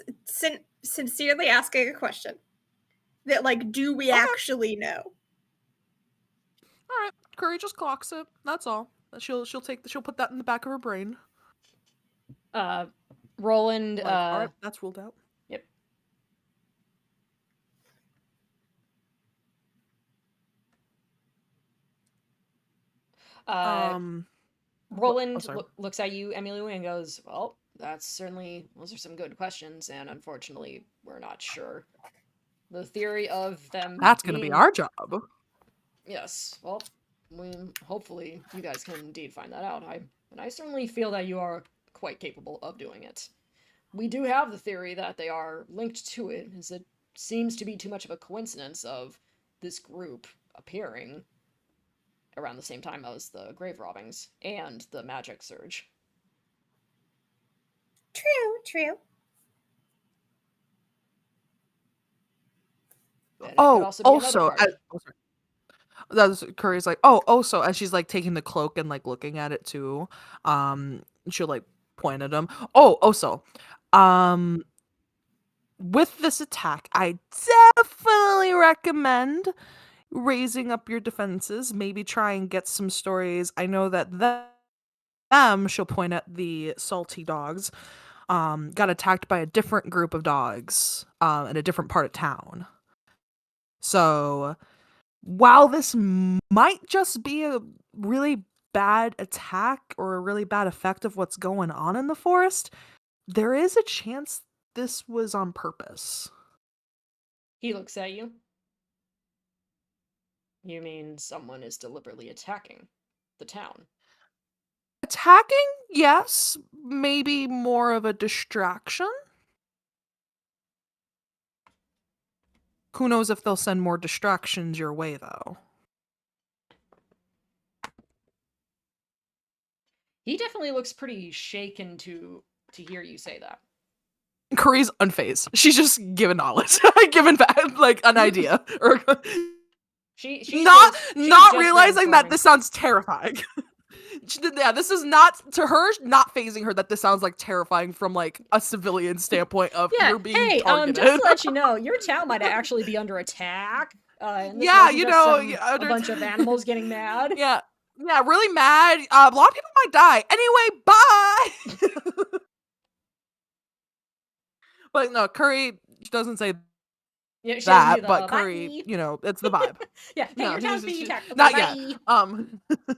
sincerely asking a question. That, like, do we actually know? All right, Curry just clocks it. That's all. She'll put that in the back of her brain. Roland. All right, that's ruled out. Yep. Roland looks at you, Emily, and goes, "Well, those are some good questions, and unfortunately, we're not sure. The theory of them That's going to be our job." Yes. Well, hopefully you guys can indeed find that out. I certainly feel that you are quite capable of doing it. We do have the theory that they are linked to it, as it seems to be too much of a coincidence of this group appearing around the same time as the grave robbings and the magic surge. True. That's Curry's like, so as she's like taking the cloak and like looking at it too, she'll like point at him. With this attack, I definitely recommend raising up your defenses. Maybe try and get some stories. I know that she'll point at the salty dogs, got attacked by a different group of dogs in a different part of town. So while this might just be a really bad attack or a really bad effect of what's going on in the forest, there is a chance this was on purpose. He looks at you. You mean someone is deliberately attacking the town? Attacking? Yes. Maybe more of a distraction? Who knows if they'll send more distractions your way, though. He definitely looks pretty shaken to hear you say that. Curry's unfazed. She's just given knowledge, given back like an idea, or she's not just realizing that brainstorming. this sounds terrifying. Yeah, this is not to her, not phasing her that this sounds like terrifying from like a civilian standpoint of you're being targeted. Just to let you know, your town might actually be under attack. And this Yeah, wasn't just a bunch of animals getting mad. Yeah, really mad. A lot of people might die. Anyway, bye. But no, Curry doesn't say yeah, that, but Curry, it's the vibe. Yeah, hey, your town's being attacked. Not yet.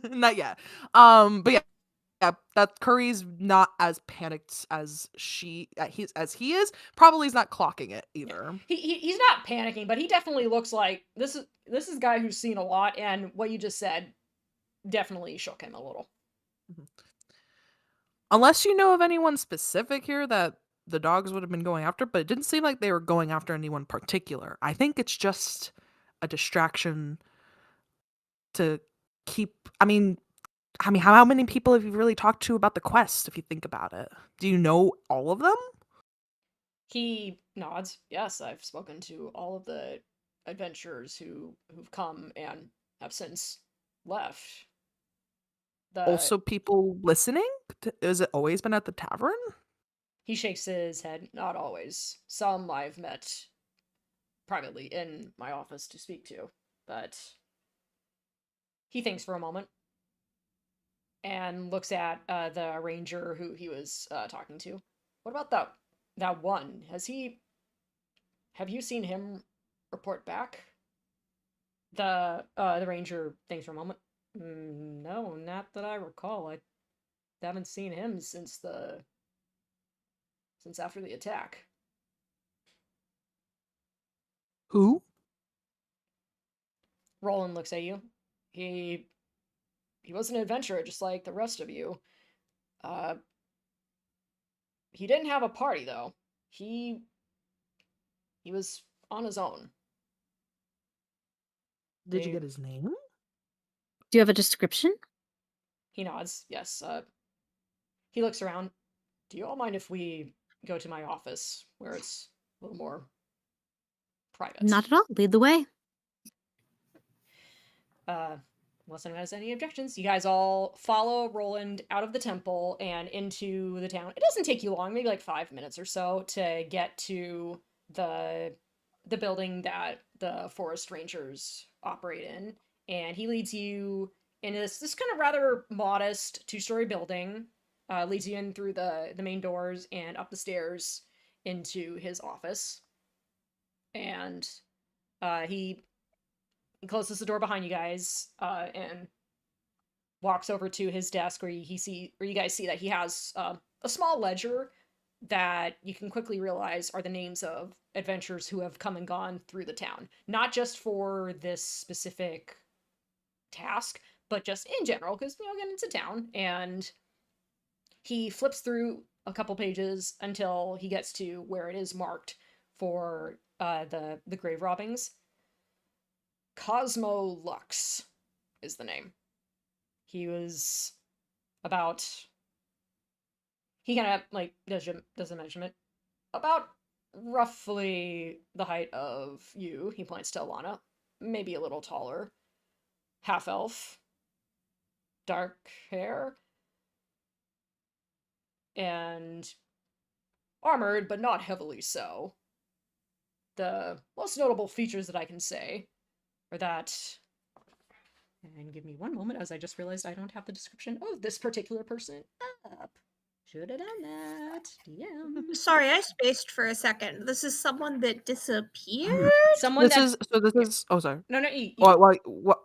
Not yet. But yeah, that Curry's not as panicked as he is. Probably is not clocking it either. Yeah. He's not panicking, but he definitely looks like this is a guy who's seen a lot, and what you just said definitely shook him a little. Mm-hmm. Unless you know of anyone specific here that the dogs would have been going after, but it didn't seem like they were going after anyone particular. I think it's just a distraction to keep. I mean, how many people have you really talked to about the quest? If you think about it, do you know all of them? He nods. Yes, I've spoken to all of the adventurers who've come and have since left. Also, people listening. Has it always been at the tavern? He shakes his head. Not always. Some I've met privately in my office to speak to, but he thinks for a moment and looks at the ranger who he was talking to. What about that one? Have you seen him report back? The ranger thinks for a moment. No, not that I recall. I haven't seen him since after the attack. Who? Roland looks at you. He was an adventurer just like the rest of you. He didn't have a party though. He was on his own. Did you get his name? Do you have a description? He nods. Yes. He looks around. Do you all mind if we go to my office where it's a little more private? Not at all. Lead the way. Unless anyone has any objections, you guys all follow Roland out of the temple and into the town. It doesn't take you long, maybe like 5 minutes or so, to get to the building that the forest rangers operate in. And he leads you in this kind of rather modest 2-story building. Leads you in through the main doors and up the stairs into his office. And he closes the door behind you guys and walks over to his desk where you guys see that he has a small ledger that you can quickly realize are the names of adventurers who have come and gone through the town. Not just for this specific task, but just in general, because, again, it's a town. And he flips through a couple pages until he gets to where it is marked for the grave robbings. Cosmo Lux is the name. He was about... He kind of, like, does a measurement. About roughly the height of you. He points to Alana. Maybe a little taller. Half-elf. Dark hair. And armored, but not heavily so. The most notable features that I can say are that... And give me one moment, as I just realized I don't have the description of this particular person up. Should have done that. DM. Sorry, I spaced for a second. This is someone that disappeared? Someone This is oh sorry. No,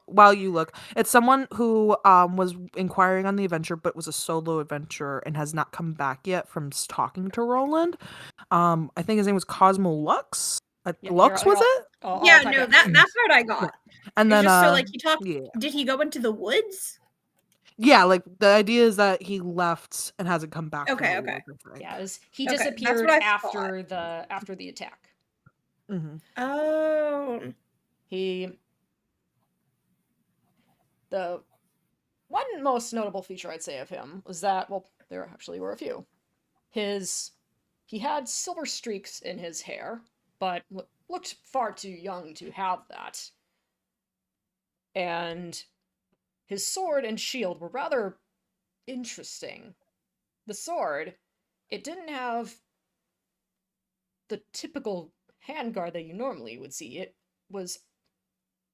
While you look, it's someone who was inquiring on the adventure but was a solo adventurer and has not come back yet from talking to Roland. I think his name was Cosmo Lux. Lux was it? Yeah, no, that part I got. And It's then just so like he talked. yeah. Did he go into the woods? Yeah, like the idea is that he left and hasn't come back. Okay, from the okay. woods, I think. Yeah, he Okay, that's disappeared what I after the attack. Mhm. Oh. The one most notable feature I'd say of him was that, well, there actually were a few. He had silver streaks in his hair, but looked far too young to have that. And his sword and shield were rather interesting. The sword, it didn't have the typical handguard that you normally would see. It was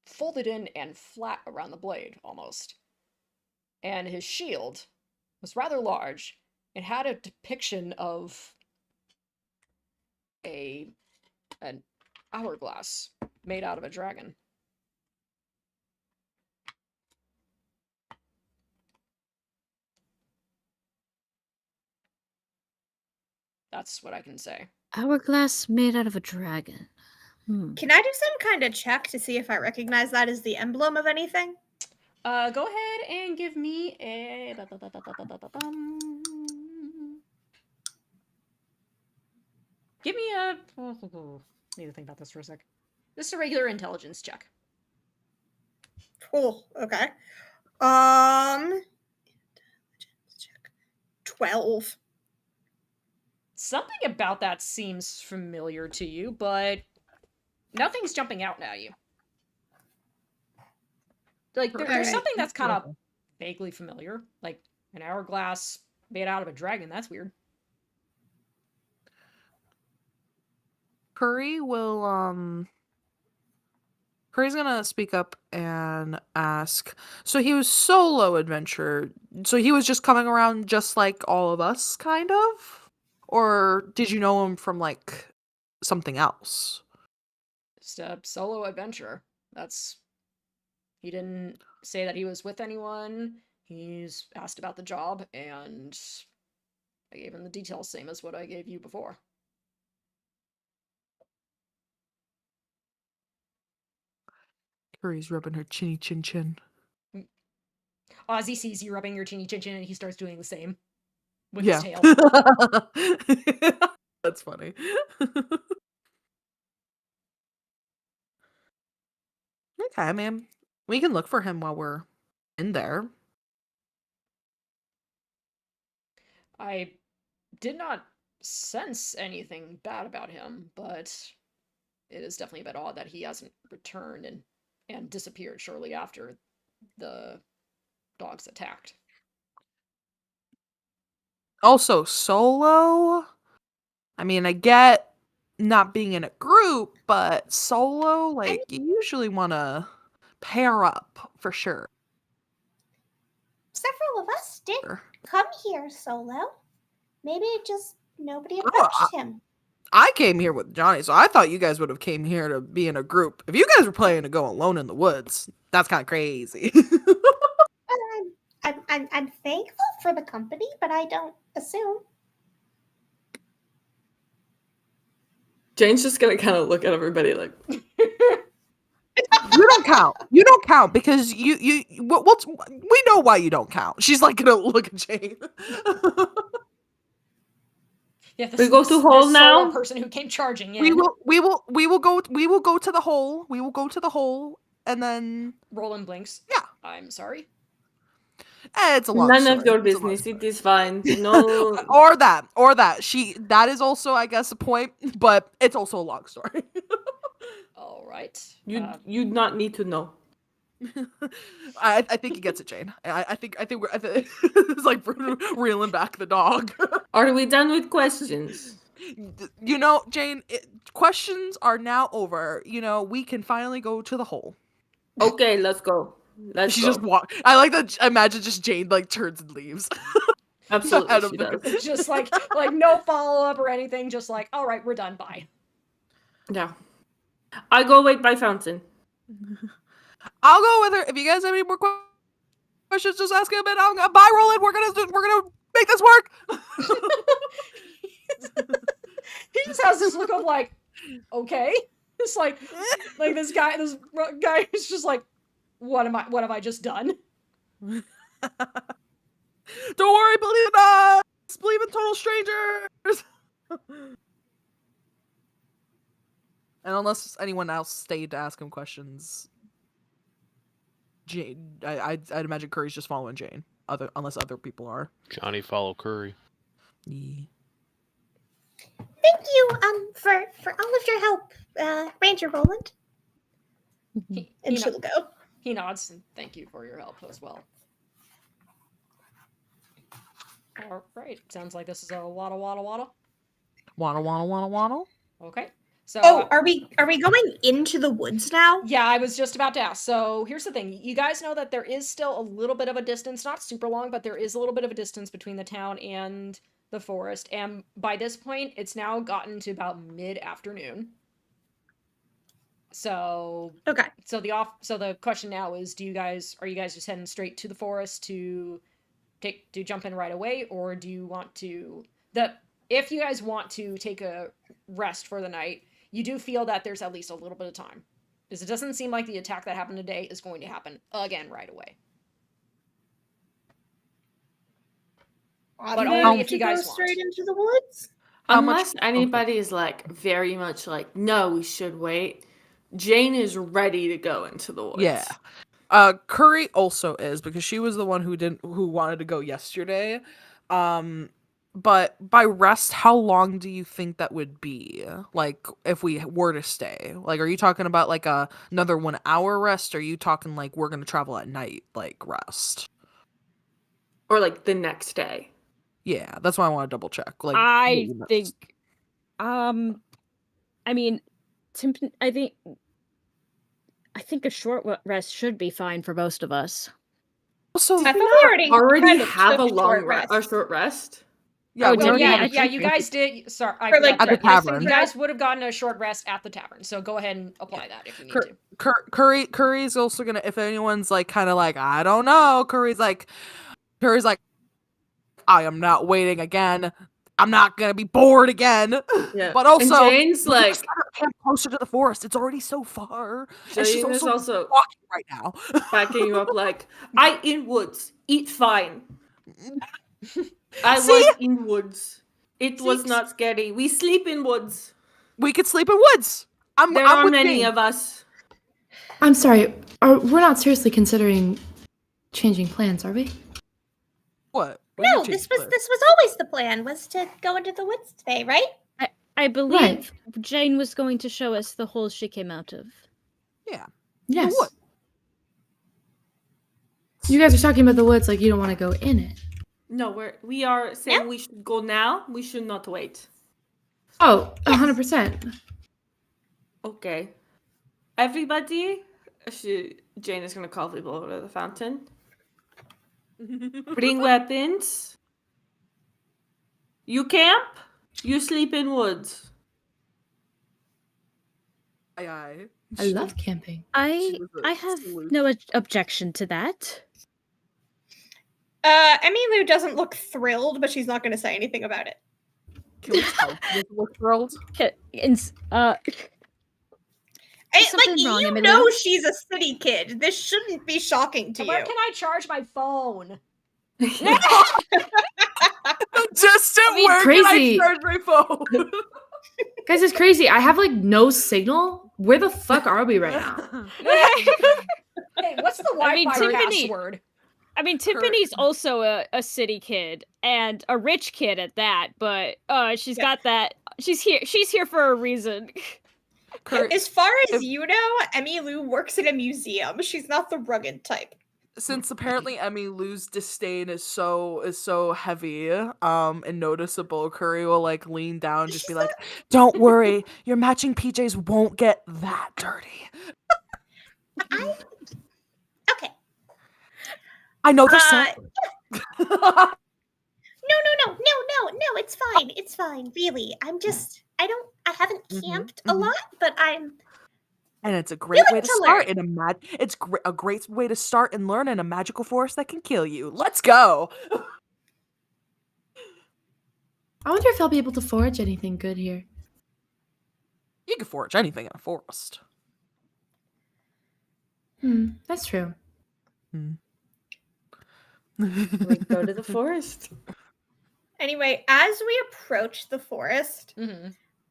folded in and flat around the blade, almost. And his shield was rather large. It had a depiction of an hourglass made out of a dragon. That's what I can say. Hourglass made out of a dragon. Can I do some kind of check to see if I recognize that as the emblem of anything? Go ahead and give me a... Give me a... Need to think about this for a sec. This is a regular intelligence check. Cool. Okay. Intelligence check. 12. Something about that seems familiar to you, but nothing's jumping out at you. Like, there's something that's kind of vaguely familiar. Like, an hourglass made out of a dragon. That's weird. Curry's gonna speak up and ask. So he was solo adventure. So he was just coming around just like all of us, kind of? Or did you know him from like something else? Just a solo adventure. He didn't say that he was with anyone. He's asked about the job, and I gave him the details, same as what I gave you before. Curry's rubbing her chinny chin chin. Ozzy sees you rubbing your chinny chin chin, and he starts doing the same with Yeah. his tail. That's funny. Okay, man. We can look for him while we're in there. I did not sense anything bad about him, but it is definitely a bit odd that he hasn't returned and disappeared shortly after the dogs attacked. Also, solo. I mean, I get not being in a group, but solo, like, you usually want to pair up for sure. Several of us did come here solo. Maybe just nobody approached him. I came here with Johnny, so I thought you guys would have came here to be in a group. If you guys were planning to go alone in the woods, that's kind of crazy. I'm thankful for the company, but I don't assume. Jane's just gonna kind of look at everybody like. You don't count. You don't count because we know why you don't count. She's like gonna look at Jane. Yeah, we go to hole now. Person who came charging in. We will go to the hole. We will go to the hole and then Roland blinks. Yeah. I'm sorry. It's a long None story. of your business. It is fine. No. or that. That is also, I guess, a point, but it's also a long story. All right. You not need to know. I think he gets it, Jane. I think it's like reeling back the dog. Are we done with questions? You know, Jane, questions are now over. You know, we can finally go to the hole. Okay, let's go. She just walk. I like that. Imagine just Jane like turns and leaves. Absolutely, Ahead of she the does. It's just like no follow up or anything. Just like, all right, we're done. Bye. Yeah. I go wait by fountain. I'll go with her. If you guys have any more questions, just ask him. And bye, Roland. We're gonna make this work. He just has this look of like, okay. It's like this guy is just like, what have I just done? Don't worry, believe in us. Believe in total strangers. And unless anyone else stayed to ask him questions, Jane, I'd imagine Curry's just following Jane. Unless other people are. Johnny follow Curry. Yeah. Thank you for all of your help, Ranger Roland. And she'll go. He nods and thank you for your help as well. All right. Sounds like this is a waddle. Waddle. Okay. So are we going into the woods now? Yeah, I was just about to ask. So here's the thing. You guys know that there is still a little bit of a distance, not super long, but there is a little bit of a distance between the town and the forest. And by this point, it's now gotten to about mid-afternoon. So okay. So the question now is, are you guys just heading straight to the forest to jump in right away, or do you want to if you guys want to take a rest for the night, you do feel that there's at least a little bit of time. Because it doesn't seem like the attack that happened today is going to happen again right away. But only if you guys go straight into the woods. Unless anybody is like very much like, no, we should wait. Jane is ready to go into the woods. Yeah. Curry also is, because she was the one who wanted to go yesterday. But by rest, how long do you think that would be? Like, if we were to stay, like, are you talking about like another 1 hour rest? Or are you talking like we're gonna travel at night, like rest, or like the next day? Yeah, that's why I want to double check. Like, I think, I mean, I think a short rest should be fine for most of us. Also, I thought we already kind of have a took long rest. a short rest. Yeah, yeah, you guys did. Sorry, at the tavern. You guys would have gotten a short rest at the tavern, so go ahead and apply that if you need to. Curry's also gonna, if anyone's like kind of like, I don't know, Curry's like, I am not waiting again. I'm not gonna be bored again. Yeah, but also, and Jane's like closer to the forest. It's already so far. Jane and she's is also walking right now, backing you up. Like, I in woods eat fine. I was in woods. It was not scary. We sleep in woods. We could sleep in woods. There are many of us. I'm sorry. We're not seriously considering changing plans, are we? What? No, this was always the plan, was to go into the woods today, right? I believe Jane was going to show us the hole she came out of. Yeah. Yes. You guys are talking about the woods like you don't want to go in it. No, we are saying we should go now. We should not wait. Oh, 100%. Okay. Everybody, Jane is going to call people over to the fountain. Bring weapons. You camp. You sleep in woods. I love camping. I have no objection to that. Emmylou doesn't look thrilled, but she's not going to say anything about it. Can we tell she doesn't look thrilled? You know she's a city kid. This shouldn't be shocking to you. Where can I charge my phone? Where crazy. can I charge my phone? Guys, it's crazy. I have like no signal. Where the fuck are we right now? Hey, what's the Wi-Fi password? I mean, Tiffany's also a city kid and a rich kid at that, but she's got that. She's here for a reason. As far as you know, Emmylou works in a museum. She's not the rugged type. Since apparently Emmylou's disdain is so heavy and noticeable, Curry will like lean down and just be like, "Don't worry, your matching PJs won't get that dirty." Okay. I know they're set. No, it's fine. It's fine, really. I haven't camped a lot, but I'm And it's a great way willing to to start learn. in it's a great way to start and learn in a magical forest that can kill you. Let's go. I wonder if I'll be able to forage anything good here. You can forage anything in a forest. That's true. We go to the forest. Anyway, as we approach the forest,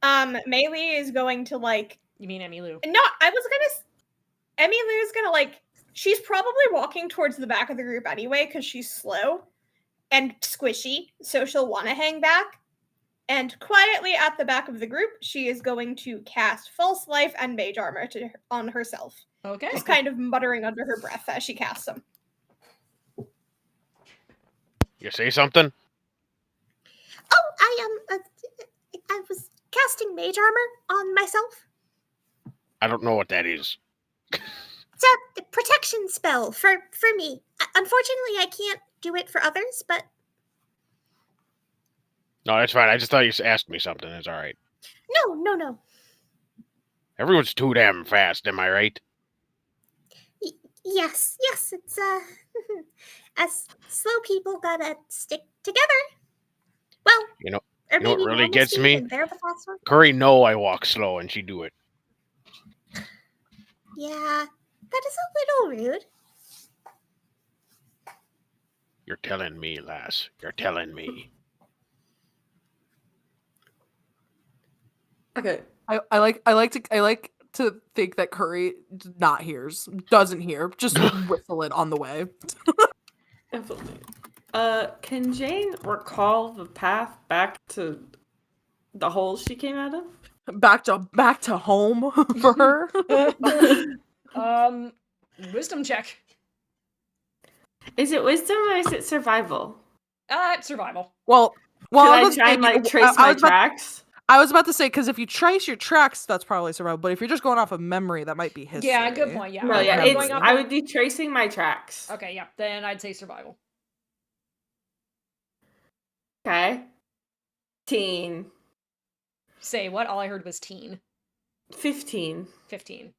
Meili is going to like. You mean Emmylou? No, I was gonna. Emmylou is gonna like. She's probably walking towards the back of the group anyway because she's slow and squishy, so she'll want to hang back. And quietly at the back of the group, she is going to cast False Life and Mage Armor on herself. Okay. Just kind of muttering under her breath as she casts them. You say something? Oh, I was casting Mage Armor on myself. I don't know what that is. It's a protection spell for me. Unfortunately, I can't do it for others, but... No, that's fine. I just thought you asked me something. It's all right. No. Everyone's too damn fast, am I right? Yes, it's, as slow people gotta stick together. Well, You know or what maybe really normal gets speed me? and they're the fast one. Curry know I walk slow, and she do it. Yeah, that is a little rude. You're telling me, lass. You're telling me. Okay. I like to think that Curry doesn't hear, just whistle it on the way. Definitely. Can Jane recall the path back to the hole she came out of? Back to home for her. Wisdom check. Is it wisdom or is it survival? Survival. Well, Could I try and like trace my tracks? I was about to say, because if you trace your tracks, that's probably survival. But if you're just going off of memory, that might be history. Yeah, good point. Yeah. No, yeah, I would be tracing my tracks. Okay, yeah. Then I'd say survival. Okay. Teen. Say what? All I heard was teen. 15. 15.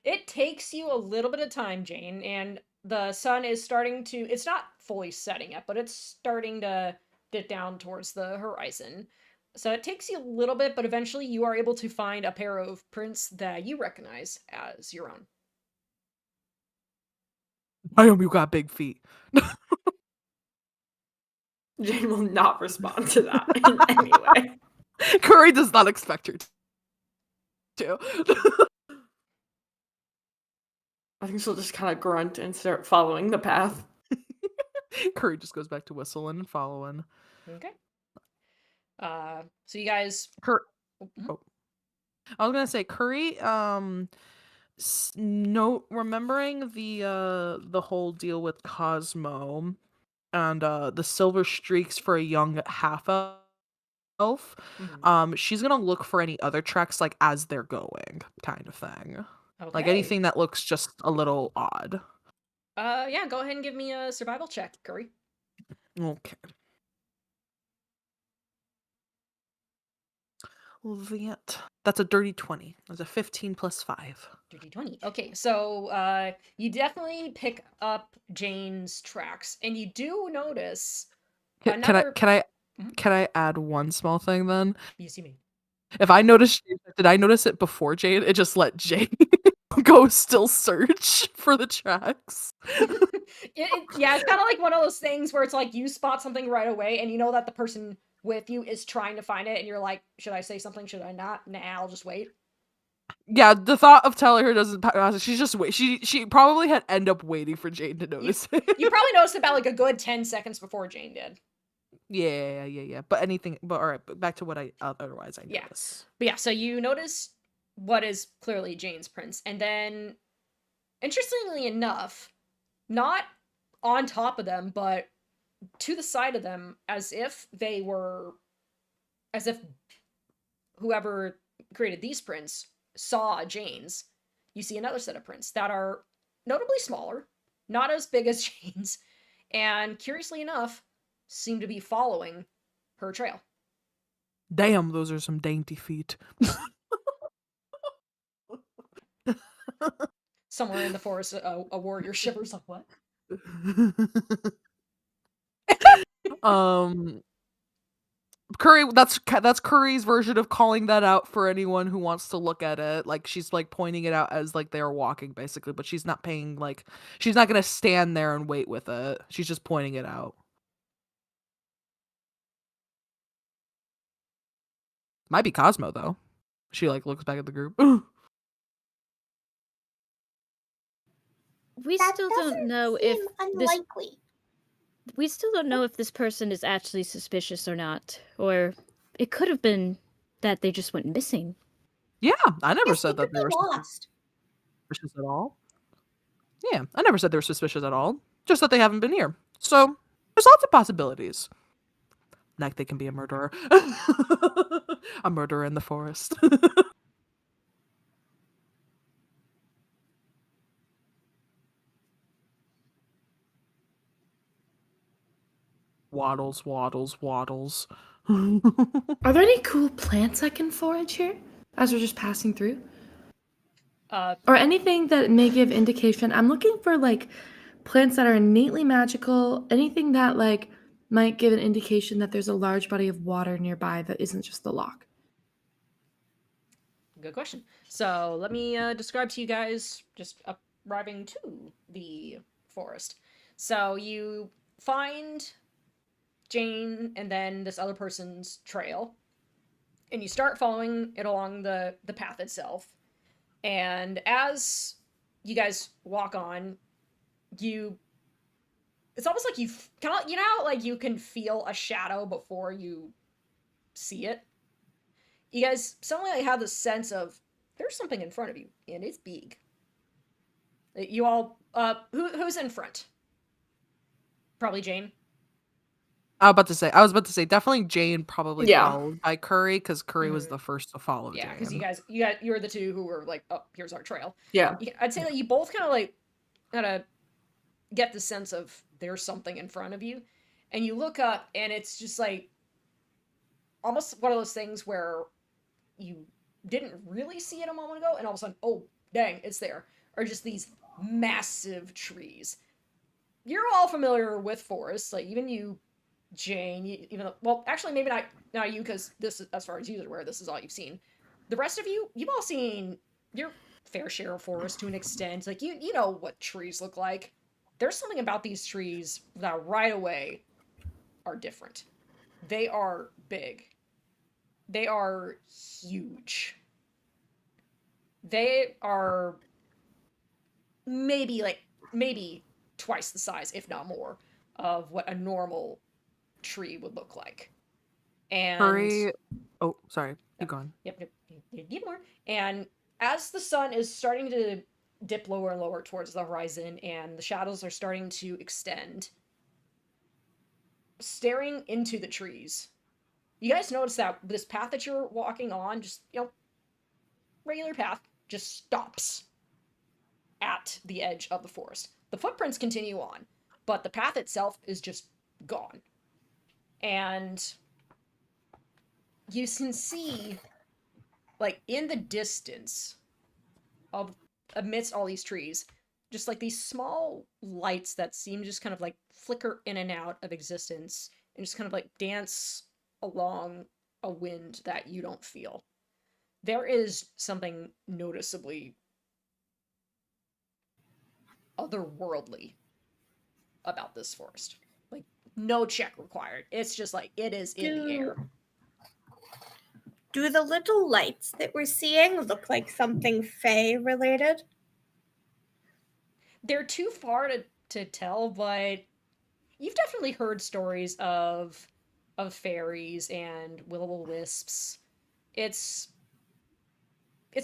It takes you a little bit of time, Jane, and the sun is starting to... It's not fully setting yet, but it's starting to dip down towards the horizon. So it takes you a little bit, but eventually you are able to find a pair of prints that you recognize as your own. I hope you got big feet. Jane will not respond to that in any way. Curry does not expect her to. I think she'll just kind of grunt and start following the path. Curry just goes back to whistling and following. Okay. So you guys... I was gonna say Curry. Remembering the whole deal with Cosmo, and the silver streaks for a young half elf. She's gonna look for any other tracks like as they're going, kind of thing. Okay. Like anything that looks just a little odd. Yeah, go ahead and give me a survival check, Curry. Okay. That's a dirty 20. That's a 15 plus 5. Dirty 20. Okay, so you definitely pick up Jane's tracks, and you do notice another... Can I add one small thing then? Yes, you mean. If I noticed, did I notice it before Jane? It just let Jane go still search for the tracks. Yeah, it's kind of like one of those things where it's like you spot something right away, and you know that the person with you is trying to find it, and you're like, should I say something? Should I not? Nah, I'll just wait. Yeah, the thought of telling her doesn't pass. She's just wait. She probably had end up waiting for Jane to notice it. You probably noticed about like a good 10 seconds before Jane did. Yeah. But all right, back to what I otherwise I noticed. But yeah, so you notice what is clearly Jane's prints, and then, interestingly enough, not on top of them, but to the side of them, as if whoever created these prints saw Jane's, you see another set of prints that are notably smaller, not as big as Jane's, and curiously enough, seem to be following her trail. Damn, those are some dainty feet. Somewhere in the forest, a warrior shivers like, what? Curry, that's Curry's version of calling that out for anyone who wants to look at it. Like, she's like pointing it out as like they are walking basically, but she's not paying, like, she's not gonna stand there and wait with it. She's just pointing it out. Might be Cosmo though. She like looks back at the group. We That still doesn't don't know if seem this unlikely. we still don't know if this person is actually suspicious or not, or it could have been that they just went missing. Yeah, I never Yes, said they that could they be were lost. suspicious at all. Yeah, I never said they were suspicious at all. Just that they haven't been here. So there's lots of possibilities. Like they can be a murderer. A murderer in the forest. Waddles, waddles, waddles. Are there any cool plants I can forage here as we're just passing through? Or anything that may give indication? I'm looking for like plants that are innately magical, anything that like might give an indication that there's a large body of water nearby that isn't just the loch. Good question. So let me describe to you guys just arriving to the forest. So you find Jane and then this other person's trail, and you start following it along the path itself. And as you guys walk on, it's almost like you kind of, you know, like you can feel a shadow before you see it. You guys suddenly have this sense of there's something in front of you, and it's big. You all, who's in front? Probably Jane. I was about to say, definitely Jane, probably Yeah. followed by Curry, because Curry was the first to follow Yeah, Jane. because you're the two who were like, oh, here's our trail. Yeah. I'd say that you both kind of get the sense of there's something in front of you, and you look up, and it's just like almost one of those things where you didn't really see it a moment ago, and all of a sudden, oh dang, it's there. Or just these massive trees. You're all familiar with forests, like even you, Jane. Even though, well, actually, maybe not you, because this, as far as you're aware, this is all you've seen. The rest of you, you've all seen your fair share of forest to an extent. Like you know what trees look like. There's something about these trees that right away are different. They are big. They are huge. They are maybe twice the size, if not more, of what a normal tree would look like. And Curry. Oh, sorry. Keep going. Yep, you need more. And as the sun is starting to dip lower and lower towards the horizon, and the shadows are starting to extend, staring into the trees, you guys notice that this path that you're walking on, just, regular path, just stops at the edge of the forest. The footprints continue on, but the path itself is just gone. And you can see, like, in the distance of amidst all these trees, just like these small lights that seem to just kind of like flicker in and out of existence and just kind of like dance along a wind that you don't feel. There is something noticeably otherworldly about this forest. Like, no check required. It's just like it is in the air. Do the little lights that we're seeing look like something Fae related? They're too far to tell, but you've definitely heard stories of fairies and will-o'-wisps. It's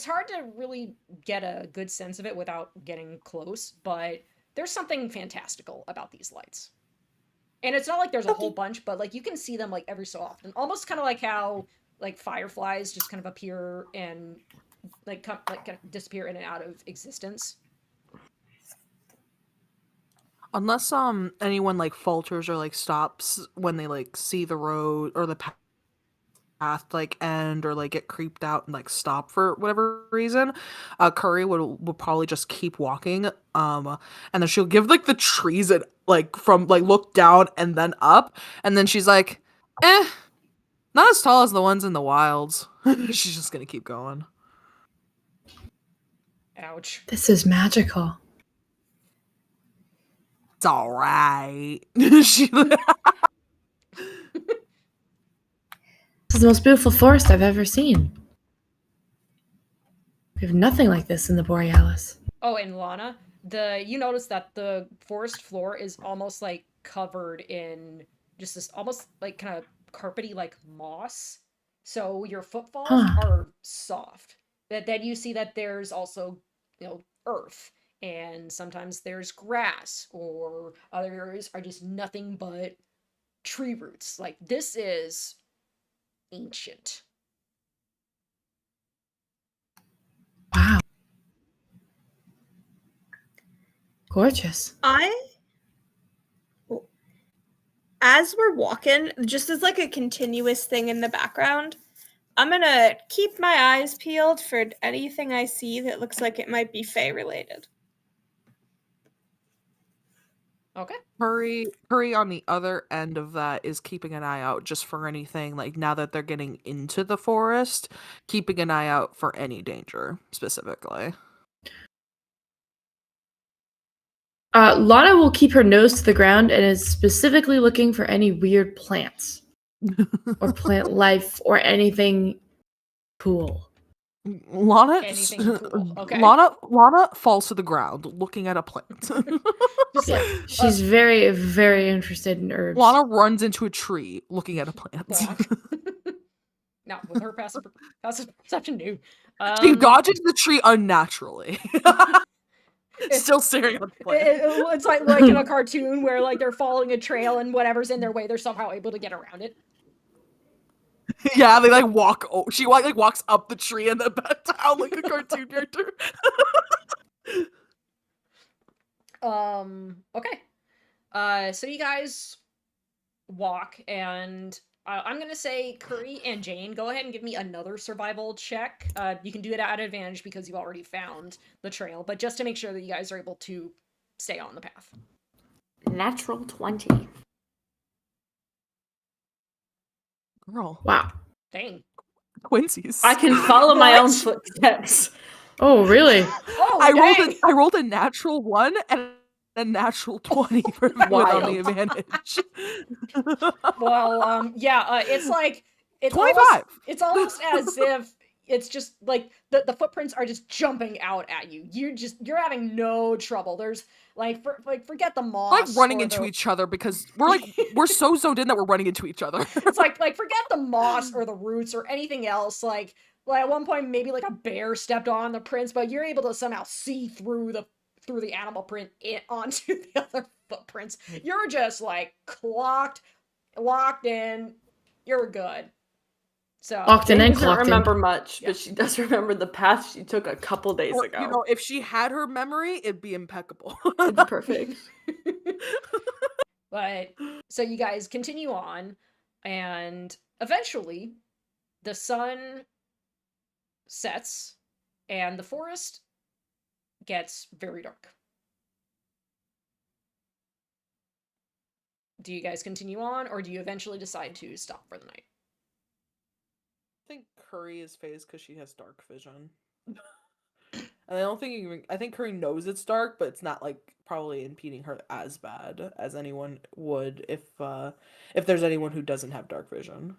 hard to really get a good sense of it without getting close, but there's something fantastical about these lights. And it's not like there's a whole bunch, but like you can see them like every so often. Almost kind of like how like fireflies just kind of appear and like kind of disappear in and out of existence. Unless anyone like falters or like stops when they like see the road or the path like end or like get creeped out and like stop for whatever reason, Curry would probably just keep walking, and then she'll give like the trees and like from like look down and then up, and then she's like, not as tall as the ones in the wilds. She's just gonna keep going. Ouch. This is magical. It's all right. This is the most beautiful forest I've ever seen. We have nothing like this in the Borealis. Oh, and Lana, you notice that the forest floor is almost like covered in just this almost like kind of carpety like moss. So your footfalls are soft. But then you see that there's also, earth, and sometimes there's grass, or other areas are just nothing but tree roots. Like, this is ancient. Wow. Gorgeous. As we're walking, just as like a continuous thing in the background, I'm gonna keep my eyes peeled for anything I see that looks like it might be Fae related. Okay. Curry on the other end of that is keeping an eye out just for anything, like now that they're getting into the forest, keeping an eye out for any danger specifically. Lana will keep her nose to the ground and is specifically looking for any weird plants or plant life or anything cool. Lana falls to the ground looking at a plant. She's very, very interested in herbs. Lana runs into a tree looking at a plant. Now, with her passive perception, dude. She dodges the tree unnaturally. Still staring at the plant. It's like in a cartoon where like they're following a trail and whatever's in their way, they're somehow able to get around it. Yeah, they like walk. She like walks up the tree and then back down like a cartoon character. Okay. So you guys walk, and I'm gonna say Curry and Jane, go ahead and give me another survival check. You can do it at advantage because you already found the trail, but just to make sure that you guys are able to stay on the path. Natural 20. Girl. Wow. Dang. Twinsies. I can follow my own footsteps. Oh, really? I rolled a natural 1 and a natural 20 for on the advantage. Well, it's like it's 25. It's almost as if it's just like the footprints are just jumping out at you. You're having no trouble. There's forget the moss. Like running into each other because we're so zoned in that we're running into each other. It's like forget the moss or the roots or anything else. Like at one point maybe like a bear stepped on the prints, but you're able to somehow see through the animal print onto the other footprints. You're just like locked in. You're good. So locked in and doesn't clocked remember in. much, but she does remember the path she took a couple days ago. You know, if she had her memory, it'd be impeccable. It'd be perfect. But so you guys continue on, and eventually the sun sets and the forest gets very dark. Do you guys continue on, or do you eventually decide to stop for the night? I think Curry is phased because she has dark vision. And I think Curry knows it's dark, but it's not like probably impeding her as bad as anyone would if there's anyone who doesn't have dark vision.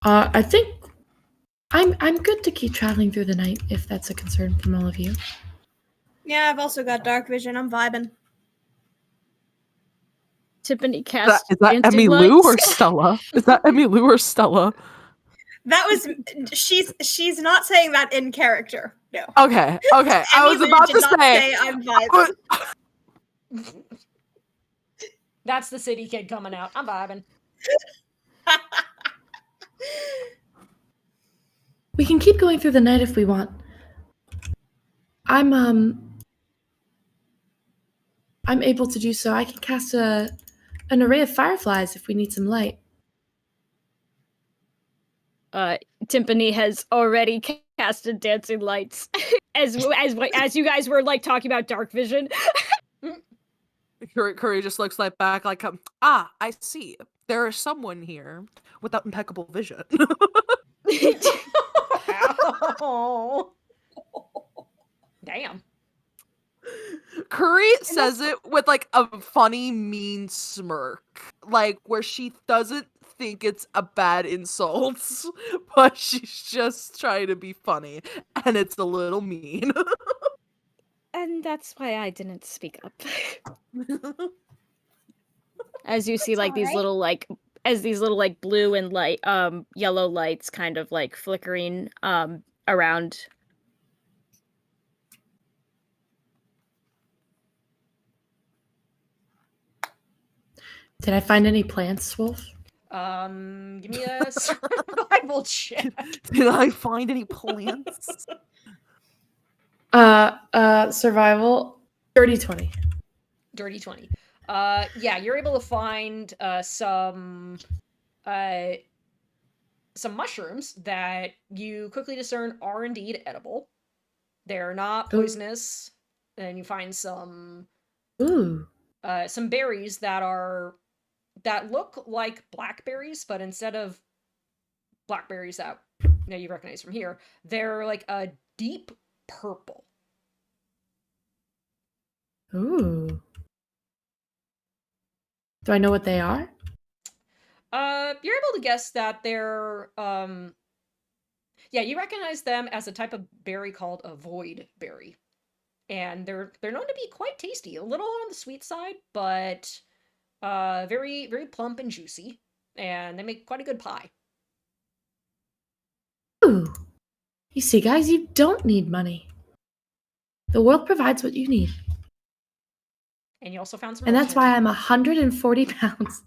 I think I'm good to keep traveling through the night if that's a concern from all of you. Yeah, I've also got dark vision. I'm vibing. Tiffany cast. Is that Emmy Lou or Stella? Is that Emmy Lou or Stella? That was she's not saying that in character. No. Okay. I was about to say I'm vibing. That's the city kid coming out. I'm vibing. We can keep going through the night if we want. I'm able to do so. I can cast an array of fireflies if we need some light. Timpani has already casted dancing lights as you guys were like talking about dark vision. Curry just looks like back like, I see. There is someone here without impeccable vision. Ow. Damn. Curry says it with like a funny, mean smirk, like where she doesn't think it's a bad insult, but she's just trying to be funny, and it's a little mean. And that's why I didn't speak up. As you see, That's like these alright. little like blue and light yellow lights kind of like flickering around. Did I find any plants, Wolf? Give me a survival check. Did I find any plants? Survival. Dirty 20. Dirty 20. Yeah, you're able to find some mushrooms that you quickly discern are indeed edible. They're not poisonous. And you find some berries that look like blackberries, but instead of blackberries that you recognize from here, they're like a deep purple. Ooh. Do I know what they are? You're able to guess that they're you recognize them as a type of berry called a void berry. And they're known to be quite tasty, a little on the sweet side, but very, very plump and juicy, and they make quite a good pie. Ooh. You see, guys, you don't need money. The world provides what you need. And you also found some. And that's why I'm 140 pounds.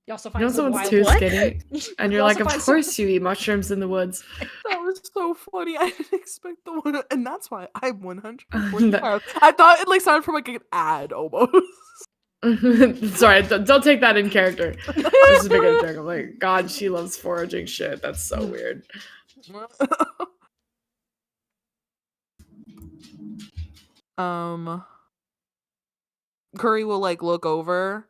You also find some someone's wild too skinny, and you're You like, also of find course you eat mushrooms in the woods. That was so funny. I didn't expect the one, and that's why I'm 140 That- pounds. I thought it like sounded from like an ad almost. Sorry, don't take that in character. This is a big joke. I'm like, God, she loves foraging shit. That's so weird. Curry will like look over.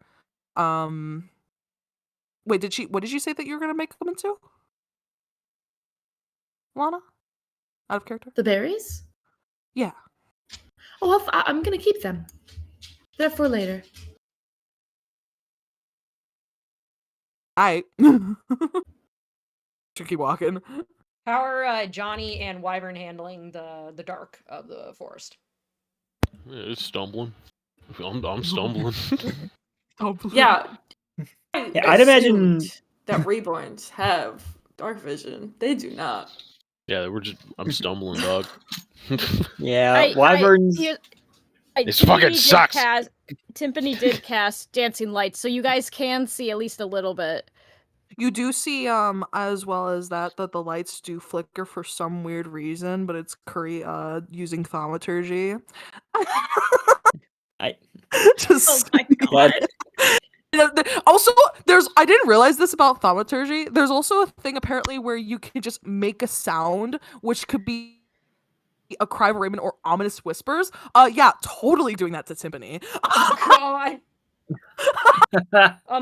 Wait, what did you say that you were gonna make them into? Lana? Out of character? The berries? Yeah. Oh, I'm gonna keep them. They're for later. I should keep walking. How are Johnny and Wyvern handling the dark of the forest? It's stumbling. I'm stumbling. Yeah. I'd imagine assumed that Reborns have dark vision. They do not. Yeah, I'm stumbling, dog. Yeah, Wyverns. This fucking sucks. Timpani did cast dancing lights, so you guys can see at least a little bit. You do see, as well as that the lights do flicker for some weird reason, but it's Curry, using thaumaturgy. Oh my god. Also, I didn't realize this about thaumaturgy. There's also a thing apparently where you can just make a sound, which could be a cry of Raymond or ominous whispers. Yeah, totally doing that to Timpani. Oh god.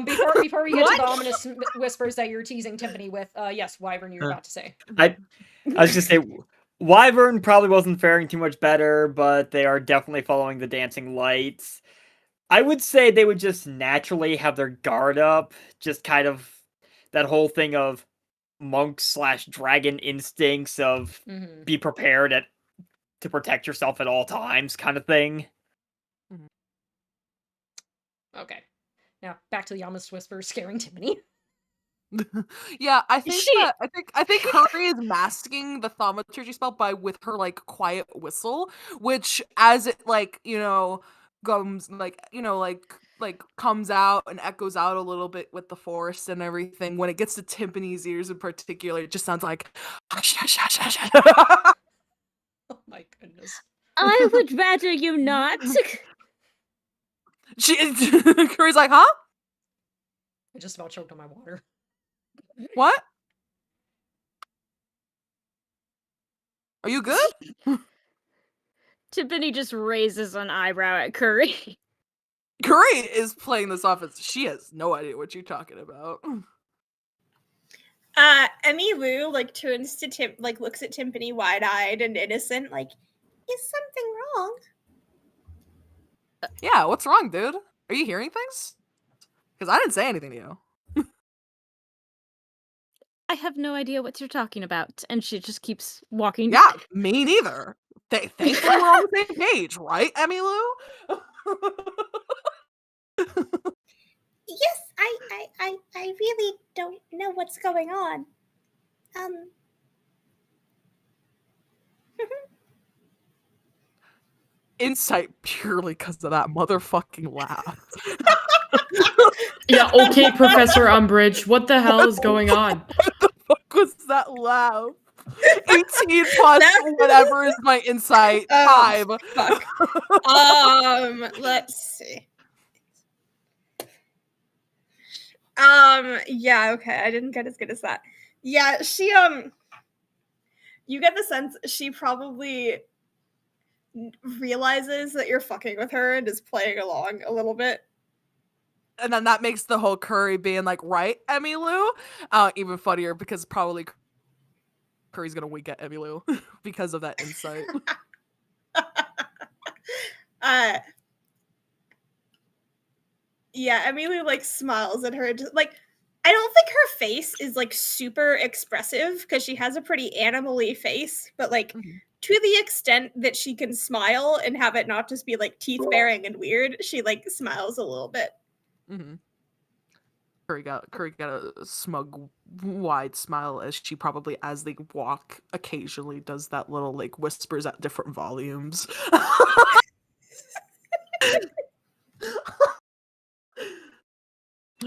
Before we get to the ominous whispers that you're teasing Timpani with, yes, Wyvern, you're about to say. I was just say Wyvern probably wasn't faring too much better, but they are definitely following the dancing lights. I would say they would just naturally have their guard up, just kind of that whole thing of monk/dragon instincts of be prepared to protect yourself at all times kind of thing. Okay. Now back to the ominous whispers scaring Timpani. Yeah, I think Curry is masking the thaumaturgy spell with her like quiet whistle, which as it like, gums like like comes out and echoes out a little bit with the forest and everything. When it gets to Timpani's ears in particular, it just sounds like Oh my goodness. I would rather you not. Curry's like, huh? I just about choked on my water. What? Are you good? Tiffany just raises an eyebrow at Curry. Curry is playing this off as she has no idea what you're talking about. Emmy Lou like turns to like looks at Timpani wide-eyed and innocent, like, is something wrong? Yeah, what's wrong, dude? Are you hearing things? Because I didn't say anything to you. I have no idea what you're talking about, and she just keeps walking. Yeah, me neither. Thankfully, we're on the same page, right, Emmy Lou? Yes, I really don't know what's going on. Insight purely because of that motherfucking laugh. Yeah, okay, Professor Umbridge. What the hell is going on? What the fuck was that laugh? 18 plus whatever is my insight. 5. Fuck. Let's see. Yeah, okay, I didn't get as good as that. Yeah, she, you get the sense she probably realizes that you're fucking with her and is playing along a little bit. And then that makes the whole Curry being like, right, Emmy Lou? Even funnier because probably Curry's gonna wink at Emmy Lou because of that insight. Yeah, Emmy Lou like smiles at her, just like, I don't think her face is like super expressive because she has a pretty animal-y face, but like to the extent that she can smile and have it not just be like teeth baring and weird, she like smiles a little bit. Mm-hmm. Curry got a smug, wide smile as she probably, as they walk, occasionally does that little like whispers at different volumes.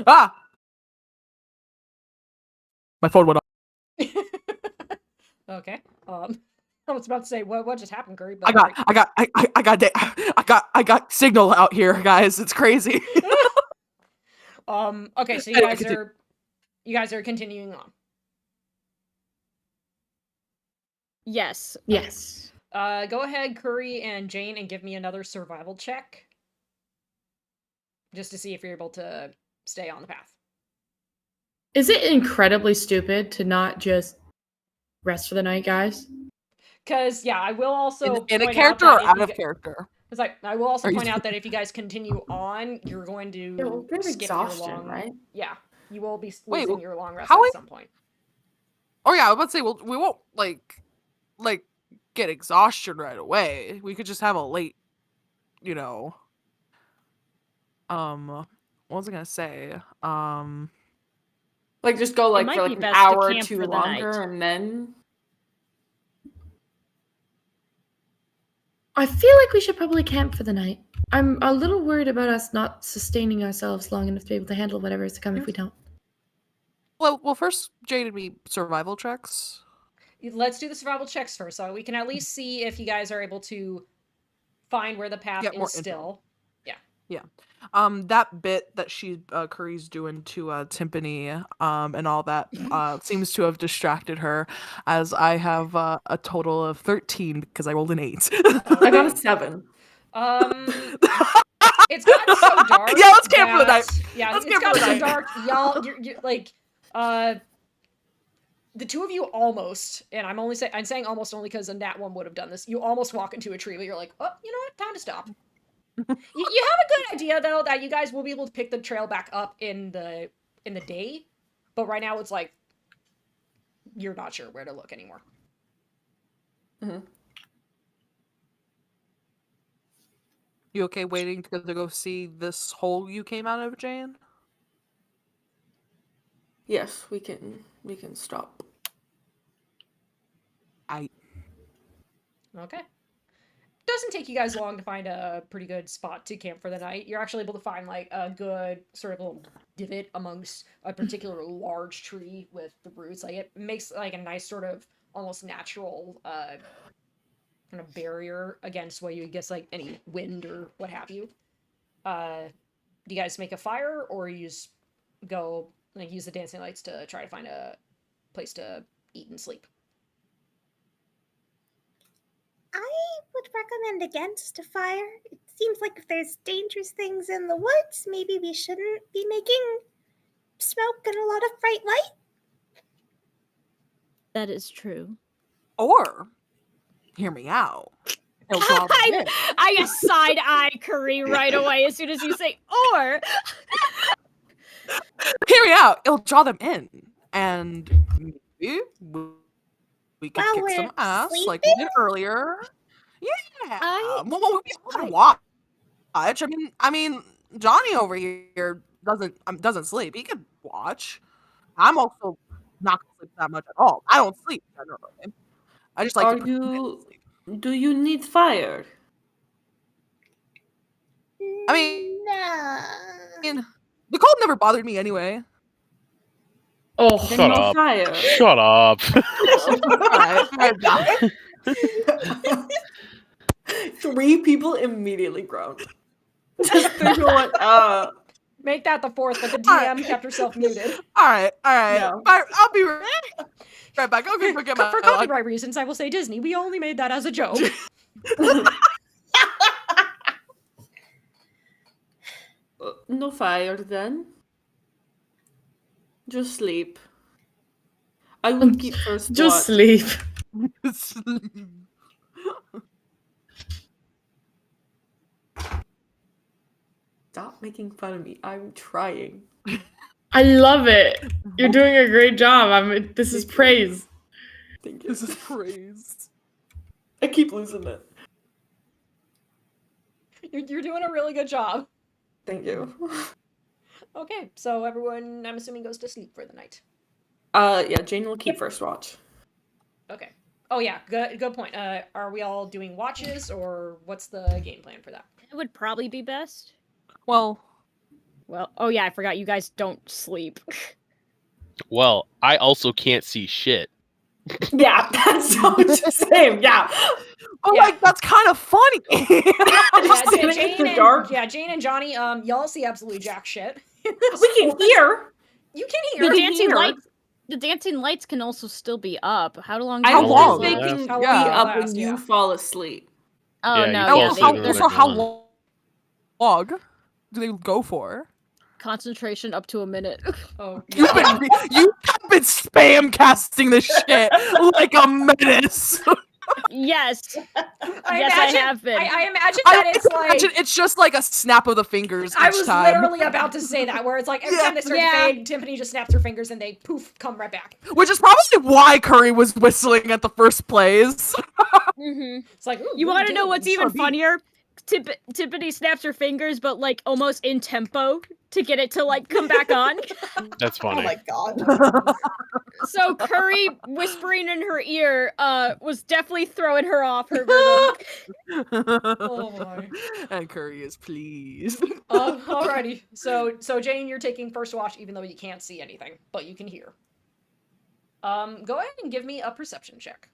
Ah! My phone went off. Okay. I was about to say what just happened, Curry, but I got signal out here, guys. It's crazy. Okay, so you guys are continuing on. Yes. Yes. Go ahead, Curry and Jane, and give me another survival check. Just to see if you're able to stay on the path. Is it incredibly stupid to not just rest for the night, guys? Because, yeah, I will also in a point character out or out of character? It's like, I will also point out that if you guys continue on, you're going to skip exhaustion, your long... right? Yeah, you will be losing your long rest how at some point. Oh yeah, I was about to say, well, we won't like get exhaustion right away. We could just have a late, what was I gonna say? Like just go like might for be like an best to hour or camp 2 for the longer night. and then I feel like we should probably camp for the night. I'm a little worried about us not sustaining ourselves long enough to be able to handle whatever is to come if we don't. Well, first, Jade and me survival checks. Let's do the survival checks first, so we can at least see if you guys are able to find where the path is still. Yeah. That bit that Curry's doing to Timpani, and all that, seems to have distracted her, as I have a total of 13 because I rolled an 8. I got a 7. It's gotten so dark. Yeah, let's camp for the night. Yeah, Let's it's camp for gotten the so night. dark. Y'all, you're like, the two of you almost, and I'm saying almost only because a nat one would have done this. You almost walk into a tree, but you're like, oh, you know what? Time to stop. You have a good idea though that you guys will be able to pick the trail back up in the day, but right now it's like you're not sure where to look anymore. Mm-hmm. You okay waiting to go see this hole you came out of, Jane? Yes, we can stop. Okay. doesn't take you guys long to find a pretty good spot to camp for the night. You're actually able to find like a good sort of little divot amongst a particular large tree with the roots. Like it makes like a nice sort of almost natural kind of barrier against what you guess like any wind or what have you. Do you guys make a fire or you just go like use the dancing lights to try to find a place to eat and sleep? I would recommend against a fire. It seems like if there's dangerous things in the woods, maybe we shouldn't be making smoke and a lot of bright light. That is true. Or, hear me out. It'll draw them in. I side eye Curry right away as soon as you say or. Hear me out. It'll draw them in, and maybe we could While kick some we're ass like we did sleeping? earlier. Yeah. I- Well, we'll be able to watch. I mean, Johnny over here doesn't sleep. He could watch. I'm also not gonna sleep that much at all. I don't sleep generally. I just like Are to pretend to you? sleep. Do you need fire? I mean, No. the cold never bothered me anyway. Oh, Then shut no up. fire. Shut up. Alright. 3 people immediately groaned. Just thinking what? Make that the fourth, but the DM Alright. kept herself muted. Alright. No. I'll be right back. I'll go get my For copyright reasons, I will say Disney. We only made that as a joke. No fire then. Just sleep. I will keep first Just watch. sleep. Stop making fun of me. I'm trying. I love it. You're doing a great job. This is praise. Thank you. This is praise. I keep losing it. You're doing a really good job. Thank you. Okay, so everyone, I'm assuming, goes to sleep for the night. Yeah, Jane will keep first watch. Okay. Oh yeah, good point. Are we all doing watches, or what's the game plan for that? It would probably be best. Well, oh yeah, I forgot you guys don't sleep. Well, I also can't see shit. Yeah, that's so the same. Yeah. but Yeah. like that's kind of funny. Just standing in the dark. Jane and Johnny, y'all see absolutely jack shit. We can hear. You can The hear. dancing hear. lights. The dancing lights can also still be up. How long? I How don't long? think they Yeah. can How be long up last, when yeah. you fall asleep. Oh Yeah, you no! fall Yeah, asleep they, when Also, how Dawn. long do they go for? concentration up to a minute. Oh, You yeah. have been spam casting this shit like a menace. Yes. I Yes, imagine, I have been. I imagine that it's like. imagine it's just like a snap of the fingers I each was time. literally about to say that, where it's like every Yeah. time they start Yeah. to fade, Tiffany just snaps her fingers and they poof, come right back. Which is probably why Curry was whistling at the first place. Mm-hmm. It's like, ooh, You really want to know doing what's this. even Sure, funnier? Tiffany snaps her fingers, but like almost in tempo to get it to like come back on. That's Oh funny. my god. So Curry whispering in her ear was definitely throwing her off her rhythm. Oh my. And Curry is pleased. Alrighty. So Jane, you're taking first watch, even though you can't see anything, but you can hear. Go ahead and give me a perception check.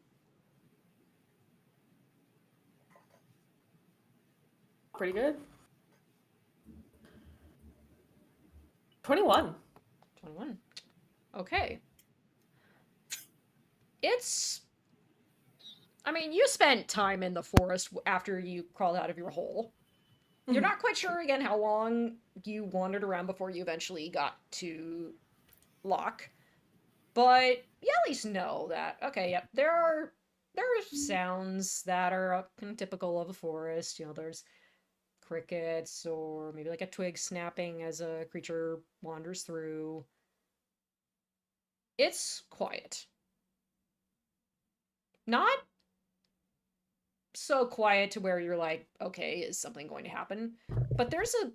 Pretty good. 21. 21. Okay. I mean, you spent time in the forest after you crawled out of your hole. You're not quite sure, again, how long you wandered around before you eventually got to Locke. But you at least know that, okay, yep, there are sounds that are kind of typical of a forest. You know, there's crickets, or maybe like a twig snapping as a creature wanders through. It's quiet. Not so quiet to where you're like, okay, is something going to happen? But there's a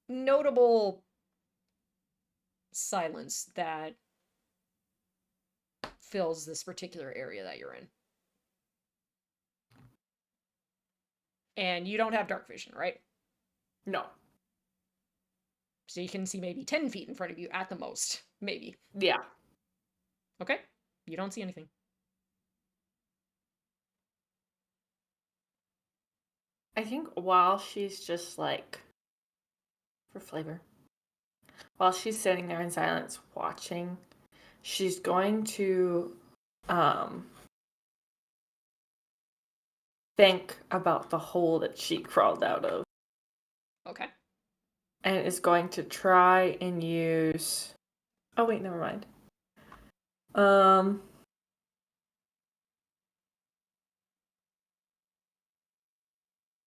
notable silence that fills this particular area that you're in. And you don't have dark vision, right? No. So you can see maybe 10 feet in front of you at the most. Maybe. Yeah. Okay. You don't see anything. I think while she's just like, for flavor, while she's sitting there in silence watching, she's going to think about the hole that she crawled out of. Okay. And is going to try and use... Oh, wait, never mind.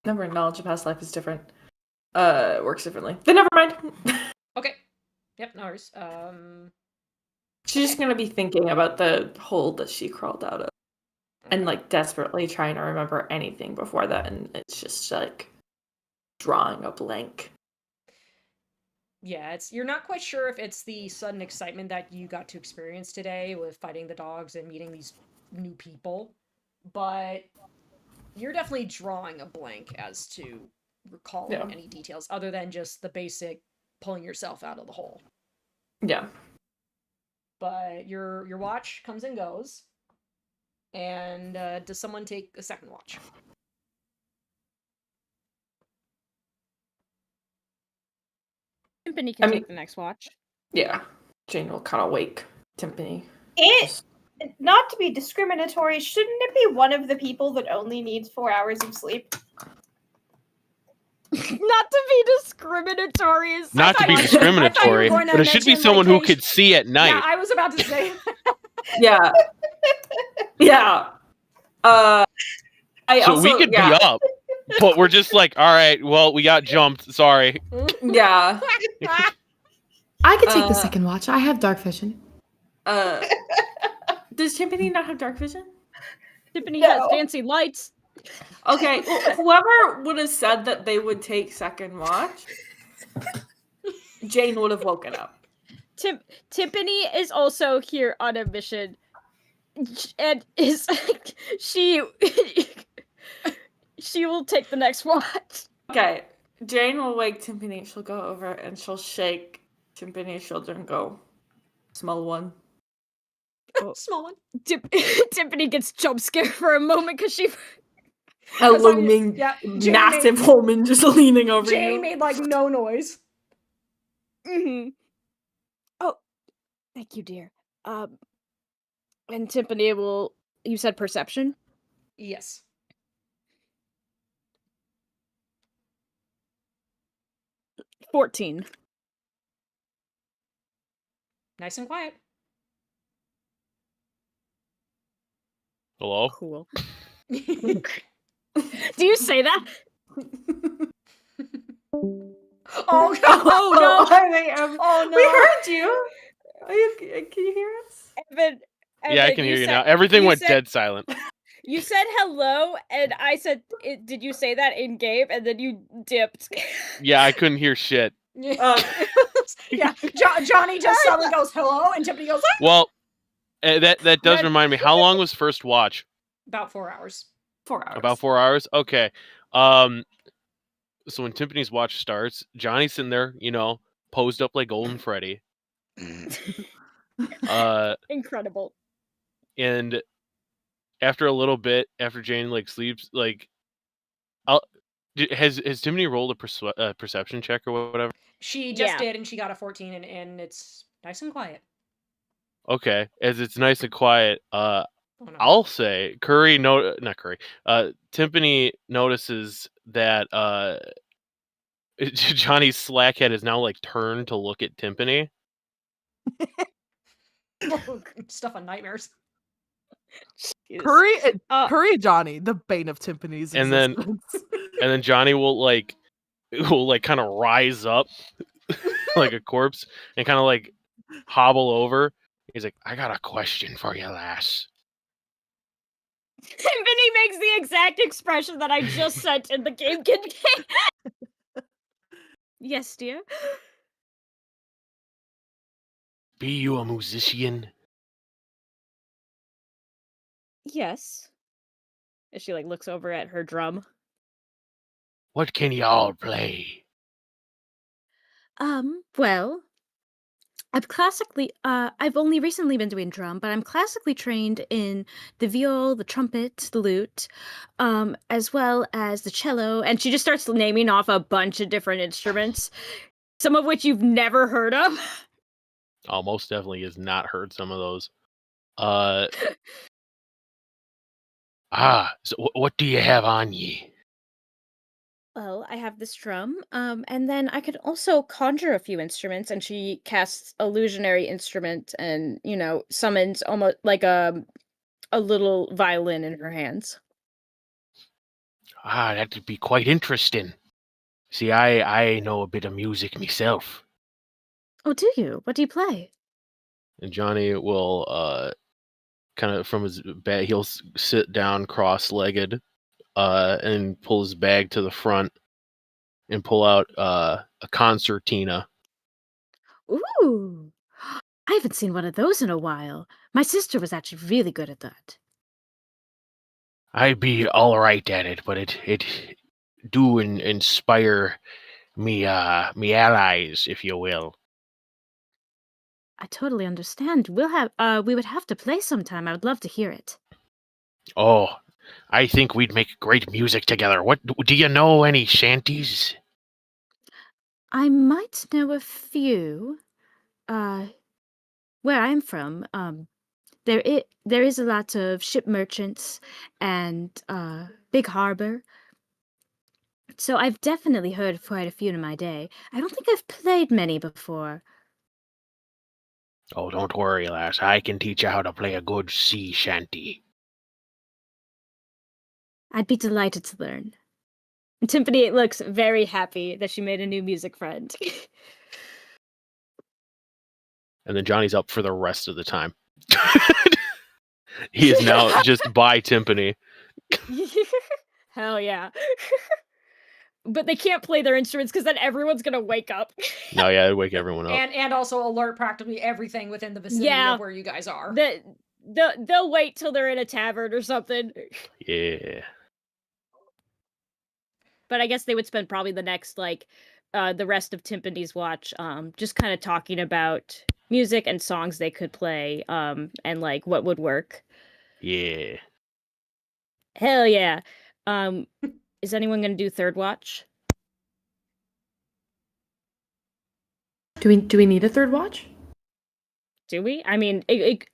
Number of knowledge of past life is different. Works differently. Then never mind. Okay. Yep, no worries. She's just gonna be thinking about the hole that she crawled out of. And like desperately trying to remember anything before that, and it's just like drawing a blank. Yeah, you're not quite sure if it's the sudden excitement that you got to experience today with fighting the dogs and meeting these new people, but you're definitely drawing a blank as to recalling any details other than just the basic pulling yourself out of the hole. Yeah. But your watch comes and goes. And does someone take a second watch? Timpani can take the next watch. Yeah. Jane will kind of wake Timpani. Not to be discriminatory, shouldn't it be one of the people that only needs 4 hours of sleep? Not to be discriminatory. Not to be discriminatory, but it should be someone who could see at night. Yeah, I was about to say. Yeah. Yeah. We could be up, but we're just like, all right, well, we got jumped. Sorry. Yeah. I could take the second watch. I have dark vision. Does Timpani not have dark vision? Timpani has fancy lights. Okay, well, whoever would have said that they would take second watch, Jane would have woken up. Timpani is also here on a mission, and is she will take the next watch. Okay, Jane will wake Timpani. She'll go over and she'll shake Timpani's shoulder and go, "Small one." Small one. Timpani gets jump scared for a moment because she. A looming, massive woman just leaning over you. Jane made like no noise. Mm-hmm. Oh, thank you, dear. And Timpani will. You said perception? Yes. $14. Nice and quiet. Hello? Cool. Do you say that? Oh no! Oh no! Oh no! We heard you. Can you hear us? Evan, Yeah, I can hear you now. Everything went dead silent. You said hello, and I said, "Did you say that in game?" And then you dipped. Yeah, I couldn't hear shit. Yeah, Johnny just suddenly goes hello, and Timpani goes. Ah! Well, that does remind me. How long was first watch? About 4 hours. 4 hours. About 4 hours. Okay. So when Timpani's watch starts, Johnny's sitting there, posed up like Golden Freddy. Incredible. And after a little bit, after Jane sleeps, has Timpani rolled a perception check or whatever? She just did, and she got a 14, and it's nice and quiet. Okay, as it's nice and quiet, Oh, no. I'll say Timpani notices that Johnny's slackhead is now turned to look at Timpani. Stuff on nightmares. Curry and Johnny, the bane of Timpani's And existence. then Johnny will kind of rise up like a corpse and kind of hobble over. He's like, "I got a question for you, lass." Timpani makes the exact expression that I just sent in the game. Yes, dear. Be you a musician? Yes. As she looks over at her drum. What can y'all play? Well, I've only recently been doing drum, but I'm classically trained in the viol, the trumpet, the lute, as well as the cello. And she just starts naming off a bunch of different instruments, some of which you've never heard of. Oh, most definitely has not heard some of those. So what do you have on ye? Well, I have this drum, and then I could also conjure a few instruments, and she casts illusionary instrument and, summons almost like a little violin in her hands. That'd be quite interesting. See, I know a bit of music myself. Oh, do you? What do you play? And Johnny will kind of from his bed, he'll sit down cross-legged and pull his bag to the front and pull out a concertina. Ooh, I haven't seen one of those in a while. My sister was actually really good at that. I'd be all right at it, but it do inspire me allies, if you will. I totally understand. We would have to play sometime. I would love to hear it. Oh, I think we'd make great music together. What do you know any shanties? I might know a few. Where I'm from, there is a lot of ship merchants and big harbor. So I've definitely heard quite a few in my day. I don't think I've played many before. Oh, don't worry, lass. I can teach you how to play a good sea shanty. I'd be delighted to learn. And Tiffany looks very happy that she made a new music friend. And then Johnny's up for the rest of the time. He is now just by Timpani. Hell yeah. But they can't play their instruments because then everyone's gonna wake up. No, yeah, it'd wake everyone up. And also alert practically everything within the vicinity of where you guys are. They'll wait till they're in a tavern or something. Yeah. But I guess they would spend probably the next the rest of Timpani's watch just kind of talking about music and songs they could play and like what would work. Yeah. Hell yeah. Is anyone going to do third watch? Do we need a third watch? Do we? I mean,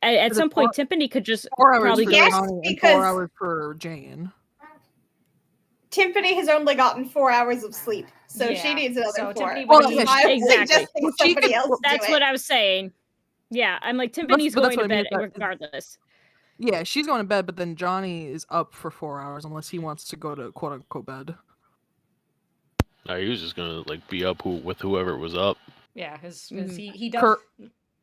at some point, Timpani could just 4 hours probably for go. Yes, Johnny and because 4 hours for Jane. Timpani has only gotten 4 hours of sleep, so she needs another so 4. Timpani Well, would I'm exactly. suggesting somebody else do That's it. what I was saying. Yeah, I'm like, Timpani's But that's going to what I mean, bed regardless. Yeah, she's going to bed, but then Johnny is up for 4 hours unless he wants to go to quote unquote bed. No, he was just gonna like be up with whoever was up. Yeah, because he does.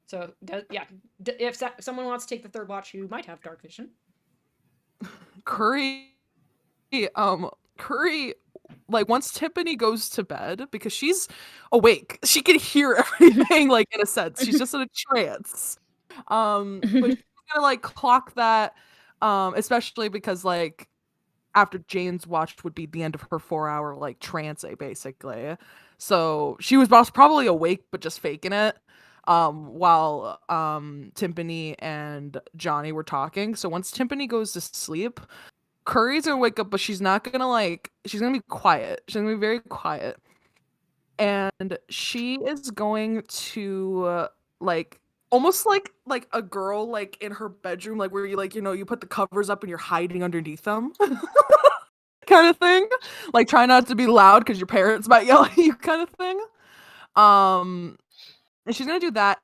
So yeah, if someone wants to take the third watch, who might have dark vision. Curry, like once Tiffany goes to bed, because she's awake, she can hear everything, like in a sense. She's just in a trance. But she's gonna like clock that, especially because like after Jane's watch would be the end of her 4-hour like trance, basically. So she was probably awake but just faking it. While Timpani and Johnny were talking. So once Timpani goes to sleep, Curry's gonna wake up, but she's not gonna she's gonna be quiet. She's gonna be very quiet. And she is going to almost like a girl like in her bedroom, like where you you put the covers up and you're hiding underneath them. Kind of thing. Like try not to be loud because your parents might yell at you kind of thing. And she's gonna do that,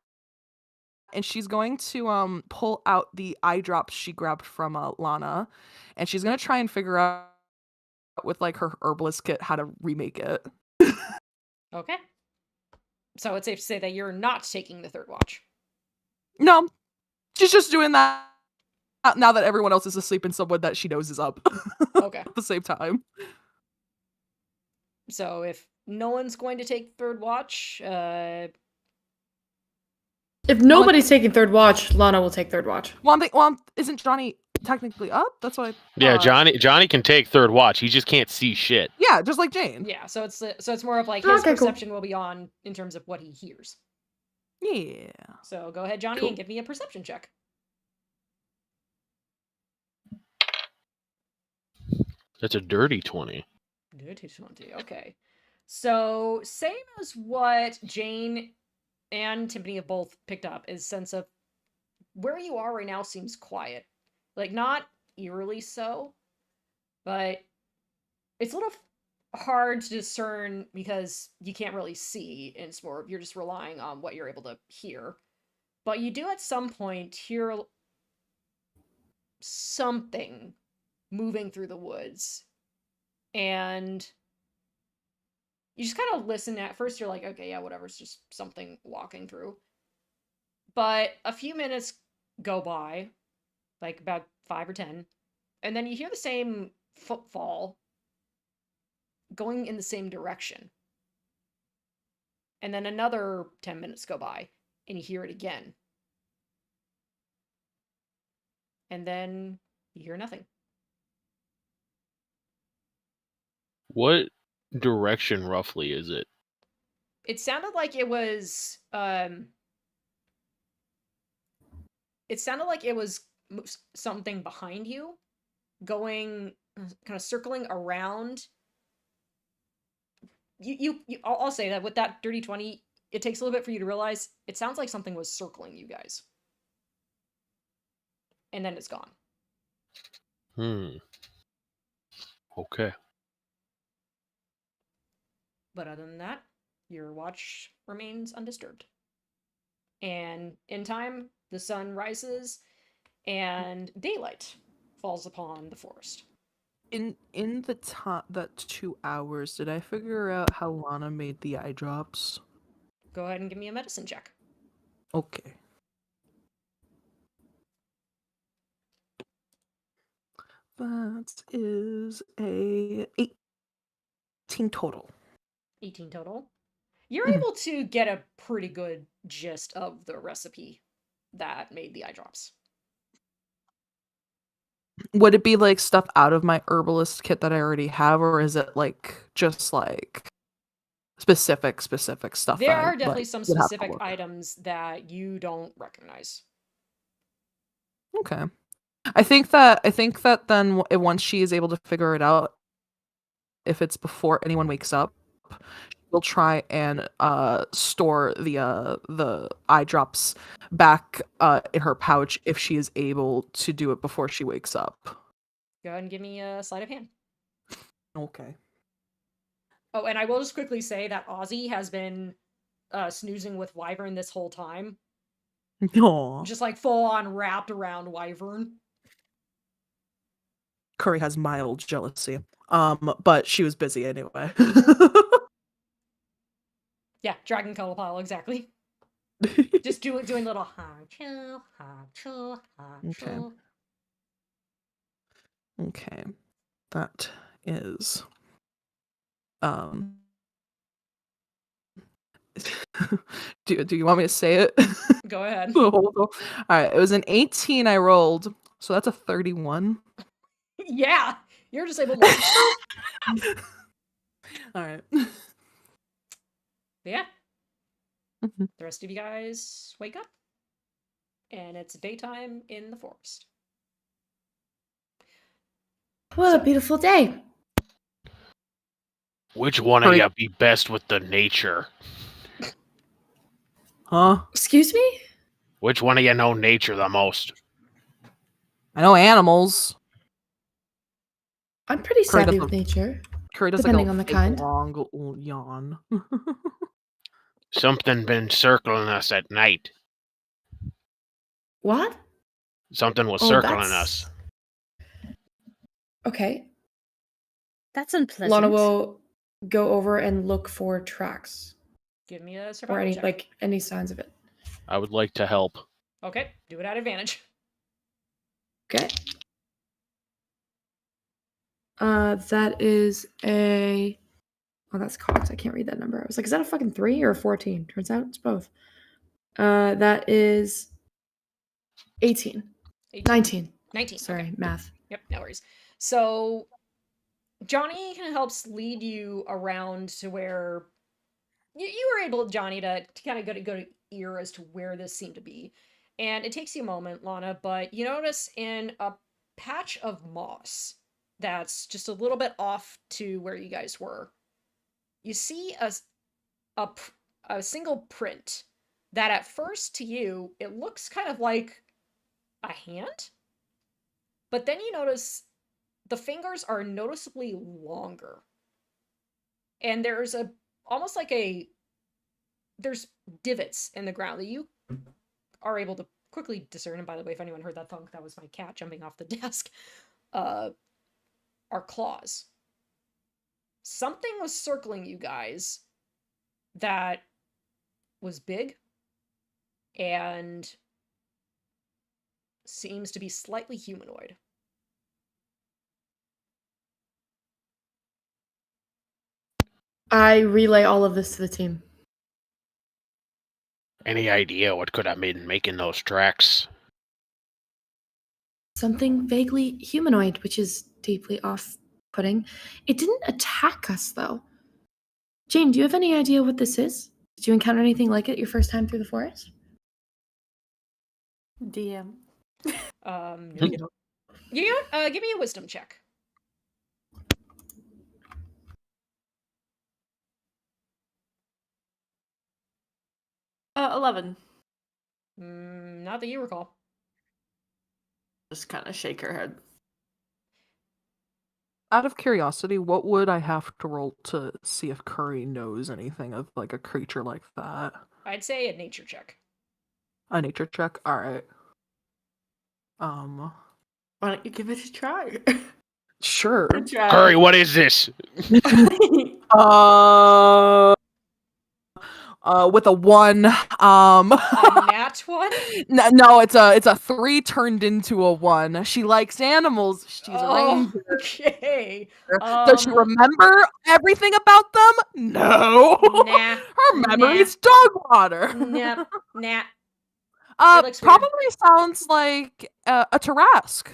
and she's going to pull out the eye drops she grabbed from Lana, and she's gonna try and figure out with like her herbalist kit how to remake it. Okay. So it's safe to say that you're not taking the third watch. No, she's just doing that now that everyone else is asleep and someone that she knows is up. Okay. At the same time. So if no one's going to take third watch, if nobody's taking third watch, Lana will take third watch. Well, isn't Johnny technically up. That's what I Yeah, thought. Johnny can take third watch. He just can't see shit. Yeah, just like Jane. Yeah, so it's more of like his Okay, cool. perception will be on in terms of what he hears. Yeah. So go ahead, Johnny, Cool. and give me a perception check. That's a dirty 20. Dirty 20. Okay. So same as what Jane and Tiffany have both picked up is sense of where you are right now seems quiet. Like not eerily so, but it's a little hard to discern because you can't really see, and it's more you're just relying on what you're able to hear. But you do at some point hear something moving through the woods. And you just kind of listen. At first you're like, okay, yeah, whatever, it's just something walking through. But a few minutes go by, like about 5 or 10, and then you hear the same footfall going in the same direction. And then another 10 minutes go by, and you hear it again. And then you hear nothing. What direction roughly is it? It sounded like it was something behind you, going kind of circling around. I'll say that with that dirty 20, it takes a little bit for you to realize it sounds like something was circling you guys. And then it's gone. Okay. But other than that, your watch remains undisturbed. And in time, the sun rises and daylight falls upon the forest. In the that 2 hours, did I figure out how Lana made the eye drops? Go ahead and give me a medicine check. Okay. That is a 18 total. 18 total. You're able to get a pretty good gist of the recipe that made the eye drops. Would it be like stuff out of my herbalist kit that I already have, or is it like just like specific stuff? There that are I, definitely like, some would have to specific look? items that you don't recognize. Okay. I think that then once she is able to figure it out, if it's before anyone wakes up, we'll try and store the eye drops back in her pouch if she is able to do it before she wakes up. Go ahead and give me a sleight of hand. Okay. Oh, and I will just quickly say that Ozzy has been snoozing with Wyvern this whole time. Aww. Just like full on wrapped around Wyvern. Curry has mild jealousy. But she was busy anyway. Yeah, Dragon Color Pile, exactly. Just doing little ha-choo, ha-choo, ha-choo. Okay. That is do you want me to say it? Go ahead. All right, it was an 18 I rolled, so that's a 31. Yeah, you're just able to. All right. Yeah. The rest of you guys wake up, and it's daytime in the forest. What a beautiful day. Which one of you be best with the nature? Huh? Excuse me? Which one of you know nature the most? I know animals. I'm pretty Curry savvy does with nature. Curry does depending like on the big, kind. long yawn. Something been circling us at night. What? Something was Oh, circling that's- us. Okay. That's unpleasant. Lana will go over and look for tracks. Give me a Or survival check. any signs of it. I would like to help. Okay, do it at advantage. Okay. That is a... Oh, that's cocked. I can't read that number. I was like, is that a fucking 3 or a 14? Turns out it's both. That is 18. 18. 19. 19. Sorry, okay. math. Yep, no worries. So Johnny kind of helps lead you around to where you were able, Johnny, to kind of go to ear as to where this seemed to be. And it takes you a moment, Lana, but you notice in a patch of moss that's just a little bit off to where you guys were, you see a single print that at first to you, it looks kind of like a hand. But then you notice the fingers are noticeably longer. And there's almost like there's divots in the ground that you are able to quickly discern. And by the way, if anyone heard that thunk, that was my cat jumping off the desk. Are claws. Something was circling you guys that was big and seems to be slightly humanoid. I relay all of this to the team. Any idea what could have been making those tracks? Something vaguely humanoid, which is deeply off-putting. It didn't attack us, though. Jane, do you have any idea what this is? Did you encounter anything like it your first time through the forest? DM. No. You know what? Give me a wisdom check. 11. Not that you recall. Just kind of shake her head. Out of curiosity, what would I have to roll to see if Curry knows anything of like a creature like that? I'd say a nature check. A nature check? Alright. Why don't you give it a try? Sure. Curry, what is this? With a 1. A nat 1? No, it's a 3 turned into a 1. She likes animals. She's a ranger. Okay. Does she remember everything about them? No. Nah. Her memory's dog water. Nah. Probably sounds like a Tarrasque.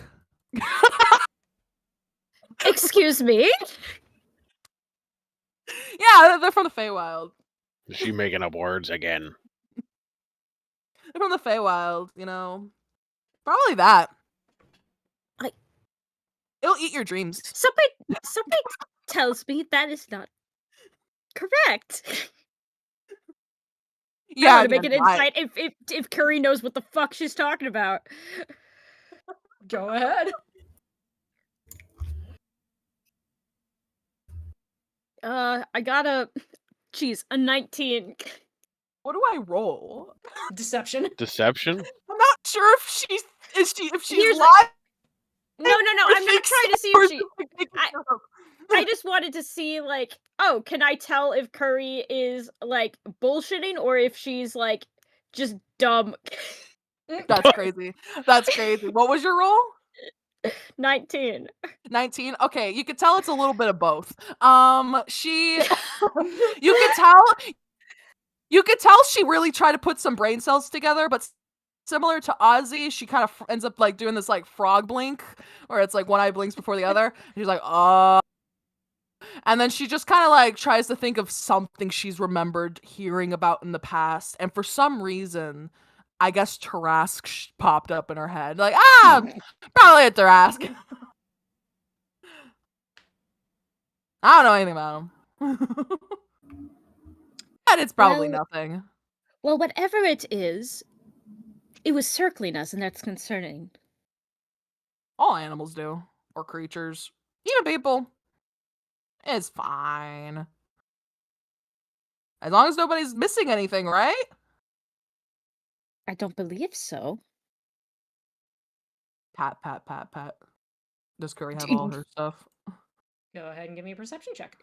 Excuse me? Yeah, they're from the Feywild. Is she making up words again? They're from the Feywild, you know. Probably that. It'll eat your dreams. Somebody tells me that is not correct. Yeah, I want to make an insight if Curry knows what the fuck she's talking about. Go ahead. I got a 19. What do I roll? Deception. Deception? I'm not sure if she's Here's lying. No, I'm not trying to see if she. I just wanted to see, like, oh, can I tell if Curry is, like, bullshitting or if she's, like, just dumb? That's crazy. That's crazy. What was your roll? 19. 19? Okay, you could tell it's a little bit of both. You could tell she really tried to put some brain cells together, but similar to Ozzy, she kind of ends up like doing this like frog blink, where it's like one eye blinks before the other. She's like, and then she just kind of like tries to think of something she's remembered hearing about in the past, and for some reason, I guess Tarrasque popped up in her head. Like, probably a Tarrasque. I don't know anything about him. And it's probably nothing. Well, whatever it is, it was circling us, and that's concerning. All animals do. Or creatures. Even people. It's fine. As long as nobody's missing anything, right? I don't believe so. Pat. Does Curry have all her stuff? Go ahead and give me a perception check.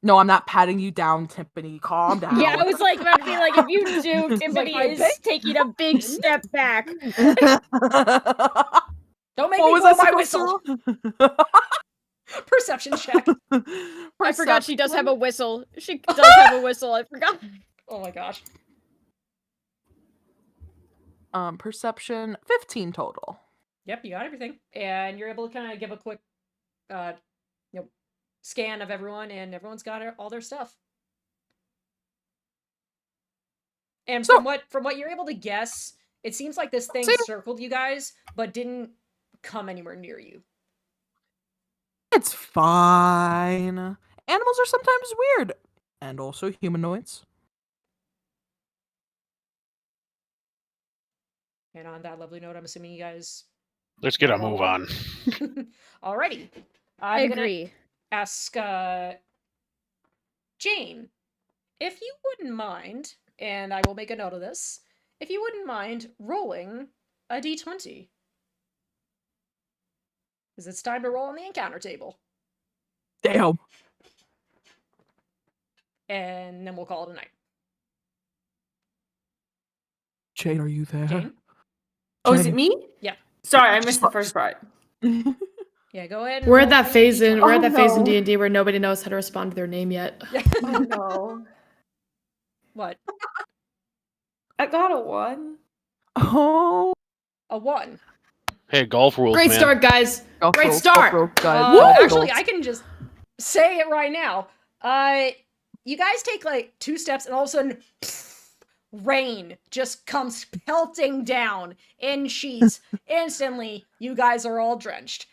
No, I'm not patting you down, Tiffany. Calm down. Yeah, I was like about to be like, if you do, Tiffany is taking a big step back. Don't make me blow my whistle. Perception check. I forgot she does have a whistle. She does have a whistle. I forgot. Oh my gosh. Perception 15 total. Yep, you got everything. And you're able to kind of give a quick scan of everyone, and everyone's got all their stuff. And from what you're able to guess, it seems like this thing circled you guys, but didn't come anywhere near you. It's fine. Animals are sometimes weird. And also humanoids. And on that lovely note, I'm assuming you guys... Let's get a move on. Alrighty. I agree. Ask Jane, if you wouldn't mind, and I will make a note of this, if you wouldn't mind rolling a d20. Because it's time to roll on the encounter table. Damn. And then we'll call it a night. Jane, are you there? Jane? Oh, is it me? Yeah. Sorry, I missed the first part. Yeah, go ahead. We're at that phase in no. D&D where nobody knows how to respond to their name yet. Oh no. What? I got a 1. Oh. A 1. Hey, golf rules, Great man. start, guys. Golf Great rules, start. golf rules, guys. Actually, I can just say it right now. You guys take like 2 steps, and all of a sudden, rain just comes pelting down in sheets. Instantly, you guys are all drenched.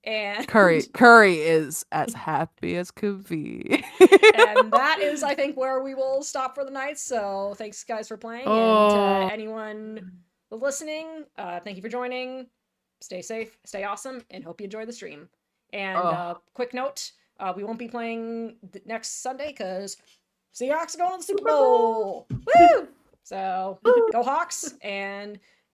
And Curry is as happy as could be. and that is, I think, where we will stop for the night. So thanks, guys, for playing. And anyone listening, thank you for joining. Stay safe, stay awesome, and hope you enjoy the stream. And quick note, we won't be playing next Sunday because Seahawks are going to the Super Bowl. Woo! So go Hawks, and